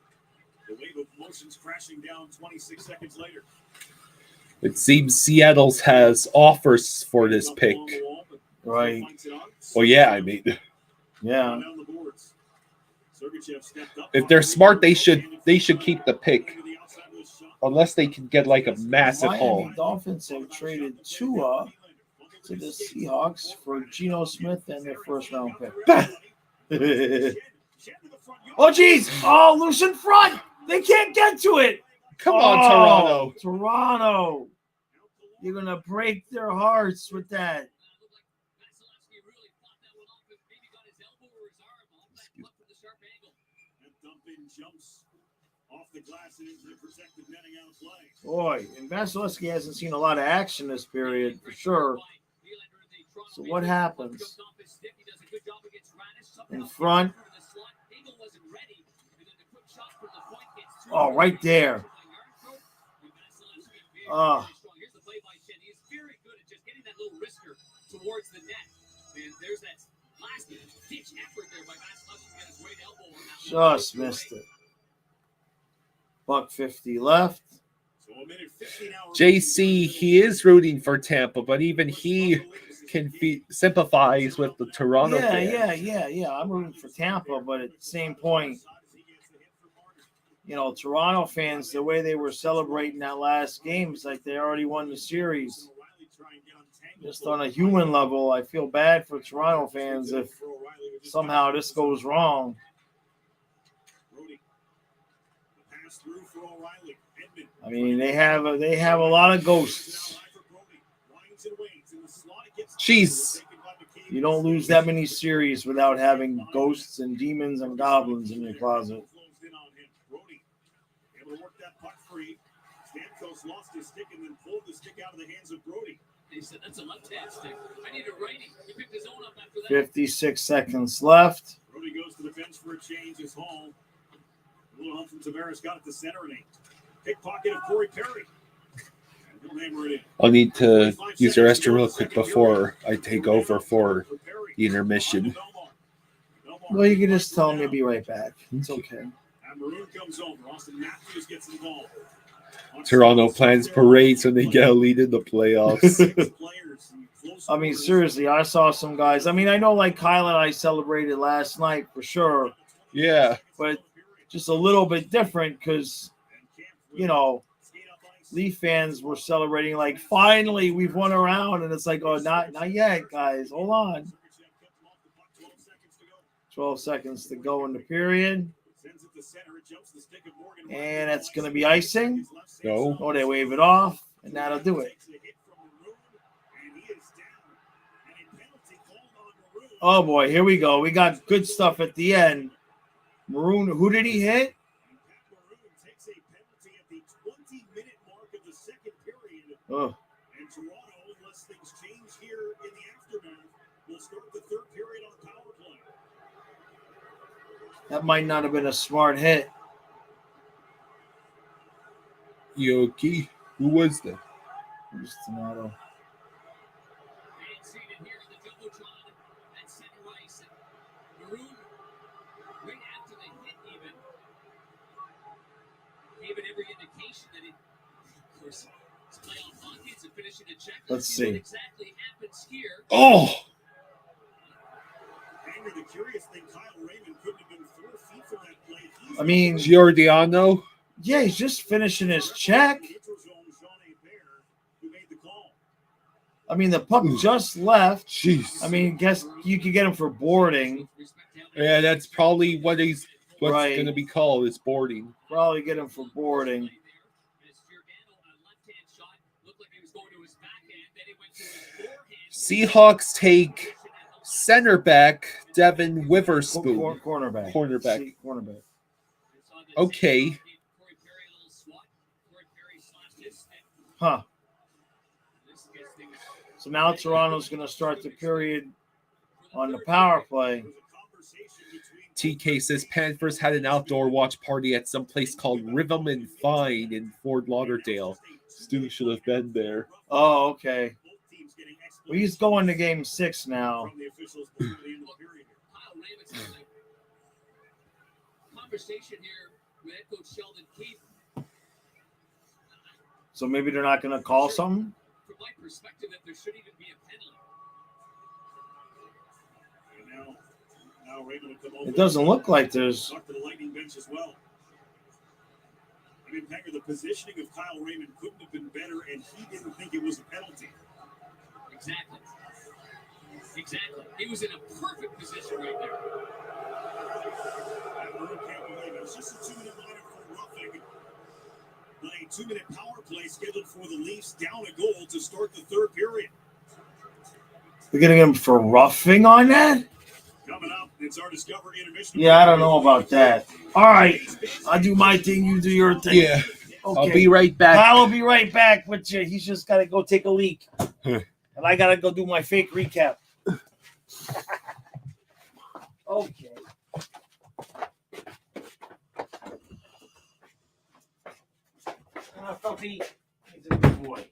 The wave of motions crashing down 26 seconds later. It seems Seattle has offers for this pick. Right. Well, yeah, I mean. Yeah. If they're smart, they should keep the pick. Unless they can get like a massive haul. Miami Dolphins have traded Tua to the Seahawks for Geno Smith and their first round pick. Oh, geez. Oh, loose in front. They can't get to it. Come on, Toronto. Toronto. You're going to break their hearts with that. Boy, and Vasilevsky hasn't seen a lot of action this period for sure. So what happens? In front. Oh, right there. Towards the net. And there's that last ditch effort there by Vasilevsky to get his weight elbow on that. Just missed it. $1.50 left. JC, he is rooting for Tampa, but even he can sympathize with the Toronto fans. Yeah. I'm rooting for Tampa, but at the same point, Toronto fans, the way they were celebrating that last game, it's like they already won the series. Just on a human level, I feel bad for Toronto fans if somehow this goes wrong. I mean, they have a lot of ghosts. Jeez. You don't lose that many series without having ghosts and demons and goblins in your closet. Stamkos lost his stick and then pulled the stick out of the hands of Brody. He said, that's a left-hand stick. I need a righty. He picked his own up after that. 56 seconds left. Brody goes to the bench for a change. His home. A little help from Tavares got it to center and a pickpocket of Corey Perry. I'll need to use the restroom real quick before I take over for the intermission. Well, you can just tell me to be right back. It's okay. Maroon comes over. Austin Matthews gets involved. Toronto plans parades when they get a lead in the playoffs. I mean, seriously, I saw some guys. I mean, I know like Kyle and I celebrated last night for sure. Yeah. But just a little bit different because, Leaf fans were celebrating like, finally, we've won a round. And it's like, oh, not yet, guys. Hold on. 12 seconds to go in the period. And it's going to be icing. No. Oh, they wave it off, and that'll do it. Oh, boy, here we go. We got good stuff at the end. Maroon, who did he hit? Oh. And Toronto, unless things change here in the aftermath, will start the third period on the power play. That might not have been a smart hit. Yoki. Who was that? It was Toronto. Let's see. Oh! I mean, Giordano? Yeah, he's just finishing his check. I mean, the puck just left. Jeez. I mean, guess you could get him for boarding. Yeah, that's probably what's Right. going to be called is boarding. Probably get him for boarding. Seahawks take center back Devin Witherspoon. Cornerback. Cornerback. Okay. Huh. So now Toronto's going to start the period on the power play. TK says Panthers had an outdoor watch party at some place called Rhythm and Fine in Fort Lauderdale. Stu should have been there. Oh, okay. Well, he's going to game 6 now. So maybe they're not going to call something? From my perspective, that there should even be a penalty. It doesn't look like there's. Talk to the Lightning bench as well. I mean, Packer, the positioning of Kyle Raymond couldn't have been better, and he didn't think it was a penalty. Exactly. He was in a perfect position right there. I really can't believe it. It was just a 2-minute lineup for roughing. But a 2-minute power play scheduled for the Leafs down a goal to start the third period. They're getting him for roughing on that? Coming up, it's our Discover Intermission. Yeah, I don't know about that. All right. I'll do my thing. You do your thing. Yeah. Okay. I'll be right back. Kyle will be right back with you. He's just got to go take a leak. And I got to go do my fake recap. Okay. Puppy. He's a good boy.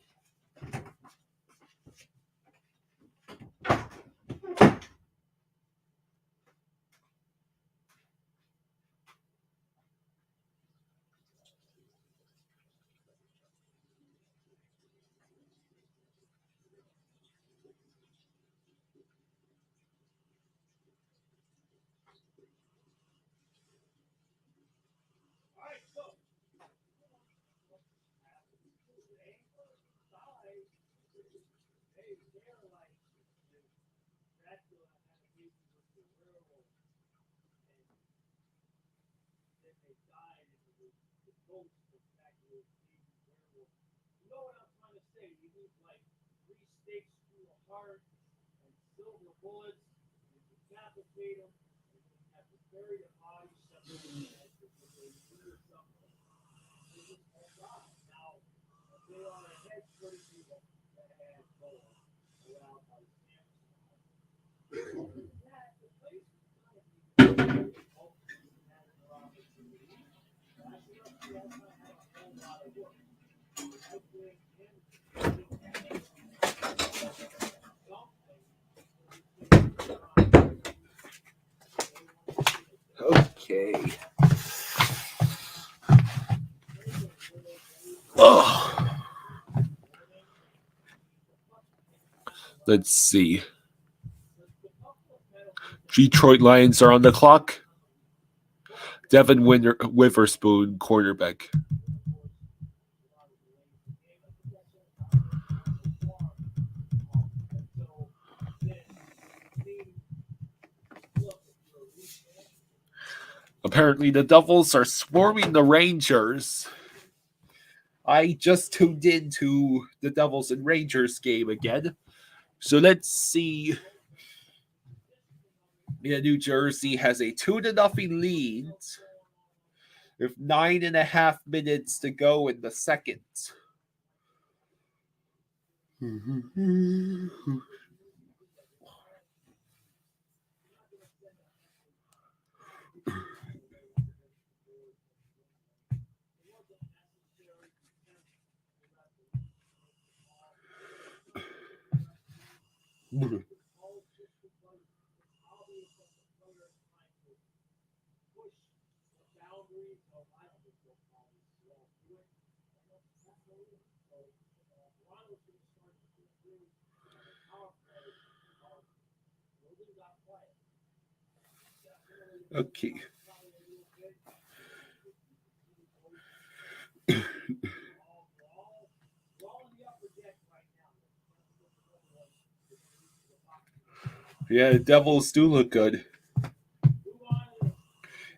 Okay. Oh. Let's see. Detroit Lions are on the clock. Devin Witherspoon, cornerback. Apparently, the Devils are swarming the Rangers. I just tuned into the Devils and Rangers game again. So let's see. Yeah, New Jersey has a 2-0 lead with 9.5 minutes to go in the second. Okay. Yeah, the Devils do look good.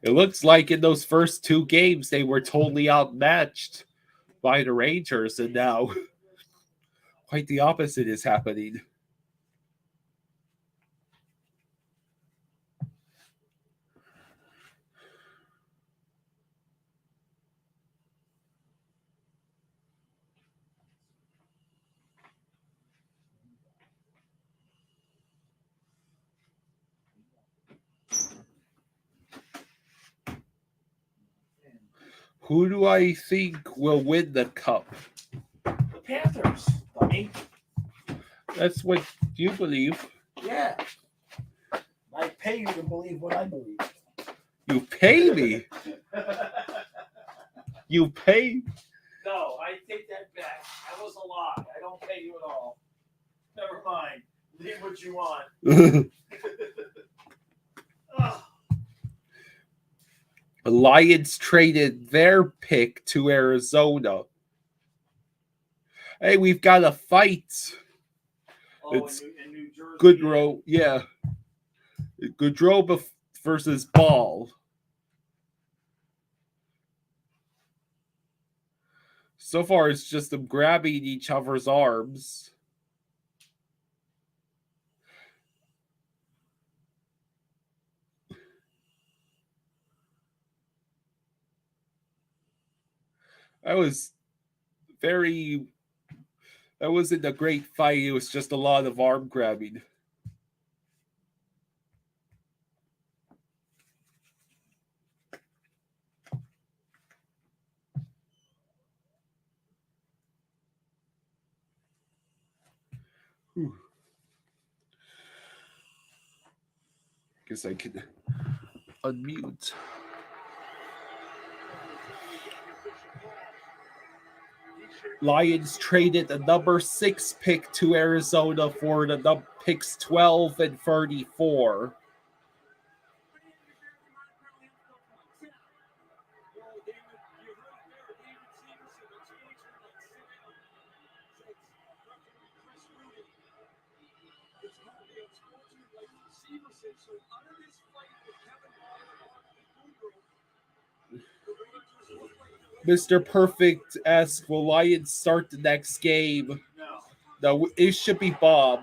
It looks like in those first 2 games they were totally outmatched by the Rangers, and now quite the opposite is happening. Who do I think will win the cup? The Panthers, dummy. That's what you believe. Yeah. I pay you to believe what I believe. You pay me. You pay. No, I take that back. That was a lie. I don't pay you at all. Never mind. Leave what you want. The Lions traded their pick to Arizona. Hey, we've got a fight. Oh, It's in New Jersey. Goodrow, yeah. Goodrow versus Ball. So far, it's just them grabbing each other's arms. That wasn't a great fight. It was just a lot of arm grabbing. Guess I can unmute. Lions traded the number 6 pick to Arizona for the picks 12 and 34. Mr. Perfect asks, will Lions start the next game? No, it should be Bob.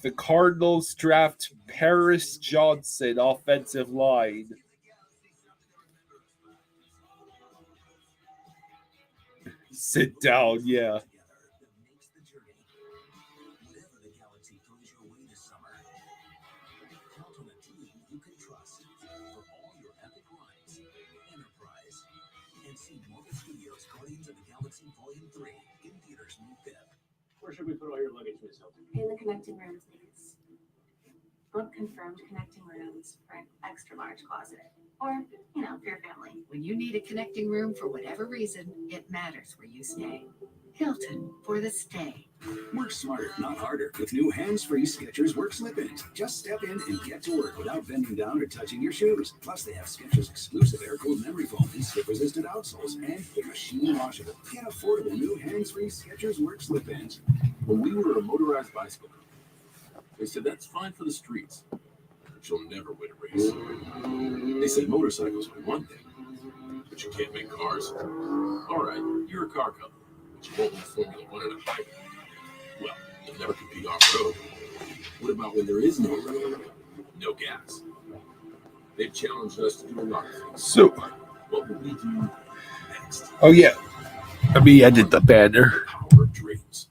The Cardinals draft Paris Johnson, offensive line. Sit down, yeah. Where should we put all your luggage, Miss Hilton? In the connecting room, please. Book confirmed connecting rooms for an extra large closet. Or, for your family. When you need a connecting room for whatever reason, it matters where you stay. Hilton for the stay. Work smarter, not harder, with new hands-free Skechers Work Slip-ins. Just step in and get to work without bending down or touching your shoes. Plus, they have Skechers exclusive air-cooled memory foam and slip-resistant outsoles, and they're machine washable. Get affordable new hands-free Skechers Work Slip-ins. When we were a motorized bicycle company, they said that's fine for the streets, but you'll never win a race. They said motorcycles are one thing, but you can't make cars. All right, you're a car company, but you won't win Formula One in a hybrid. Well, you'll never compete off-road. What about when there is no road? No gas. They've challenged us to do a lot of things. So, what will we do next? oh yeah, let me edit the banner. Power of dreams.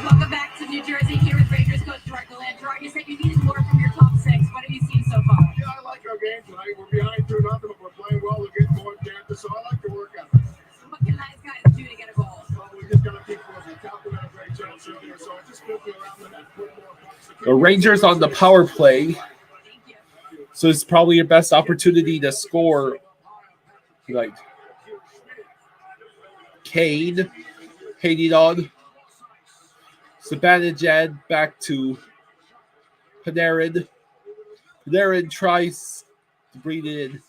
Welcome back to New Jersey. Here with Rangers coach Gerard Gallant. Gerard, you said you needed more from your top six. What have you seen so far? Yeah, I like our game tonight. We're behind 2-0, but we're playing well. We're getting more chances, so I like to work on it. What can nice guys do to get a goal? Well, we just got to keep pushing. Captain had a great chance earlier, so just move around the net, put more pucks. The Rangers on the power play. So it's probably your best opportunity to score. Like Kane, hating on Zibanejad back to Panarin. Panarin tries to bring it in.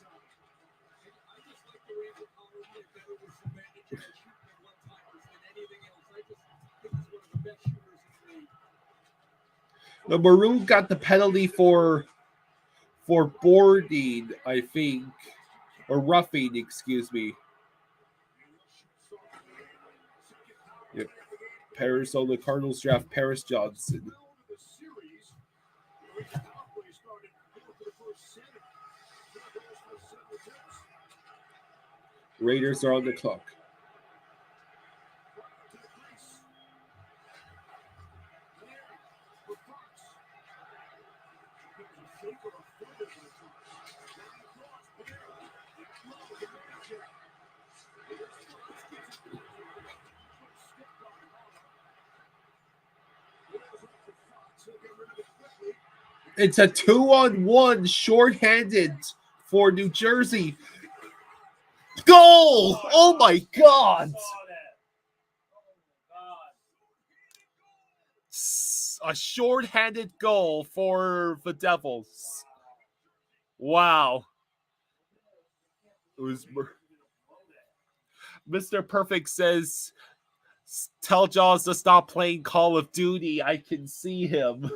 The Maroon got the penalty for boarding, I think, or roughing, excuse me. Yep. Paris on the Cardinals draft Paris Johnson. Raiders are on the clock. It's a 2-on-1 shorthanded for New Jersey. Goal! Oh my God! A shorthanded goal for the Devils. Wow. It was Mr. Perfect says, tell Jaws to stop playing Call of Duty. I can see him.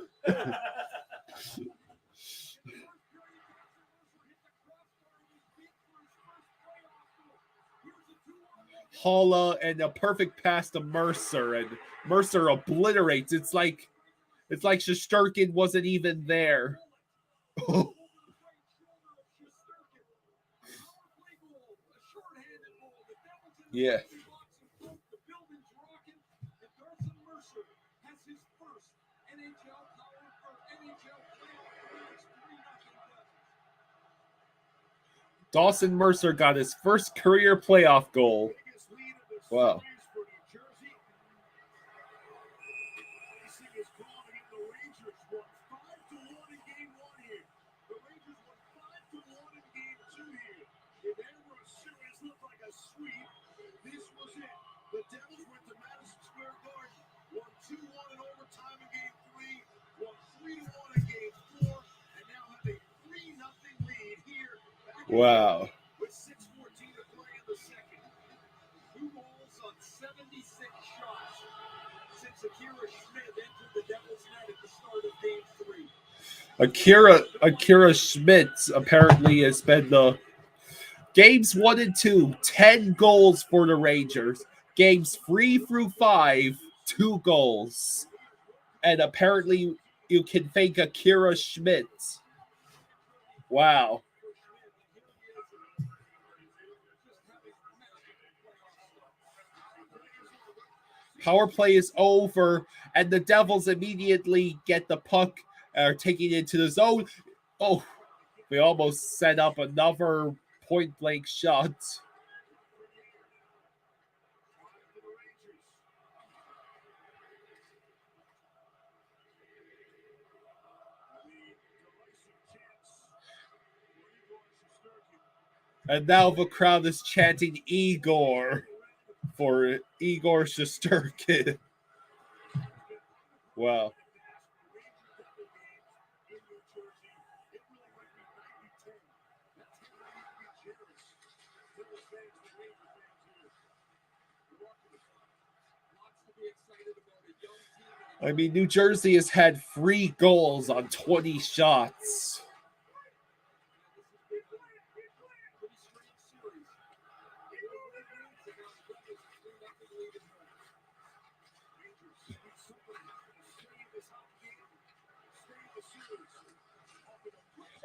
Holla and a perfect pass to Mercer, and Mercer obliterates. It's like Shesterkin wasn't even there. Yeah. Dawson Mercer got his first career playoff goal. Wow. Wow. With 6:14 to play in the second. 2 goals on 76 shots since Akira Schmidt entered the Devils' net at the start of Game 3. Akira Schmidt apparently has been the games 1 and 2, 10 goals for the Rangers. Games 3 through 5, 2 goals. And apparently you can thank Akira Schmidt. Wow. Power play is over, and the Devils immediately get the puck, taking it to the zone. Oh, we almost set up another point-blank shot. And now the crowd is chanting Igor for Igor Shesterkin. Wow. I mean, New Jersey has had 3 goals on 20 shots.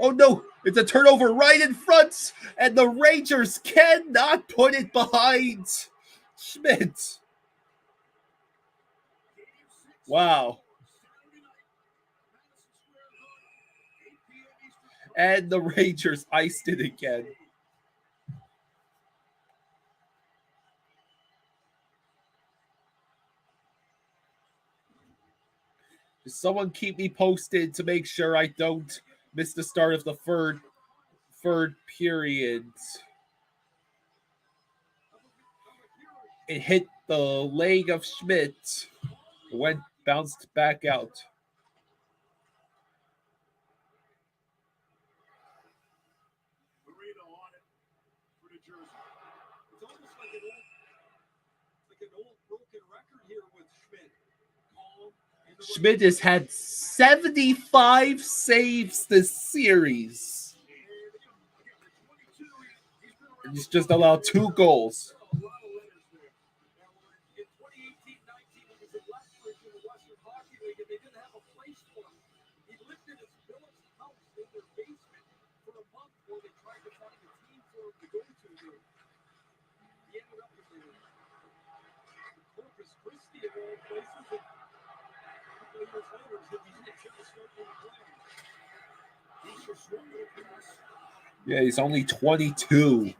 Oh no, it's a turnover right in front, and the Rangers cannot put it behind Schmidt. Wow. And the Rangers iced it again. Just someone keep me posted to make sure I don't miss the start of the third period. It hit the leg of Schmidt. It bounced back out. Schmidt has had 75 saves this series. And he's just allowed 2 goals. Yeah, he's only 22.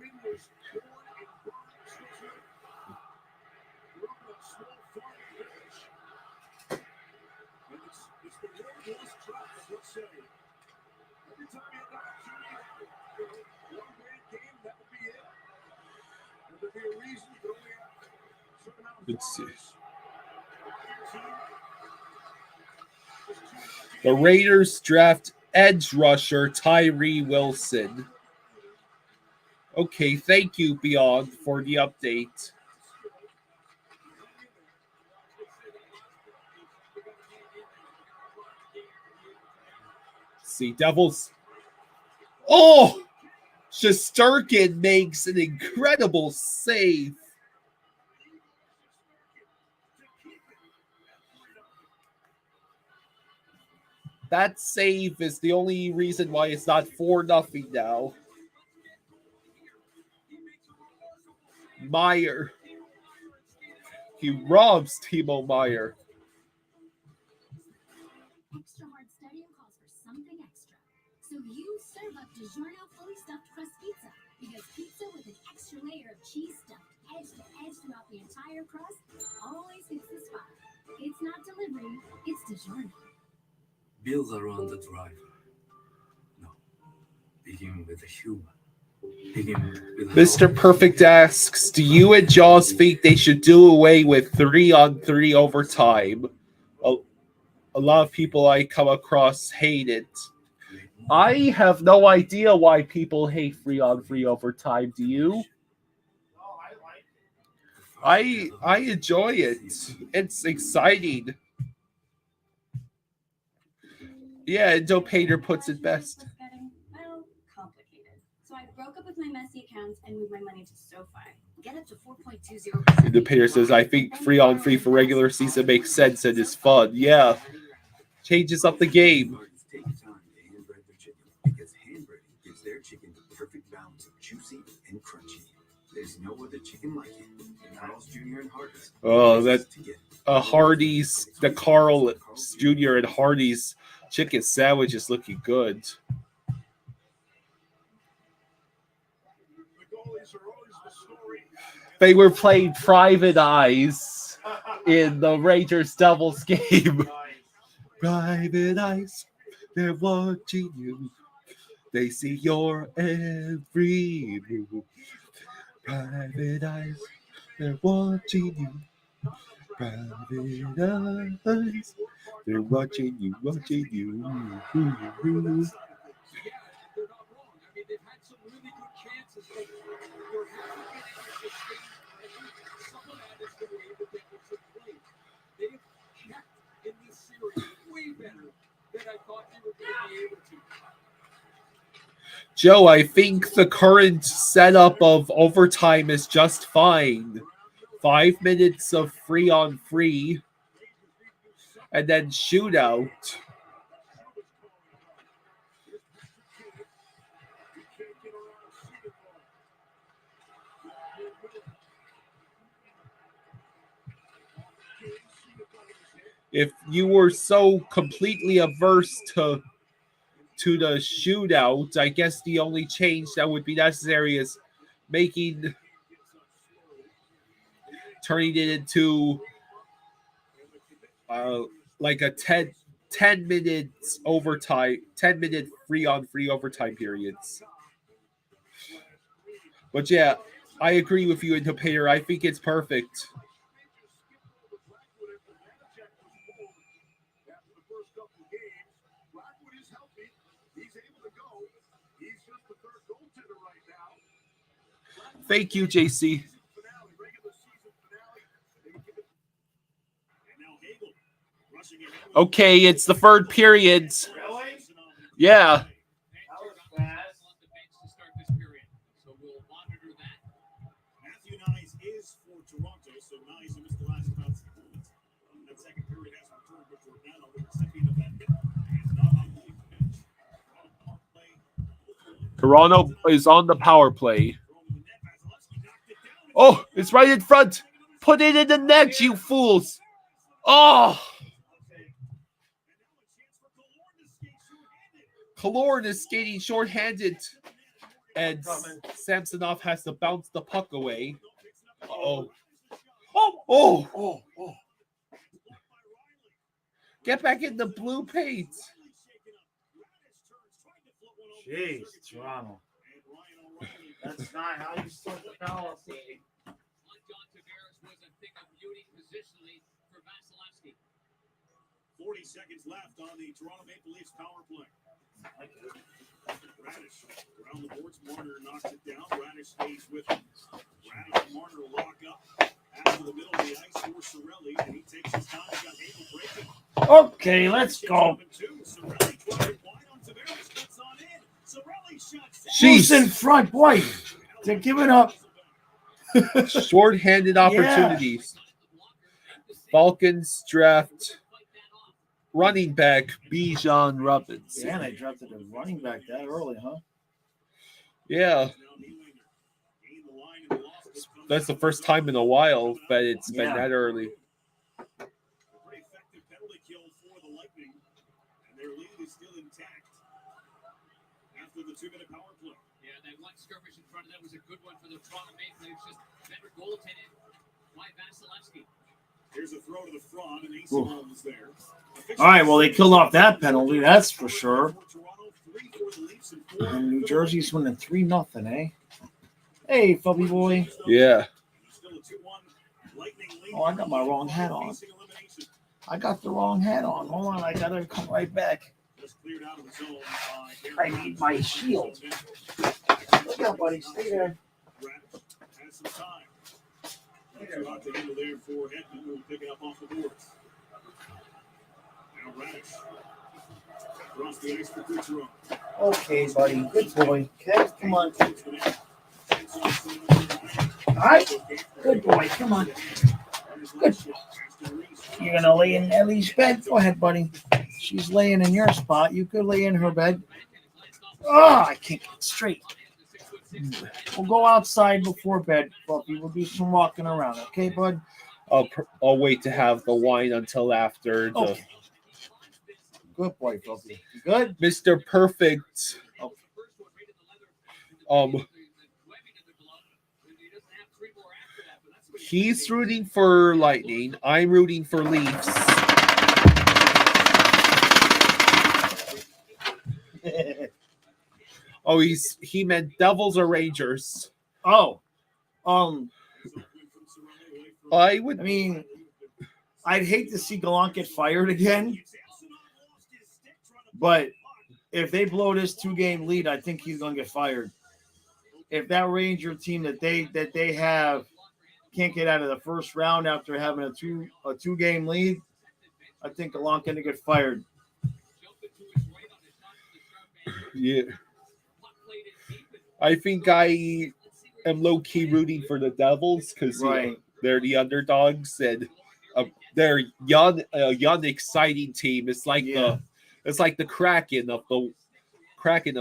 Let's see. The Raiders draft edge rusher Tyree Wilson. Okay, thank you, Beyond, for the update. Let's see, Devils. Oh! Shesterkin makes an incredible save. That save is the only reason why it's not 4-0 now. Meyer. He robs Timo Meyer. Extra hard studying calls for something extra. So you serve up DiGiorno fully stuffed crust pizza. Because pizza with an extra layer of cheese stuffed edge to edge throughout the entire crust always hits the spot. It's not delivery, it's DiGiorno. Build around the driver. No. Begin with the human. Mr. Perfect asks, do you and Jaws think they should do away with 3-on-3 overtime? A lot of people I come across hate it. I have no idea why people hate 3-on-3 overtime. Do you? I enjoy it. It's exciting. Yeah, Joe Pater puts it best. Complicated. So I broke up with my messy accounts and moved my money to SoFi. Get up to 4.20%. The Pater says, I think 3-on-3 for regular season makes sense and is fun. Yeah. Changes up the game. Take time to hand bread their chicken because hand breading gives their chicken the perfect balance of juicy and crunchy. There's no other chicken like it. Carl's Jr. and Hardee's. Oh, that Hardee's, the Carl Jr. and Hardee's chicken sandwich is looking good. They were playing Private Eyes in the Rangers Devils game. Private Eyes, they're watching you. They see your every move. Private eyes, they're watching you. Private eyes, they're watching you, watching you. Yeah, they're not wrong. I mean, they've had some really good chances, but there hasn't been any sustain. I think some of that is the way the Devils have played. They've checked in this series way better than I thought they were going to be able to. Joe, I think the current setup of overtime is just fine. 5 minutes of free on free, and then shootout. If you were so completely averse to the shootout, I guess the only change that would be necessary is turning it into like a 10 minutes overtime, 10-minute free on free overtime periods. But yeah, I agree with you, Interpater. I think it's perfect. Thank you, JC. Okay, it's the third period. Really? Yeah. Matthew Nyes is for Toronto, so Nyes missed the last about that second period has returned, but Giordano, the recipient of that hit, is not on the bench. Toronto is on the power play. Oh, it's right in front. Put it in the net, you fools. Oh. Killorn is skating shorthanded. And Samsonov has to bounce the puck away. Oh. Oh. Get back in the blue paint. Jeez, Toronto. That's not how you start the power play. 40 seconds left on the Toronto Maple Leafs power play. Radish around the boards. Marner knocks it down. Radish stays with him. Radish and Marner lock up after the middle of the ice for Cirelli, and he takes his time. He's got Hagel breaking. Okay, let's go. She's in front, boy. They're giving up. Short-handed opportunities. Falcons draft running back Bijan Robinson. Yeah, they drafted a running back that early, huh? Yeah. That's the first time in a while that it's been that early. Pretty effective penalty kill for the Lightning, and their lead is still intact after the 2-minute power play. Yeah, that one skirmish in front of them was a good one for the Toronto Maple Leafs. Just better goaltended by Vasilevsky. Here's a throw to the front, and Asimov was there. All right, well, they killed off that penalty, that's for sure. And New Jersey's winning 3-0, eh? Hey, Fubby boy. Yeah. Oh, I got my wrong hat on. I got the wrong hat on. Hold on, I gotta come right back. I need my shield. Look out, buddy. Stay there. Has some time. Too hot to handle there for Hedman, who will pick it up off the boards. Now Radish. Across the ice for Kucherov. Okay, buddy. Good boy. Okay, come on. All right. Good boy. Come on. Good. You're going to lay in Ellie's bed? Go ahead, buddy. She's laying in your spot. You could lay in her bed. Oh, I can't get straight. We'll go outside before bed, Buffy. We'll do some walking around. Okay, bud? I'll wait to have the wine until after the... Okay. Good boy, Buffy. You good? Mr. Perfect. He's rooting for Lightning. I'm rooting for Leafs. Oh, he meant Devils or Rangers. Oh, I mean, I'd hate to see Gallant get fired again, but if they blow this 2-game lead, I think he's going to get fired. If that Ranger team that they have can't get out of the first round after having a 2-game lead, I think Gallant going to get fired. Yeah. I think I am low-key rooting for the Devils because they're the underdogs and they're young, exciting team. It's like the Kraken of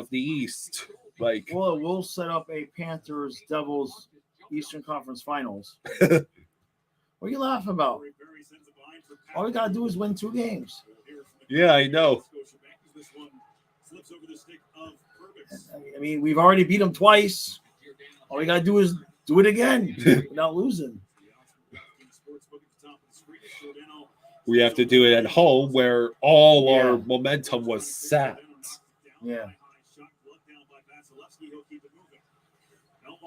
the East. Like, well, we'll set up a Panthers Devils Eastern Conference Finals. What are you laughing about? All we gotta do is win 2 games. Yeah, I know. I mean, we've already beat them twice. All we gotta do is do it again without losing. We have to do it at home where all our momentum was set. Yeah.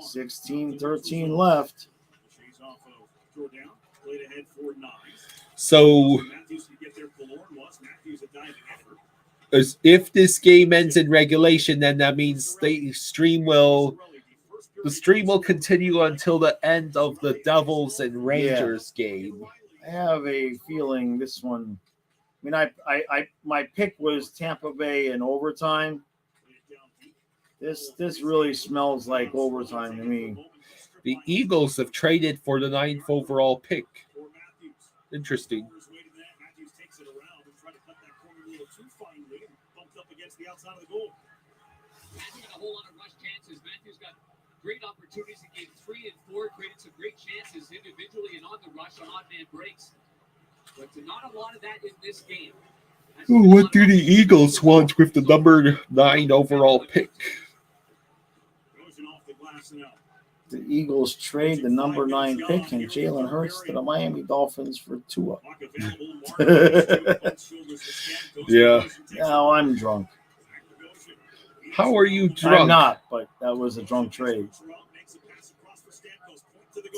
16-13 left. So, if this game ends in regulation, then that means the stream will continue until the end of the Devils and Rangers game. I have a feeling this one. I mean, I my pick was Tampa Bay in overtime. This really smells like overtime to me. The Eagles have traded for the 9th overall pick. Interesting. Great opportunities in game 3 and 4, created some great chances individually and on the rush on odd man breaks. But not a lot of that in this game. What do the Eagles want with the number 9 overall pick? The Eagles trade the number 9 pick and Jalen Hurts to the Miami Dolphins for Tua. Yeah. Now I'm drunk. How are you drunk? I'm not, but that was a drunk trade.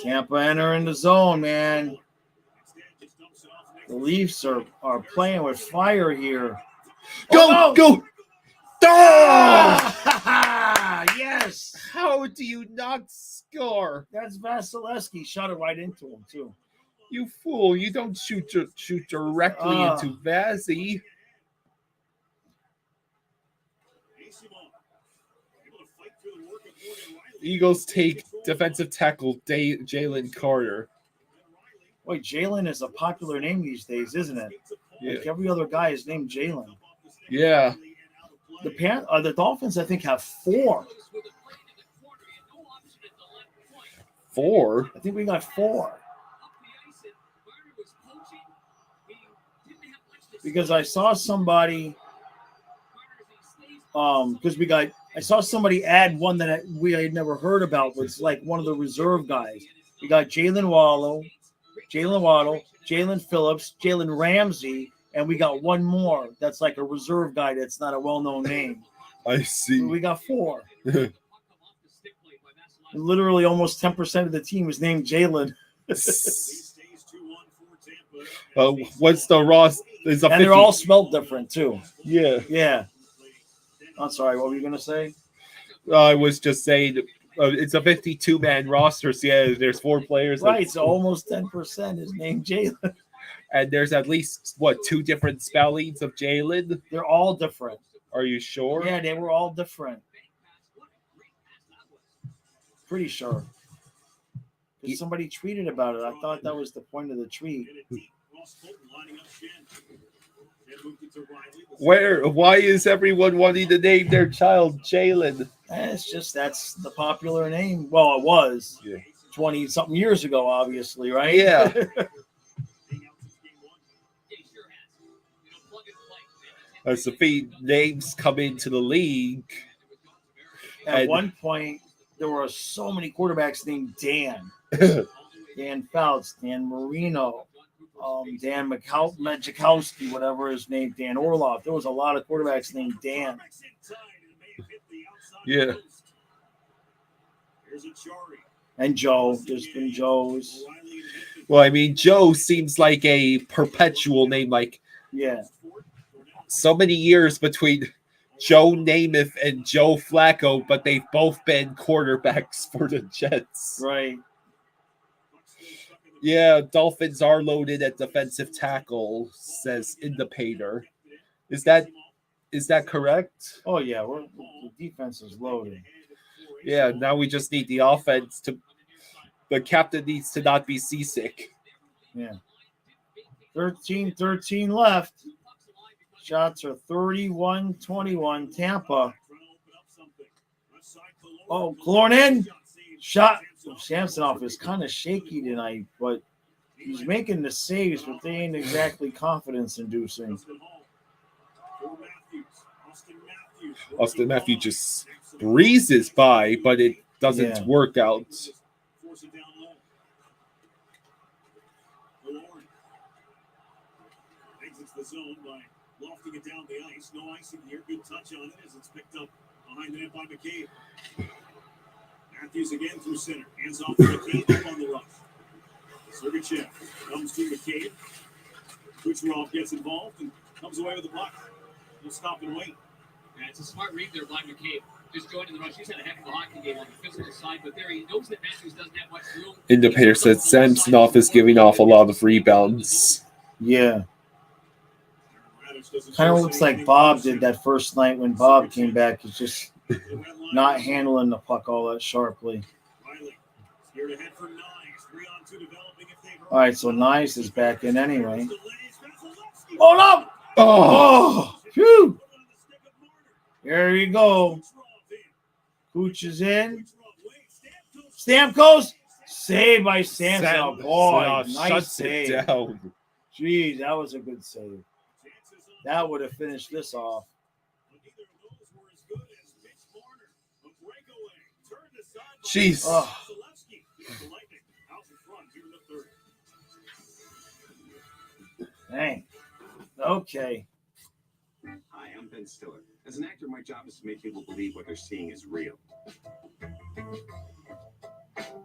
Tampa entering the zone, man. The Leafs are playing with fire here. Go! Oh! Yes! How do you not score? That's Vasilevsky. Shot it right into him, too. You fool. You don't shoot directly into Vazzy. Eagles take defensive tackle Jalen Carter. Wait, Jalen is a popular name these days, isn't it? Yeah. Like every other guy is named Jalen. Yeah. The Dolphins, I think, have 4. 4? I think we got 4. Because I saw somebody, I saw somebody add one that we had never heard about. Was like one of the reserve guys. We got Jalen Waddle, Jalen Phillips, Jalen Ramsey, and we got one more that's like a reserve guy that's not a well-known name. I see. We got 4. Literally almost 10% of the team is named Jalen. What's the Ross? And they're all spelled different, too. Yeah. Yeah. I'm sorry, what were you going to say? I was just saying it's a 52-man roster. So yeah, there's 4 players. Right, so almost 10% is named Jalen. And there's at least, 2 different spellings of Jalen? They're all different. Are you sure? Yeah, they were all different. Pretty sure. Because somebody tweeted about it. I thought that was the point of the tweet. Why is everyone wanting to name their child Jalen? It's just that's the popular name. Well, it was 20-something years ago, obviously, right? Yeah. As the names come into the league. At one point, there were so many quarterbacks named Dan. Dan Fouts, Dan Marino, Dan Majkowski, whatever his name, Dan Orloff. There was a lot of quarterbacks named Dan. Yeah. Here's a Chari. And Joe. There's been Joes. Well, I mean, Joe seems like a perpetual name. Like, Yeah. so many years between Joe Namath and Joe Flacco, but they've both been quarterbacks for the Jets. Right. Yeah, Dolphins are loaded at defensive tackle, says Indicator. Is that correct? Oh, yeah. The defense is loaded. Yeah, now we just need the offense to. The captain needs to not be seasick. Yeah. 13 left. Shots are 31-21. Tampa. Oh, Clorn in. Shot. Samsonov is kind of shaky tonight, but he's making the saves, but they ain't exactly confidence-inducing. Austin Matthews just breezes by, but it doesn't work out. Exits the zone by lofting it down the ice. No icing here. Good touch on it as it's picked up behind the net by McCabe. Matthews again through center. Hands off to McCabe up on the rush. Sergachev comes to McCabe. Kucherov gets involved and comes away with the puck. He'll stop and wait. Yeah, it's a smart read there by McCabe. Just joining the rush. He's had a heck of a hockey game on the physical side, but there he knows that Matthews doesn't have much room. Indicator says Samsonov is giving off a lot of rebounds. Yeah. Kind of looks like Bob did that first night when Bob came back. He's just not handling the puck all that sharply. All right, so Nice is back in anyway. Oh, no! Oh! Phew! There you go. Cooch is in. Stamkos. Saved by Samsonov. Boy, nice save. Down. Jeez, that was a good save. That would have finished this off. Jeez. Oh. Dang. Okay. Hi, I'm Ben Stiller. As an actor, my job is to make people believe what they're seeing is real.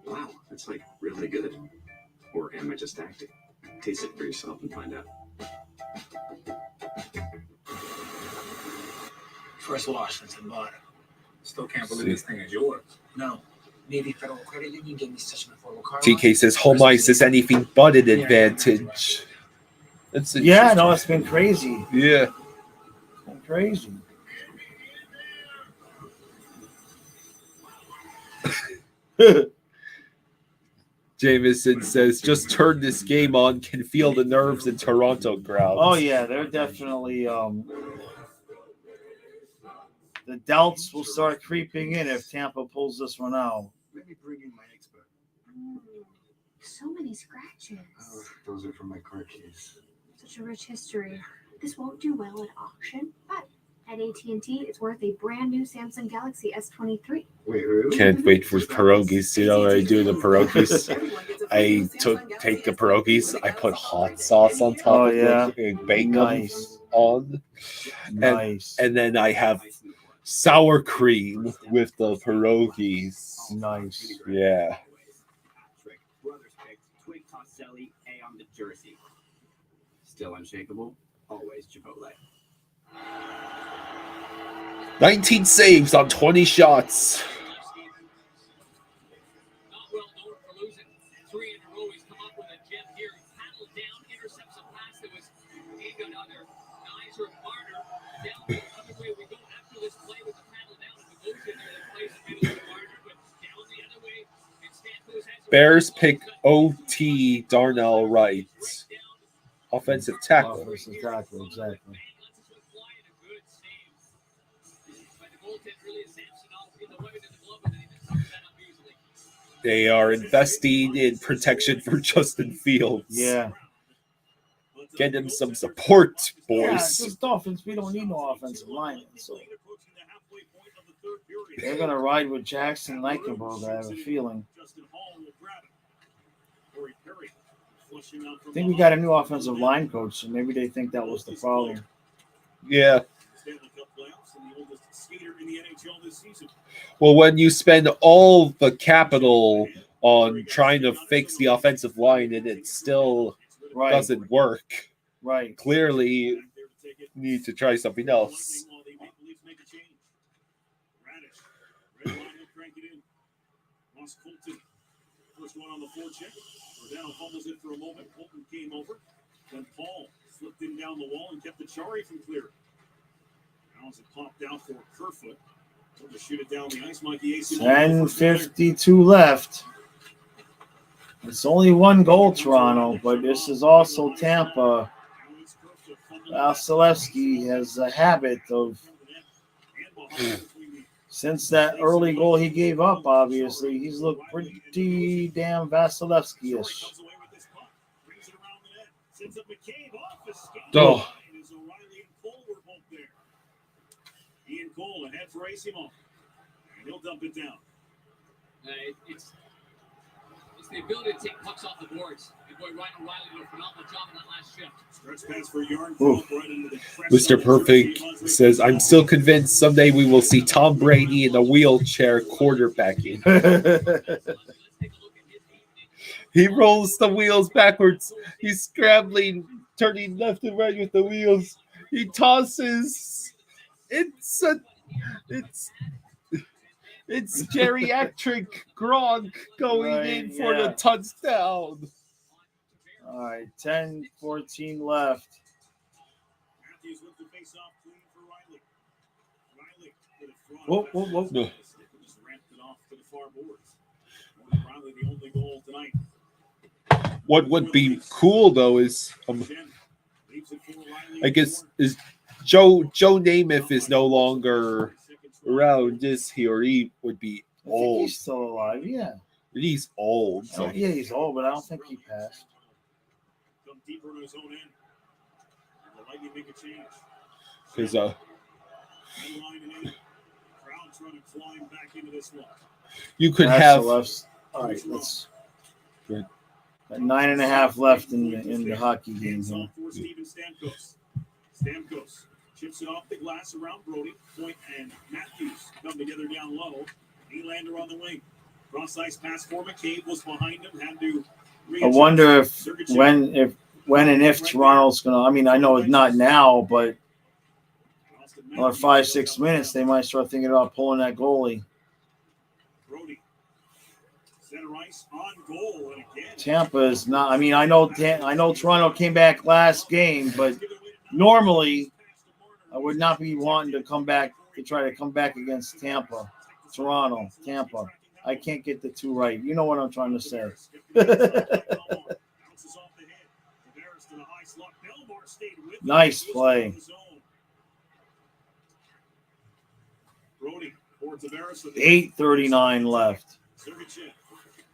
Wow, that's like really good. Or am I just acting? Taste it for yourself and find out. First Washington bought it. Still can't believe this thing is yours. No. Navy Federal Credit Union gave me such an affordable car. TK says home ice is anything but an advantage. It's it's been crazy. Yeah. It's been crazy. Jameson says, just turn this game on, can feel the nerves in Toronto crowds. Oh, yeah, they're definitely the doubts will start creeping in if Tampa pulls this one out. Let me bring in my expert. So many scratches. Oh, those are from my car keys. Such a rich history. This won't do well at auction, but at AT&T, it's worth a brand new Samsung Galaxy S23. Can't wait for pierogies. You know what I do the pierogies? I take the pierogies, I put hot sauce on top of it and bake them on. Nice. And then I have sour cream with the pierogies. Nice. Yeah. Brothers picked Twig Tosselli A on the jersey. Still unshakable, always Chipotle. 19 saves on 20 shots. Not well known for losing 3 in a row. He's come up with a gem here. Paddled down, intercepts a pass that was aimed at other Nice or Marner. Down the other way we go after this play with the paddle down to the motion there that plays the middle of Marner, but down the other way. And Stamkos has Bears pick OT Darnell Wright. Offensive tackle. Offensive tackle, exactly. They are investing in protection for Justin Fields. Yeah. Get him some support, boys. Yeah, it's Dolphins. We don't need no offensive linemen, so they're gonna ride with Jackson Leichenberg, I have a feeling. I think we got a new offensive line coach, so maybe they think that was the problem. Yeah. and the oldest skater in the NHL this season. Well, when you spend all the capital on trying to fix the offensive line and it still doesn't work, right? Clearly, need to try something else. Ross Colton, first one on the forecheck. Rodano fumbles it for a moment. Colton came over. Then Paul slipped him down the wall and kept the Chari from clearing. Now as it popped out for Kerfoot. To shoot it down the ice, Mikey Acey. 10:52 left. It's only one goal, Toronto, but this is also Tampa. Vasilevsky has a habit of, since that early goal he gave up, obviously, he's looked pretty damn Vasilevsky-ish. Oh. Ian Cole ahead for Acey. And he'll dump it down. It's the ability to take pucks off the boards. And boy, Ryan O'Reilly did a phenomenal job in that last shift. Stretch pass for Yarn. Mr. Perfect says, I'm still convinced someday we will see Tom Brady in a wheelchair quarterbacking. He rolls the wheels backwards. He's scrambling, turning left and right with the wheels. He tosses. It's geriatric Gronk going in for the touchdown. All right, 10:14 left. Matthews with the face-off clean for Riley. Riley with it front. Whoa. Just ramped it off to the far boards. Riley the only goal tonight. What would be cool though is, I guess, is Joe Namath is no longer around, is he? Or he would be old. He's still alive, yeah. He's old. So. Yeah, he's old, but I don't think he passed. Come deeper in his own end. And the Lightning make a change. Because Crowd trying to climb back into this one. You could have. All right, let's. 9.5 left in the hockey game. Steven Stamkos chips it off the glass around Brody. Point and Matthews come together down low. Nylander on the wing. Cross ice pass for McCabe was behind him. Had to. I wonder when and if Toronto's gonna. I mean, I know it's not now, but another 5-6 minutes, they might start thinking about pulling that goalie. Brody. Center ice on goal and again. Tampa is not. I mean, I know Toronto came back last game, but normally I would not be wanting to come back to try to come back against Tampa. Tampa. I can't get the two right. You know what I'm trying to say. Nice play. 8:39 left.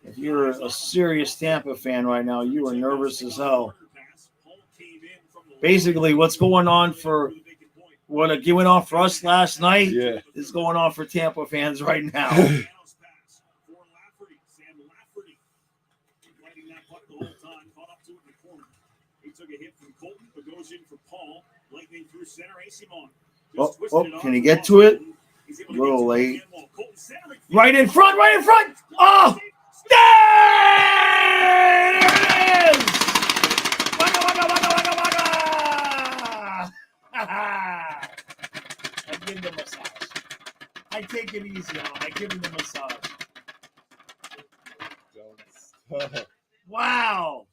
If you're a serious Tampa fan right now, you are nervous as hell. Basically, what's going on for what went on for us last night is going on for Tampa fans right now. Can he get to it? A little late. Right in front! Oh! There it is! Waka, waka, waka, waka, waka! I give him the massage. I take it easy on him. I give him the massage. Wow.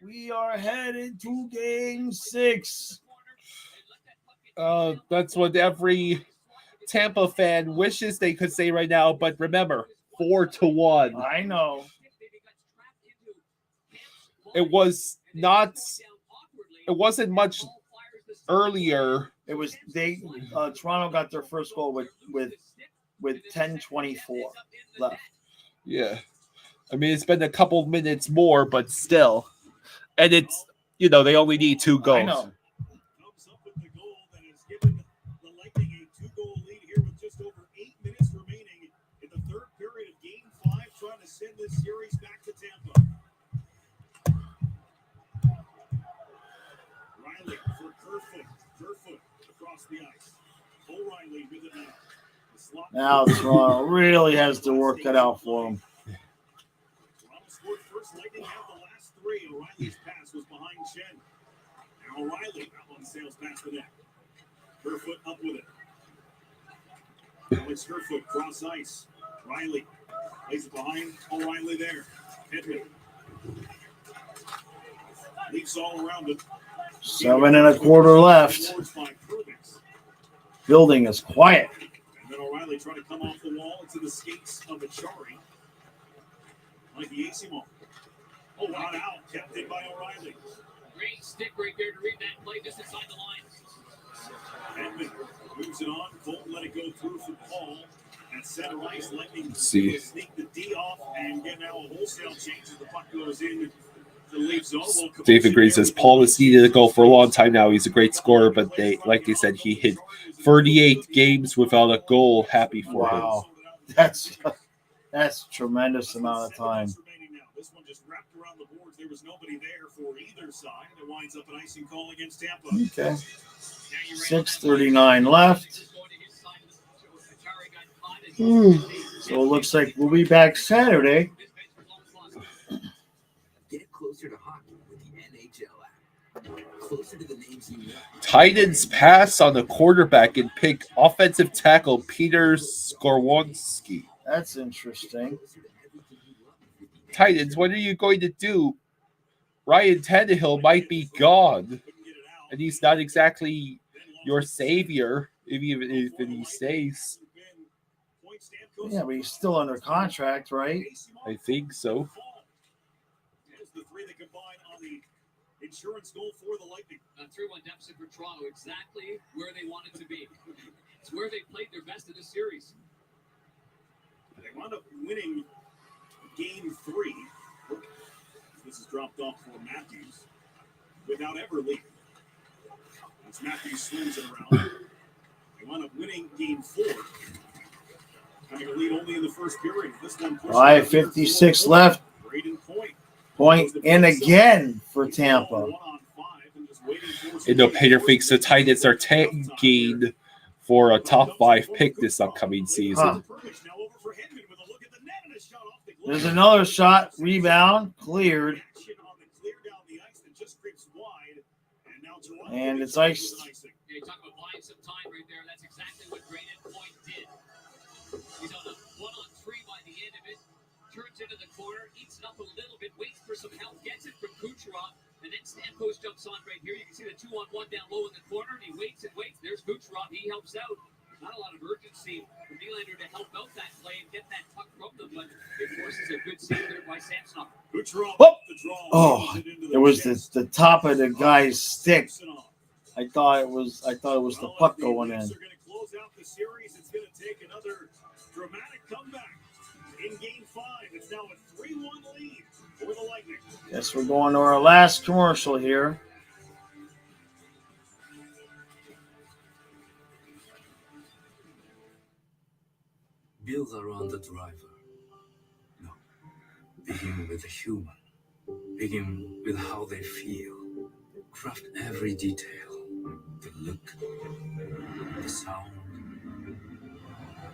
We are headed to Game 6. That's what every Tampa fan wishes they could say right now. But remember, 4-1. I know. It wasn't much earlier. It was Toronto got their first goal with 10:24 left. Yeah. I mean, it's been a couple minutes more, but still. And it's, they only need 2 goals. I know. Send this series back to Tampa. Riley for Kerfoot across the ice. O'Reilly with it now. The slot Now Toronto really has to work that out for them. Toronto scored first. Lightning have the last three. O'Reilly's pass was behind Chen. Now O'Reilly, that one sails past the net. Kerfoot up with it. Alex Kerfoot cross ice. Riley plays it behind O'Reilly there. Hedman leaps all around it. 7 1/4 left. Building is quiet. And then O'Reilly trying to come off the wall into the skates of Achari. Mikey Asimo. Oh, not out. Kept in by O'Reilly. Great stick right there to read that play just inside the line. Edmund moves it on. Colton let it go through for Paul. At center ice, Lightning See. sneak the D off and get now a wholesale change as the puck goes in. The Leafs zone. Dave agrees. Says Paul has needed a goal for a long time now. He's a great scorer, but they said, he hit 38 games without a goal. Happy for him. Wow. That's a tremendous amount of time. This one just wrapped around the boards. There was nobody there for either side. It winds up an icing call against Tampa. Okay. 6:39 left. So it looks like we'll be back Saturday. Get closer to hockey with the NHL app. Closer to the names you know. Titans pass on the quarterback and pick offensive tackle Peter Skorwonski. That's interesting. Titans, what are you going to do? Ryan Tannehill might be gone, and he's not exactly your savior, even if he stays. Yeah, but he's still under contract, right? I think so. There's the three that combine on the insurance goal for the Lightning. A 3-1 deficit for Toronto, exactly where they wanted to be. It's where they played their best in this series. They wound up winning game 3. This is dropped off for Matthews without ever leaving. As Matthews swings it around. They wound up winning game 4. Having a lead only in the first period. This one 5:56 left. Point in again for Tampa. And no Peter thinks the Titans are tanking for a top 5 pick this upcoming season. There's another shot, rebound, cleared. And it's iced. Yeah, talk about buying some time right there. That's exactly what Braden Point did. He's on a 1-on-3 by the end of it. Turns into the corner, eats it up a little bit, waits for some help, gets it from Kucherov, and then Stamkos jumps on right here. You can see the 2-on-1 down low in the corner, and he waits and waits. There's Kucherov. He helps out. Not a lot of urgency for Nylander to help out that play and get that puck from them, but it forces a good save there by Samsonov. Kucherov Oh, it was the top of the guy's stick. I thought it was the puck going in. They're going to close out the series. It's going to take another dramatic comeback in game 5. It's now a 3-1 lead for the Lightning. Guess we're going to our last commercial here. Build around the driver. No. Begin with the human. Begin with how they feel. Craft every detail. The look, the sound,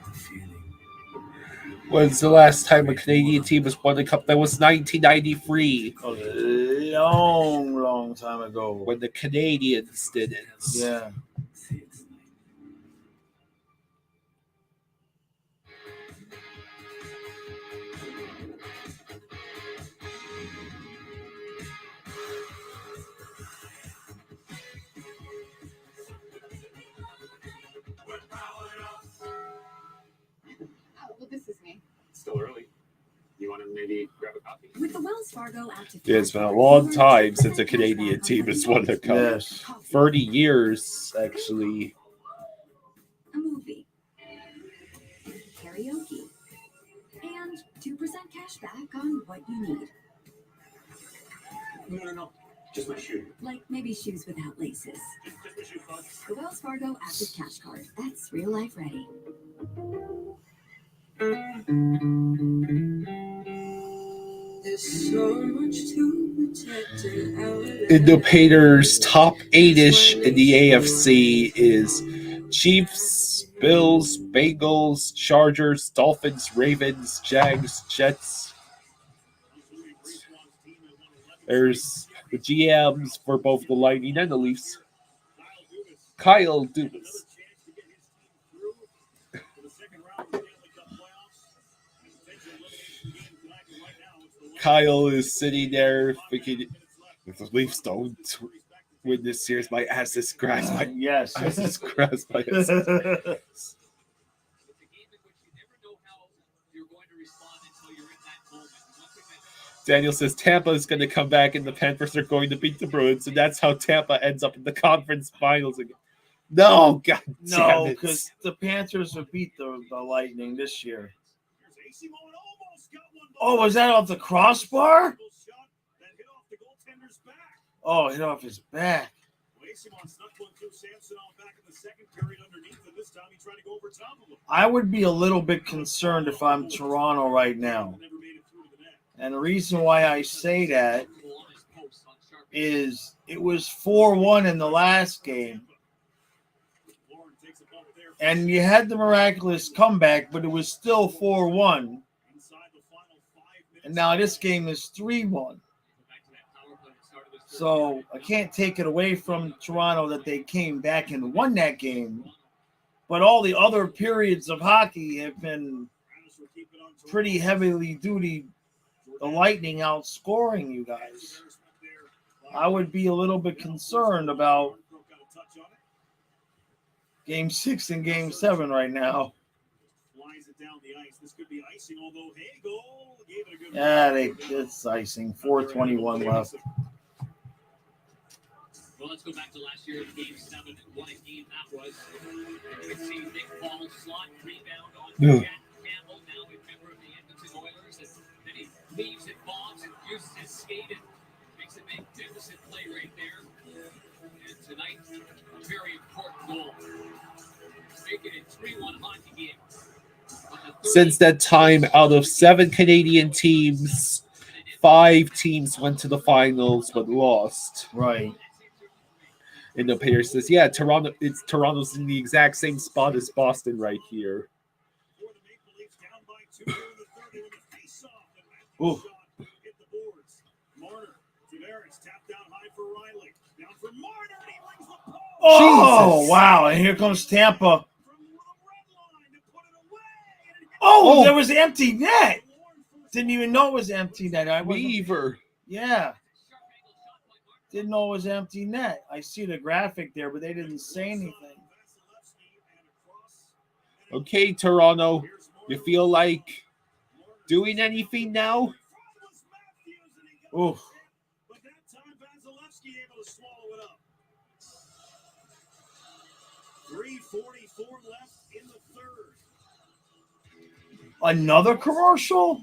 the feeling. When's the last time a Canadian team has won the cup? That was 1993. A long time ago. When the Canadians did it. Yeah. This is me. It's still early. You want to maybe grab a coffee? With the Wells Fargo active. It's been a long time since a Canadian team has won the cup. Yes. 30 years, actually. A movie. Karaoke. And 2% cash back on what you need. No. Just my shoe. Like maybe shoes without laces. Just my shoe, folks. The Wells Fargo active cash card. That's real life ready. There's so much to protect In the Panthers' top 8-ish in the AFC is Chiefs, Bills, Bengals, Chargers, Dolphins, Ravens, Jags, Jets. There's the GMs for both the Lightning and the Leafs. Kyle Dubas. Kyle is sitting there thinking, if the Leafs don't win this series, my ass is grasped. Yes. Ass is grasped by It's a game in which you never know how you're going to respond until you're in that moment. One thing that Daniel says Tampa is going to come back and the Panthers are going to beat the Bruins, and that's how Tampa ends up in the conference finals again. No, God No, damn it. because the Panthers have beat the Lightning this year. Oh, was that off the crossbar? Oh, hit off his back. I would be a little bit concerned if I'm Toronto right now. And the reason why I say that is it was 4-1 in the last game. And you had the miraculous comeback, but it was still 4-1. And now this game is 3-1. So I can't take it away from Toronto that they came back and won that game. But all the other periods of hockey have been pretty heavily duty. The Lightning outscoring you guys. I would be a little bit concerned about Game 6 and Game 7 right now. Yeah, it's icing. 4:21 left. Well, let's go back to last year's Game 7 and what a game that was. You can see Nick Paul slot rebound on Jack Campbell, now a member of the Edmonton Oilers. And then he leaves it, bombs, and uses his skate and makes a magnificent play right there. And tonight, a very important goal. Making it 3-1 hockey game. Since that time, out of 7 Canadian teams, 5 teams went to the finals but lost. Right. And the player says, yeah, Toronto's in the exact same spot as Boston right here. Ooh. Oh, Jesus. wow. And here comes Tampa. Oh, there was empty net. Didn't even know it was empty net. Weaver. Yeah. Didn't know it was empty net. I see the graphic there, but they didn't say anything. Okay, Toronto, you feel like doing anything now? Ooh. 3:44 left in the third. Another commercial?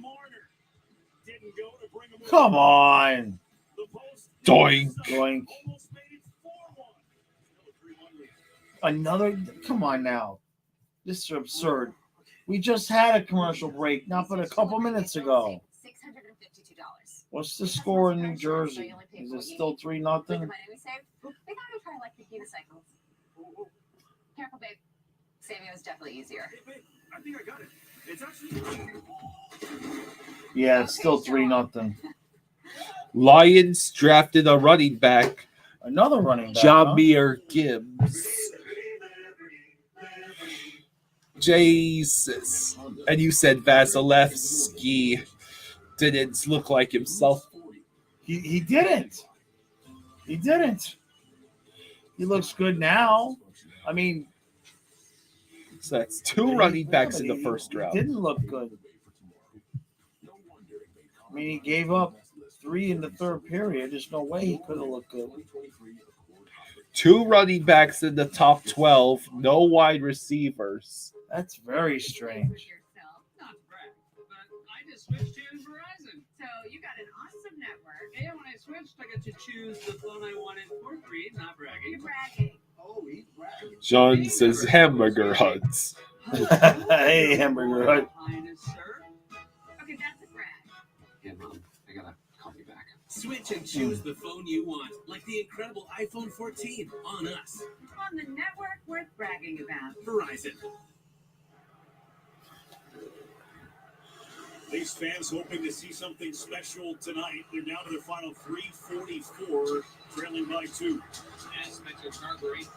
Come on. Doink. Doink. Another? Come on now. This is absurd. We just had a commercial break, not but a couple minutes ago. $652. What's the score in New Jersey? Is it still 3-0? We thought we'd try like the unicycles. Careful, babe. Saving was definitely easier. I think I got it. It's actually. Yeah, it's still 3-0. Lions drafted a running back. Another running back. Jahmyr Gibbs. Jesus. And you said Vasilevsky didn't look like himself. He didn't. He didn't. He looks good now. I mean, so that's 2 running backs in the first round. He didn't look good. I mean, he gave up 3 in the third period. There's no way he could have looked good. 2 running backs in the top 12. No wide receivers. That's very strange. Not to brag, but I just switched to Verizon. So you got an awesome network. And when I switched, I got to choose the phone I wanted for free. Not bragging. You're bragging. Oh, he's bragging. John says hamburger huts. Hey, hamburger hut. Highness, sir. Okay, that's a brag. Yeah, Mom, I gotta call you back. Switch and choose the phone you want, like the incredible iPhone 14 on us. On the network worth bragging about. Verizon. These fans hoping to see something special tonight. They're down to their final 3:44, trailing by 2. As mentioned, Carberry.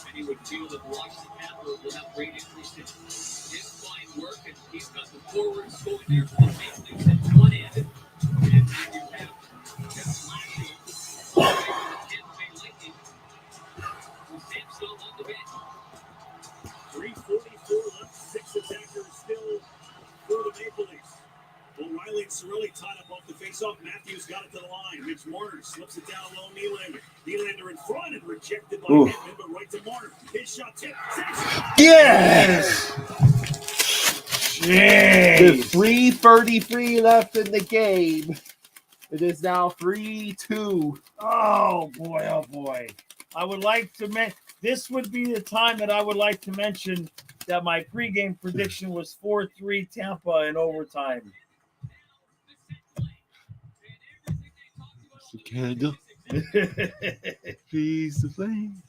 And he would feel that Washington Capitals will have great interest in his fine work, and he's got the forwards going there for the Maple Leafs at one end. And you have just Lashley, the Tampa Bay Lightning, with Samsonov on the bench. 3:44 left, 6 attackers still for the Maple Leafs. O'Reilly and Cirelli tied up off the faceoff. Matthews got it to the line. Mitch Marner slips it down low. Nylander. Nylander in front and rejected by Hedman, but right to Marner. His shot tip. Yes! Jeez. With 3:33 left in the game. It is now 3-2. Oh boy. I would like to this would be the time that I would like to mention that my pregame prediction was 4-3 Tampa in overtime. Candle. Please the flame.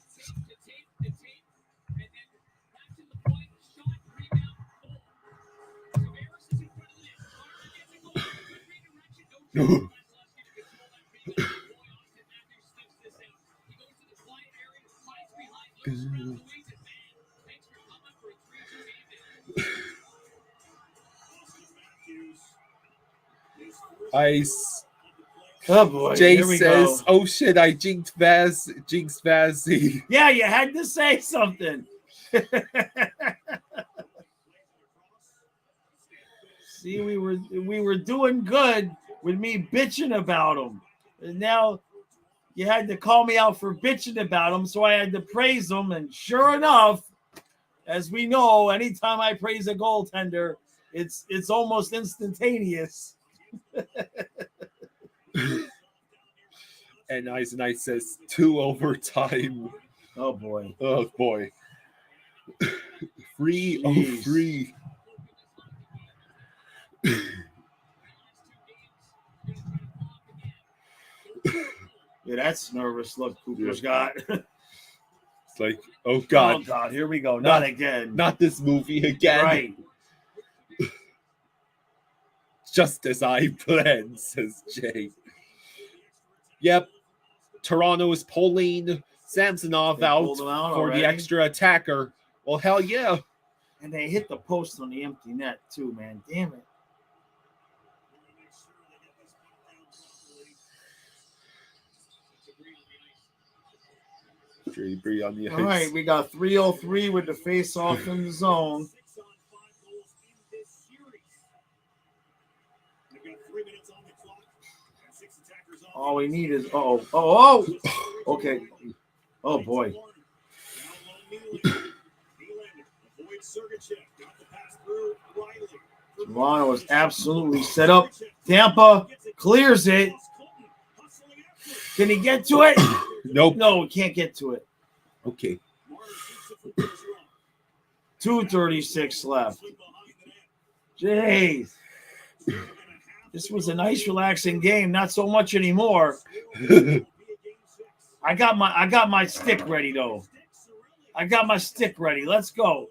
Ice. Oh boy. Jay here we says, go. "Oh shit, I jinxed Vazzy." Yeah, you had to say something. See, we were doing good with me bitching about him. And now you had to call me out for bitching about him, so I had to praise him. And sure enough, as we know, anytime I praise a goaltender, it's almost instantaneous. And Eisenite says 2 overtime. Oh boy. 3-0-3. Yeah, that's nervous look Cooper's got. It's like, oh God. Oh God, here we go. Not again. Not this movie again. Right. Just as I planned, says Jay. Yep. Toronto is pulling Samsonov out for already? the extra attacker. Well, hell yeah. And they hit the post on the empty net too, man. Damn it. Drapery on the ice. All right, we got 3:03 with the face-off in the zone. All we need is okay. Oh boy. Toronto was absolutely set up. Tampa clears it. Can he get to it? Nope. No, he can't get to it. Okay. 2:36 left. Jeez. This was a nice, relaxing game. Not so much anymore. I got my stick ready though. I got my stick ready. Let's go.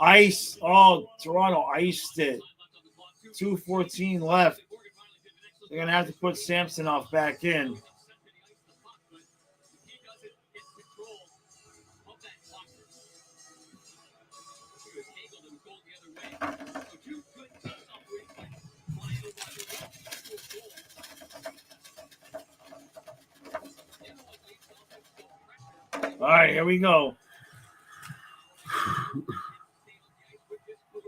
Ice. Oh, Toronto iced it. 2:14 left. They're gonna have to put Samsonov back in. All right, here we go.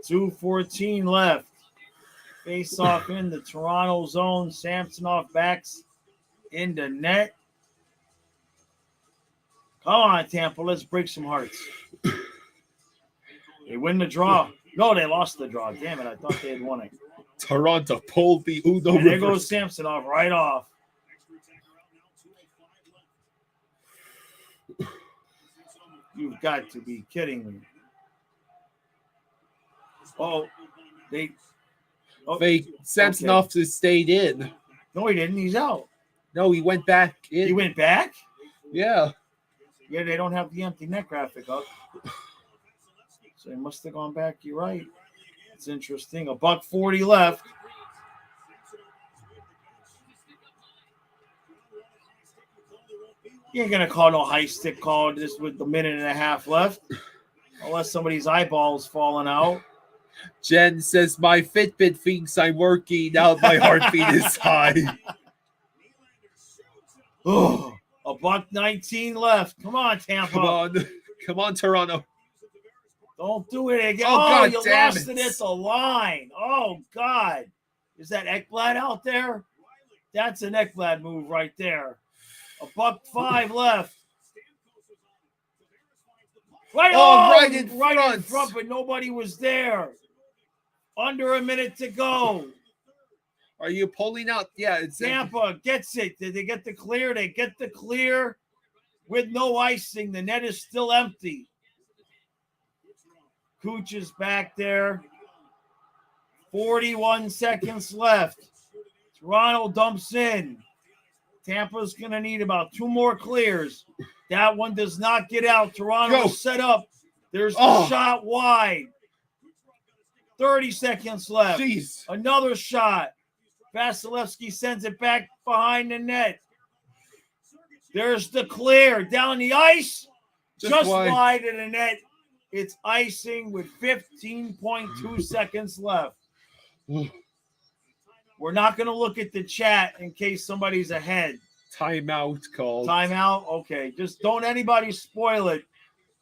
2:14 left. Face off in the Toronto zone. Samsonov backs into net. Come on, Tampa. Let's break some hearts. They win the draw. No, they lost the draw. Damn it. I thought they had won it. Toronto pulled the Uno. And there goes Samsonov right off. You've got to be kidding me. Oh, Samsonov just stayed in. No, he didn't. He's out. No, he went back in. He went back? Yeah. Yeah, they don't have the empty net graphic up. So he must have gone back. You're right. It's interesting. $1:40 left. You ain't going to call no high stick call just with the minute and a half left. Unless somebody's eyeball's falling out. Jen says, my Fitbit thinks I'm working. Now my heartbeat is high. Oh, $1:19 left. Come on, Tampa. Come on, Toronto. Don't do it again. Oh, God, you damn lost it. it at the line. Oh, God. Is that Ekblad out there? That's an Ekblad move right there. $1:05 left. Right in front, but nobody was there. Under a minute to go. Are you pulling out? Yeah, it's Tampa gets it. Did they get the clear? They get the clear with no icing. The net is still empty. Cooch is back there. 41 seconds left. Toronto dumps in. Tampa's going to need about 2 more clears. That one does not get out. Toronto is set up. There's the shot wide. 30 seconds left. Jeez. Another shot. Vasilevsky sends it back behind the net. There's the clear. Down the ice. Just wide of the net. It's icing with 15.2 seconds left. We're not going to look at the chat in case somebody's ahead. Timeout called. Timeout? Okay. Just don't anybody spoil it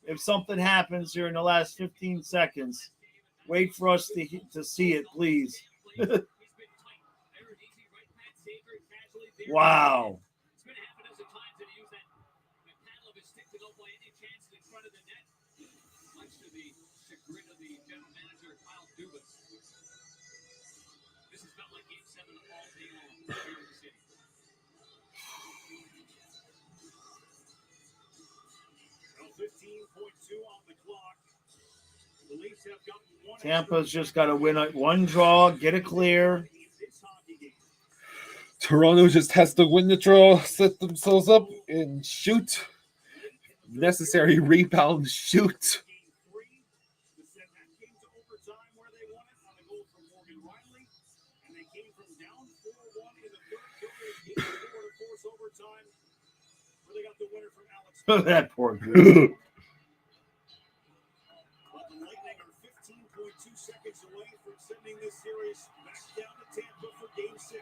if something happens here in the last 15 seconds. Wait for us to see it, please. Wow. Tampa's just got to win one draw, get it clear. Toronto just has to win the draw, set themselves up, and shoot. Necessary rebound, shoot. That poor dude. Seconds away from sending this series back down to Tampa for Game 6.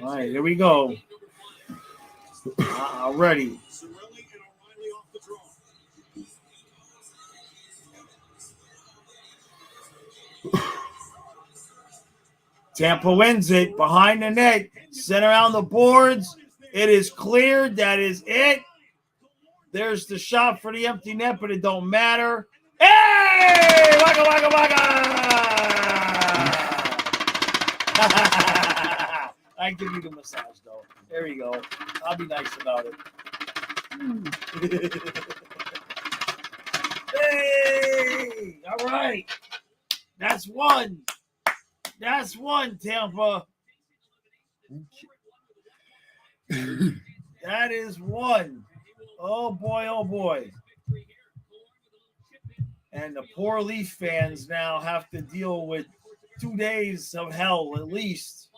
All right, here we go. Ready. Tampa wins it behind the net. Sent around the boards. It is cleared. That is it. There's the shot for the empty net, but it don't matter. Hey! Waka, waka, waka! I give you the massage, though. There you go. I'll be nice about it. Hey! All right. That's one. That's one, Tampa. That is one. Oh, boy, oh, boy. And the poor Leaf fans now have to deal with 2 days of hell at least.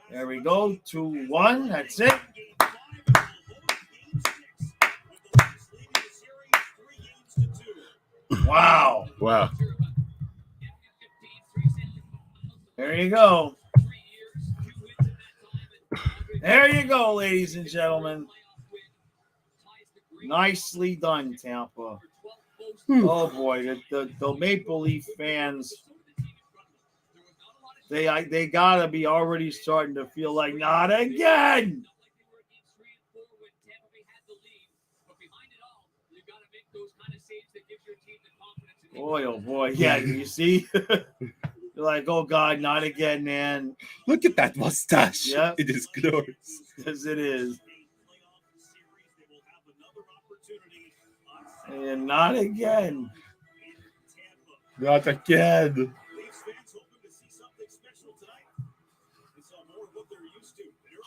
There we go. 2-1. That's it. Wow. Wow. There you go. There you go, ladies and gentlemen. Nicely done, Tampa. Oh, boy. The Maple Leaf fans, they got to be already starting to feel like, not again. Boy, oh boy. Yeah, you see? You're like, oh God, not again, man. Look at that mustache. Yep. It is glorious. Yes, it is. And not again. Not again.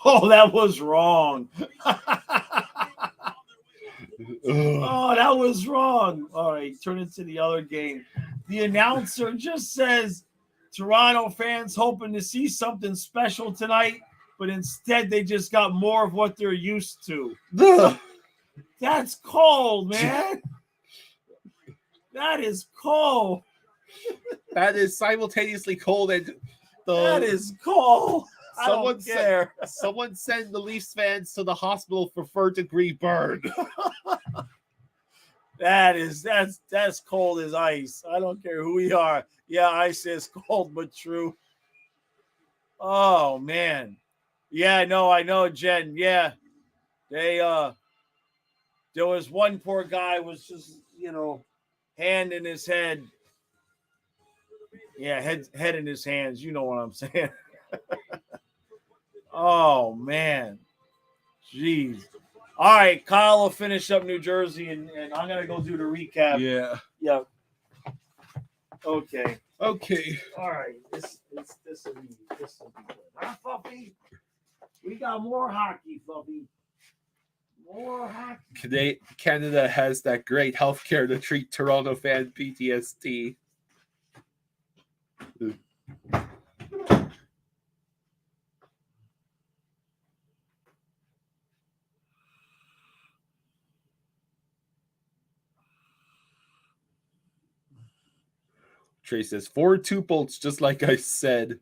Oh, that was wrong. Oh, that was wrong. All right, turn it to the other game. The announcer just says Toronto fans hoping to see something special tonight, but instead they just got more of what they're used to. That's cold, man. That is cold. That is simultaneously cold and that is cold. Someone send the Leafs fans to the hospital for third-degree burn. That's cold as ice. I don't care who we are. Yeah, ice is cold but true. Oh man. Yeah, no, I know, Jen. Yeah. They there was one poor guy was just, hand in his head. Yeah, head in his hands. You know what I'm saying. Oh man. Jeez. All right, Kyle will finish up New Jersey, and I'm gonna go do the recap. Yeah. Yep. Okay. Okay. All right. This will be good. Huh, Fluffy? We got more hockey, Fluffy. More hockey. Canada has that great healthcare to treat Toronto fan PTSD. Trey says 4 tuples, just like I said.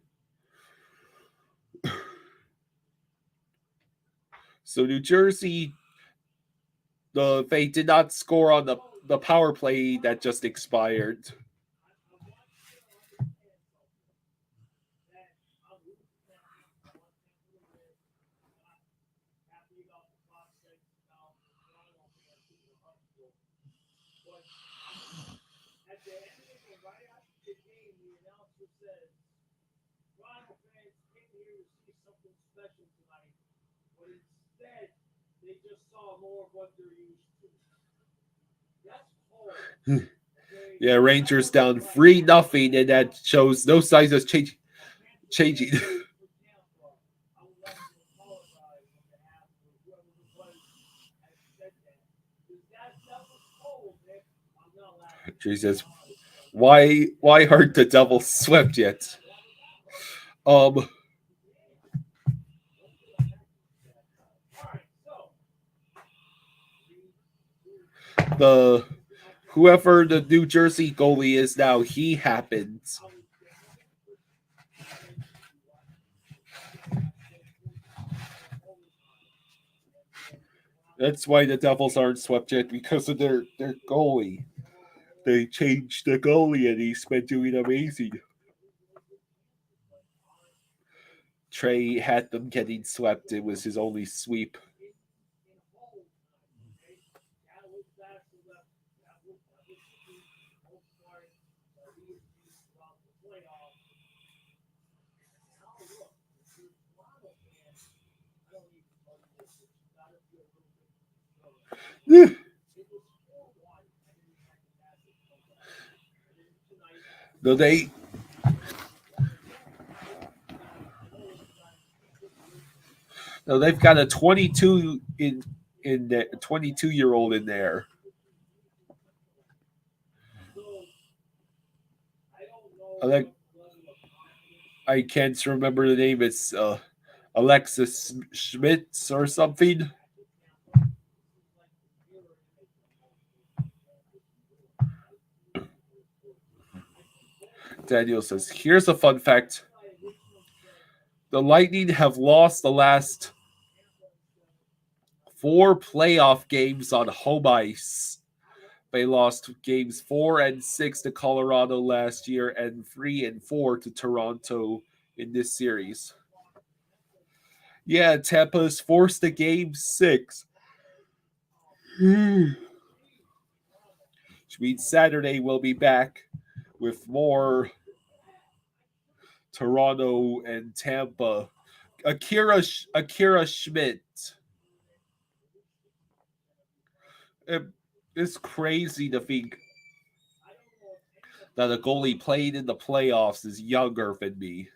So New Jersey, they did not score on the power play that just expired. They just saw more of what they're used to. That's cold. Yeah, Rangers down 3-0, and that shows no signs of changing. Jesus, why aren't the Devils swept yet? Whoever the New Jersey goalie is now, he happens. That's why the Devils aren't swept yet, because of their goalie. They changed the goalie, and he's been doing amazing. Trey had them getting swept. It was his only sweep. No, they've got a 22 in the 22-year-old in there. I can't remember the name. It's Alexis Schmitz or something. Daniel says, here's a fun fact. The Lightning have lost the last 4 playoff games on home ice. They lost games 4 and 6 to Colorado last year and 3 and 4 to Toronto in this series. Yeah, Tampa's forced to game 6. which means Saturday we'll be back with more Toronto and Tampa. Akira Schmidt. It's crazy to think that a goalie played in the playoffs is younger than me.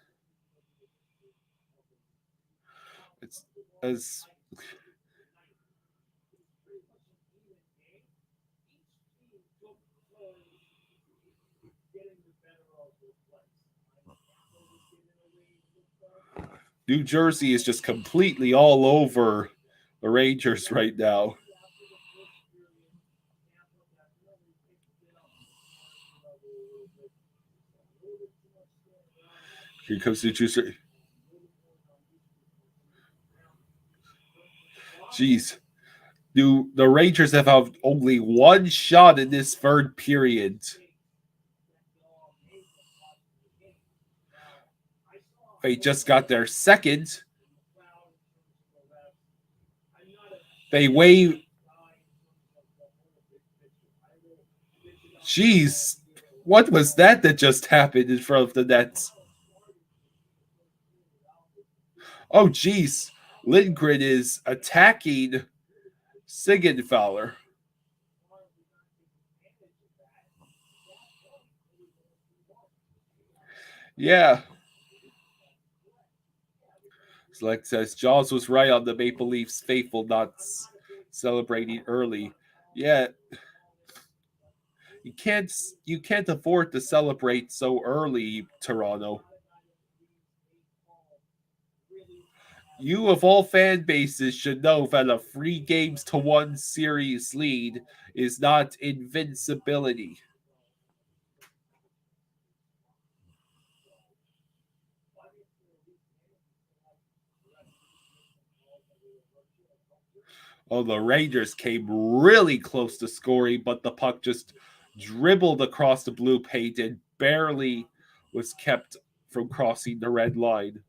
It's as New Jersey is just completely all over the Rangers right now. Here comes New Jersey. Jeez. The Rangers have had only one shot in this third period. They just got their second. They wave. Jeez. What was that just happened in front of the nets? Oh, jeez. Lindgren is attacking Siegenthaler. Yeah. Select says Jaws was right on the Maple Leafs faithful not celebrating early. Yeah. You can't afford to celebrate so early, Toronto. You of all fan bases should know that a 3-1 series lead is not invincibility. Oh, the Rangers came really close to scoring, but the puck just dribbled across the blue paint and barely was kept from crossing the red line.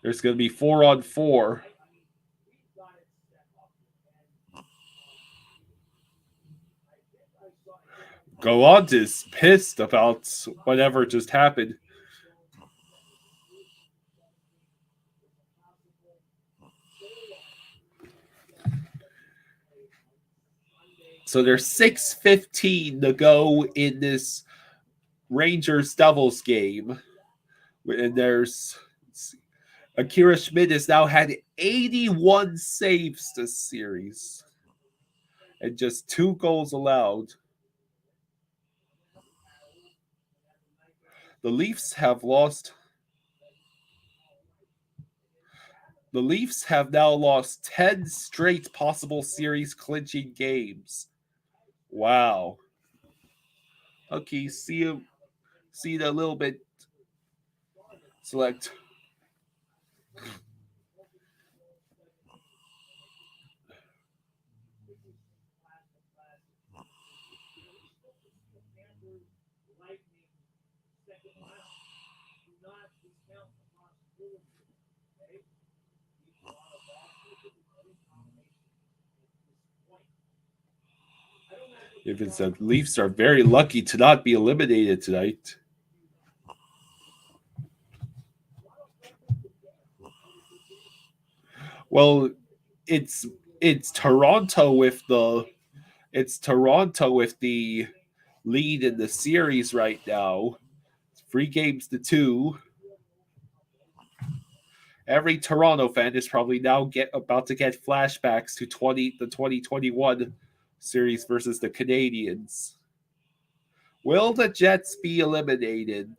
There's going to be 4-on-4. Gallant is pissed about whatever just happened. So there's 6:15 to go in this Rangers Devils game. And there's Akira Schmidt has now had 81 saves this series. And just 2 goals allowed. The Leafs have now lost 10 straight possible series clinching games. Wow. Okay, see it a little bit. Select. If it's the Leafs are very lucky to not be eliminated tonight. Well, it's Toronto with the lead in the series right now. 3-2. Every Toronto fan is probably now about to get flashbacks to the 2021 series versus the Canadiens. Will the Jets be eliminated?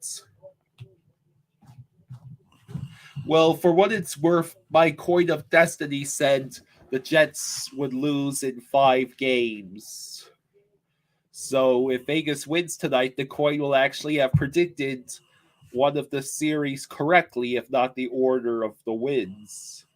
Well, for what it's worth, my coin of destiny said the Jets would lose in 5 games. So if Vegas wins tonight, the coin will actually have predicted one of the series correctly, if not the order of the wins.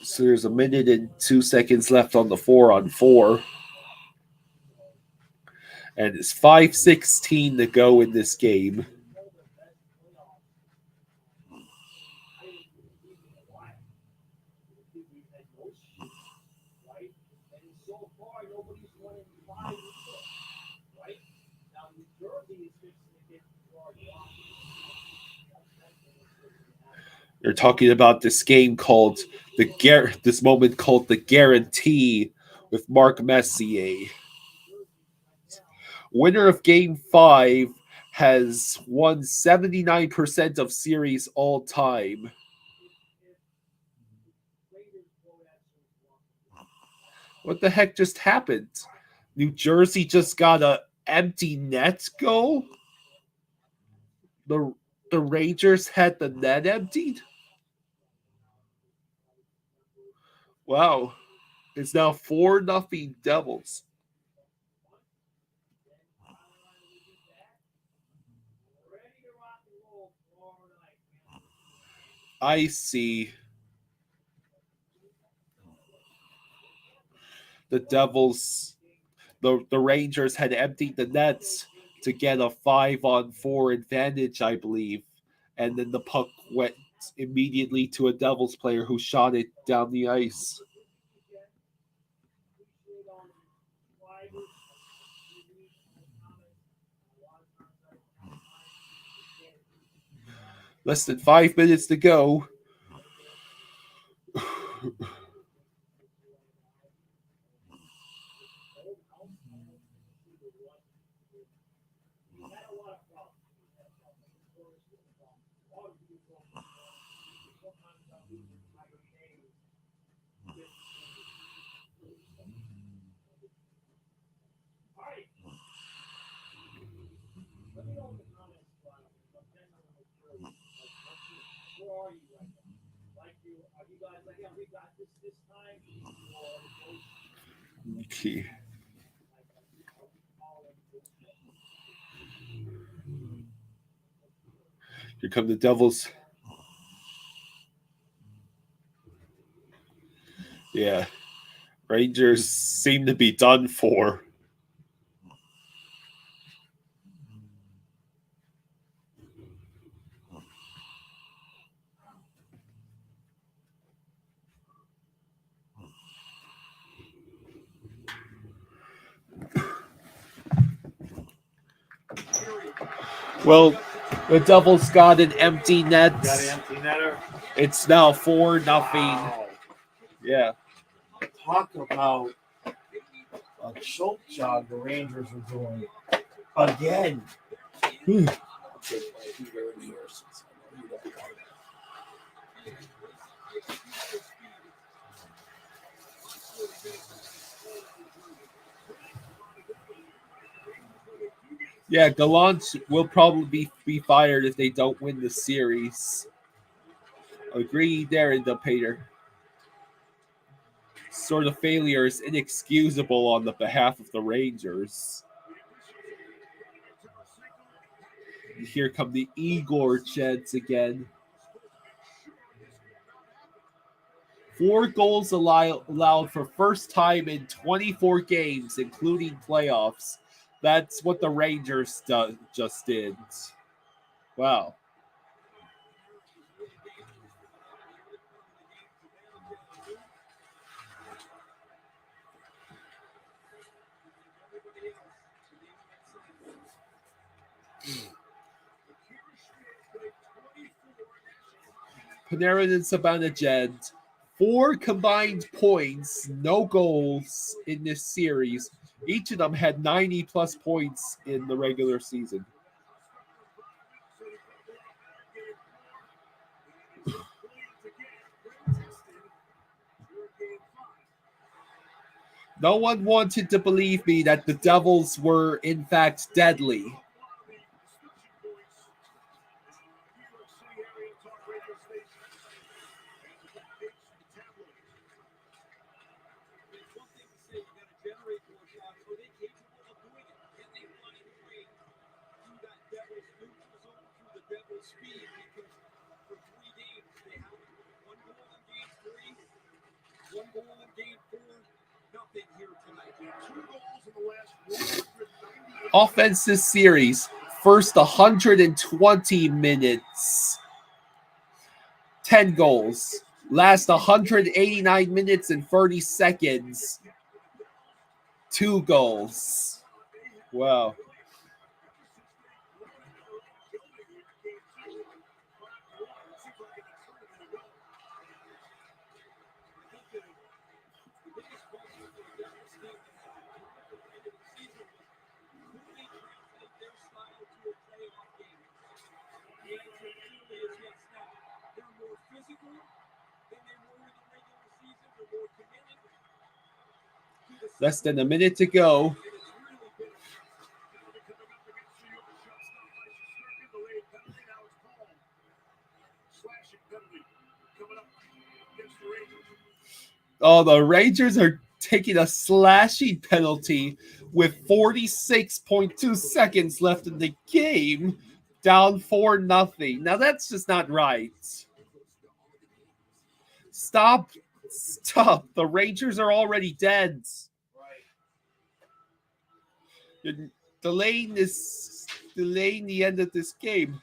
So there's a minute and 2 seconds left on the 4-on-4. And it's 5:16 to go in this game. They're talking about this game called this moment called the Guarantee with Mark Messier. Winner of Game 5 has won 79% of series all time. What the heck just happened? New Jersey just got a empty net goal? The Rangers had the net emptied? Wow. It's now 4-0 Devils. I see. The Devils, the Rangers had emptied the nets to get a 5-on-4 advantage, I believe. And then the puck went immediately to a Devils player who shot it down the ice. Less than 5 minutes to go. Okay. Here come the Devils. Yeah. Rangers seem to be done for. Well, the Devils got an empty net. Got an empty netter. It's now 4-0. Wow. Yeah. Talk about a choke job the Rangers are doing again. Yeah, Gallant will probably be fired if they don't win the series. Agree there, the Pater. Sort of failure is inexcusable on the behalf of the Rangers. Here come the Igor Jets again. 4 goals allowed for first time in 24 games, including playoffs. That's what the Rangers just did. Wow. Panarin and Zibanejad, 4 combined points, no goals in this series. Each of them had 90-plus points in the regular season. No one wanted to believe me that the Devils were, in fact, deadly. Offense this series, first 120 minutes, 10 goals. Last 189 minutes and 30 seconds, 2 goals. Wow. Less than a minute to go. Oh, the Rangers are taking a slashing penalty with 46.2 seconds left in the game, down 4-0. Now that's just not right. Stop. The Rangers are already dead. You're delaying the end of this game.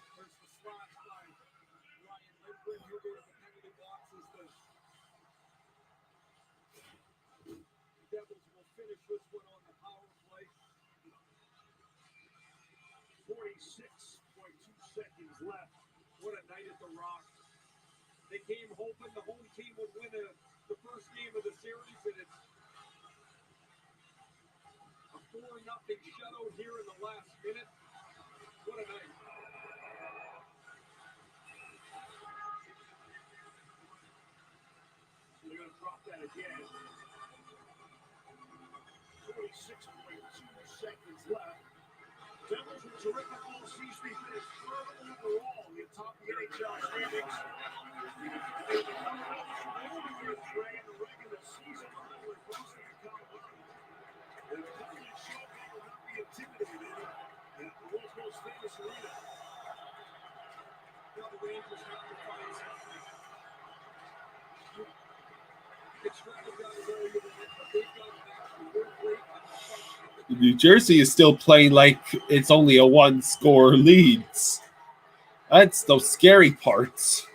They came hoping the home team would win the first game of the series, and it's a 4-0 shutout here in the last minute. What a night. They're going to drop that again. 26.2 seconds left. Devils were terrific all season. They finished third overall in top of the NHL standings. New Jersey is still playing like it's only a 1-score lead. That's the scary part.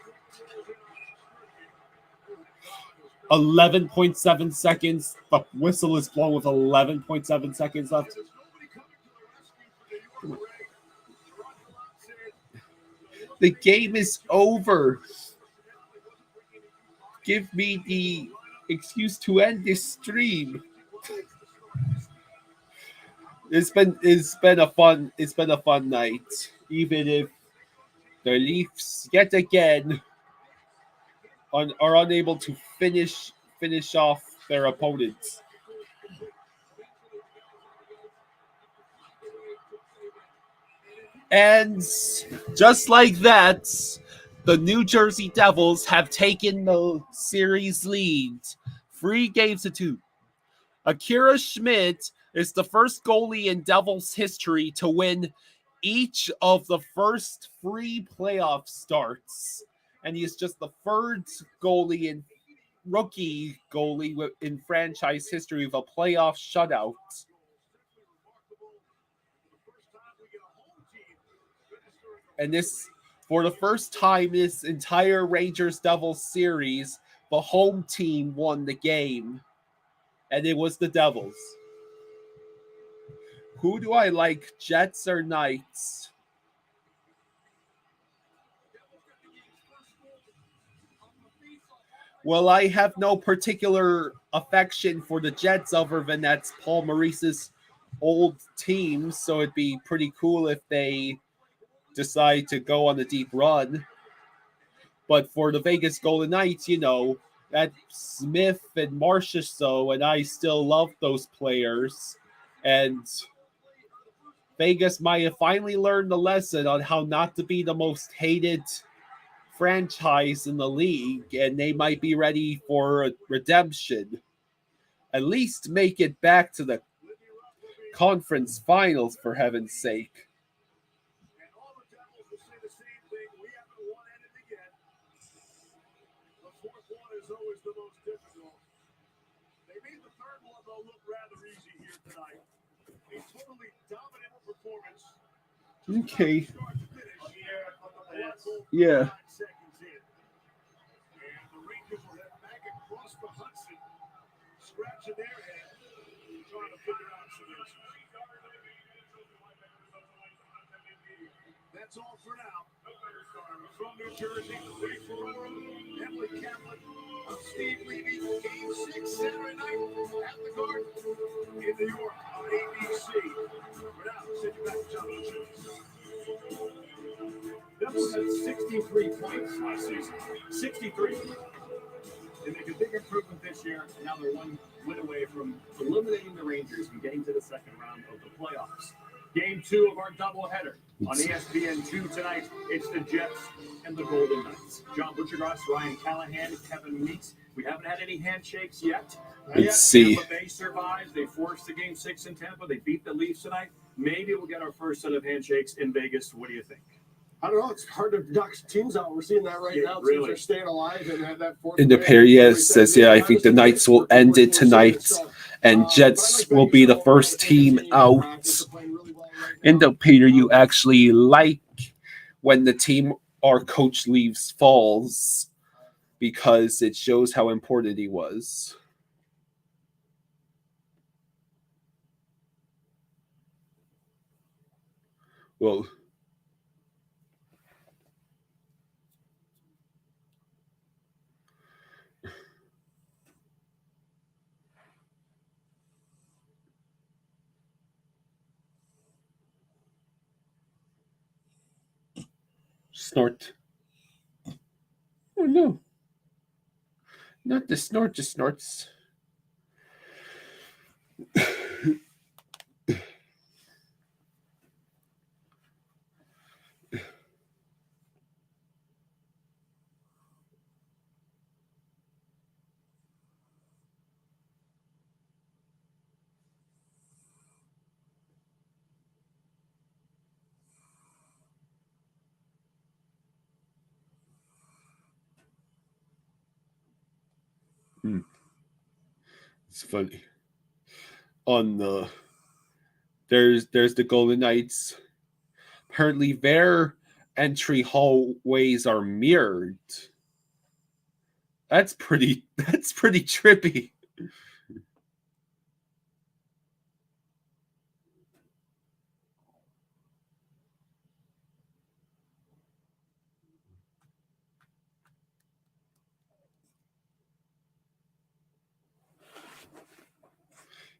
11.7 seconds. The whistle is blown with 11.7 seconds left. The game is over. Give me the excuse to end this stream. It's been a fun night, even if the Leafs yet again are unable to finish off their opponents. And just like that, the New Jersey Devils have taken the series lead, 3-2. Akira Schmidt is the first goalie in Devils history to win each of the first 3 playoff starts. And he is just the third rookie goalie in franchise history of a playoff shutout. And this, for the first time in this entire Rangers-Devils series, the home team won the game. And it was the Devils. Who do I like, Jets or Knights? Well, I have no particular affection for the Jets other than that's Paul Maurice's old team, so it'd be pretty cool if they decide to go on a deep run. But for the Vegas Golden Knights, that Smith and Marchessault and I still love those players. And Vegas might have finally learned the lesson on how not to be the most hated franchise in the league, and they might be ready for a redemption. At least make it back to the conference finals, for heaven's sake. And all the Devils will say the same thing. We haven't won anything yet. The fourth one is always the most difficult. They made the third one, though, look rather easy here tonight. A totally dominant performance. Okay. Start to finish here on the black hole. Yeah. 9 seconds in. And the Rangers will head back across the Hudson, scratching their head, trying to figure out some answers. That's all for now. From New Jersey, Ray Ferraro, Emily Kaplan, I'm Steve Levy. Game 6 Saturday night at the Garden in New York on ABC. For now, send you back to John Oshie. Devils had 63 points last season. 63. They make a big improvement this year. Now they're one win away from eliminating the Rangers and getting to the second round of the playoffs. Game 2 of our doubleheader on ESPN2 tonight. It's the Jets and the Golden Knights. John Butchergrass, Ryan Callahan, Kevin Meeks. We haven't had any handshakes yet. Let's see. Tampa Bay survives. They forced the Game 6 in Tampa. They beat the Leafs tonight. Maybe we'll get our first set of handshakes in Vegas. What do you think? I don't know. It's hard to knock teams out. We're seeing that right now. Teams really are staying alive and have that fourth. In the pair, yes, says, yeah, I think the Knights will end it tonight, and Jets will be the first team out. In the Peter, you actually like when the team our coach leaves falls because it shows how important he was. Well, snort. Oh no. Not the snort, just snorts. It's funny. On the there's the Golden Knights. Apparently their entry hallways are mirrored. That's pretty trippy.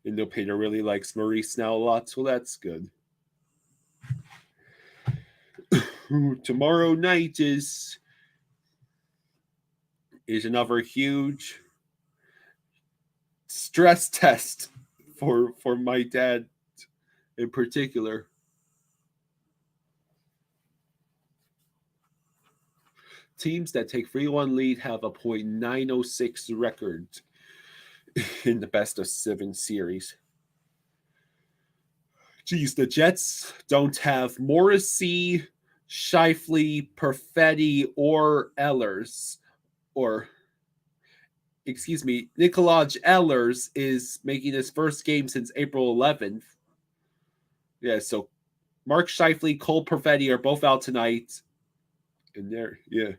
And no Peter really likes Maurice now a lot, so that's good. Tomorrow night is another huge stress test for my dad in particular. Teams that take 3-1 lead have a .906 record in the best of 7 series. Geez, the Jets don't have Morrissey, Scheifele, Perfetti, or Ehlers. Or, excuse me, Nikolaj Ehlers is making his first game since April 11th. Yeah, so Mark Scheifele, Cole Perfetti are both out tonight. And there, yeah.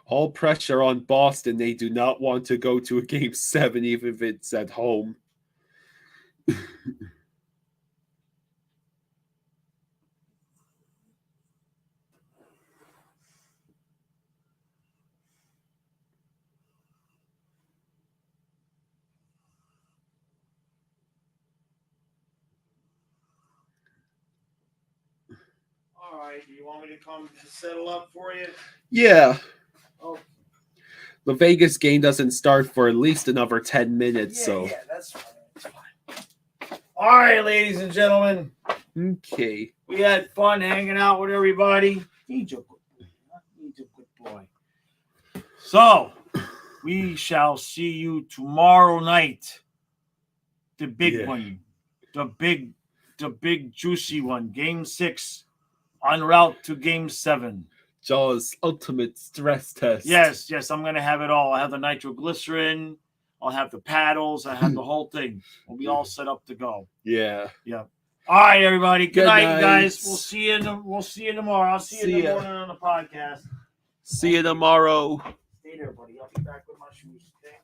All pressure on Boston. They do not want to go to a Game 7, even if it's at home. All right. Do you want me to come settle up for you? Yeah. Oh. The Vegas game doesn't start for at least another 10 minutes, so. Yeah, that's fine. That's fine. All right, ladies and gentlemen. Okay. We had fun hanging out with everybody. He's a good boy. He's a good boy. So, we shall see you tomorrow night. The big one. The big juicy one. Game 6. En route to Game 7. Jaws ultimate stress test. Yes. I'm going to have it all. I have the nitroglycerin. I'll have the paddles. I have the whole thing. We'll be all set up to go. Yeah. Yeah. All right, everybody. Good night, night, guys. We'll see you tomorrow. I'll see you in the morning on the podcast. See you tomorrow. Stay there, buddy. I'll be back with my shoes. Okay?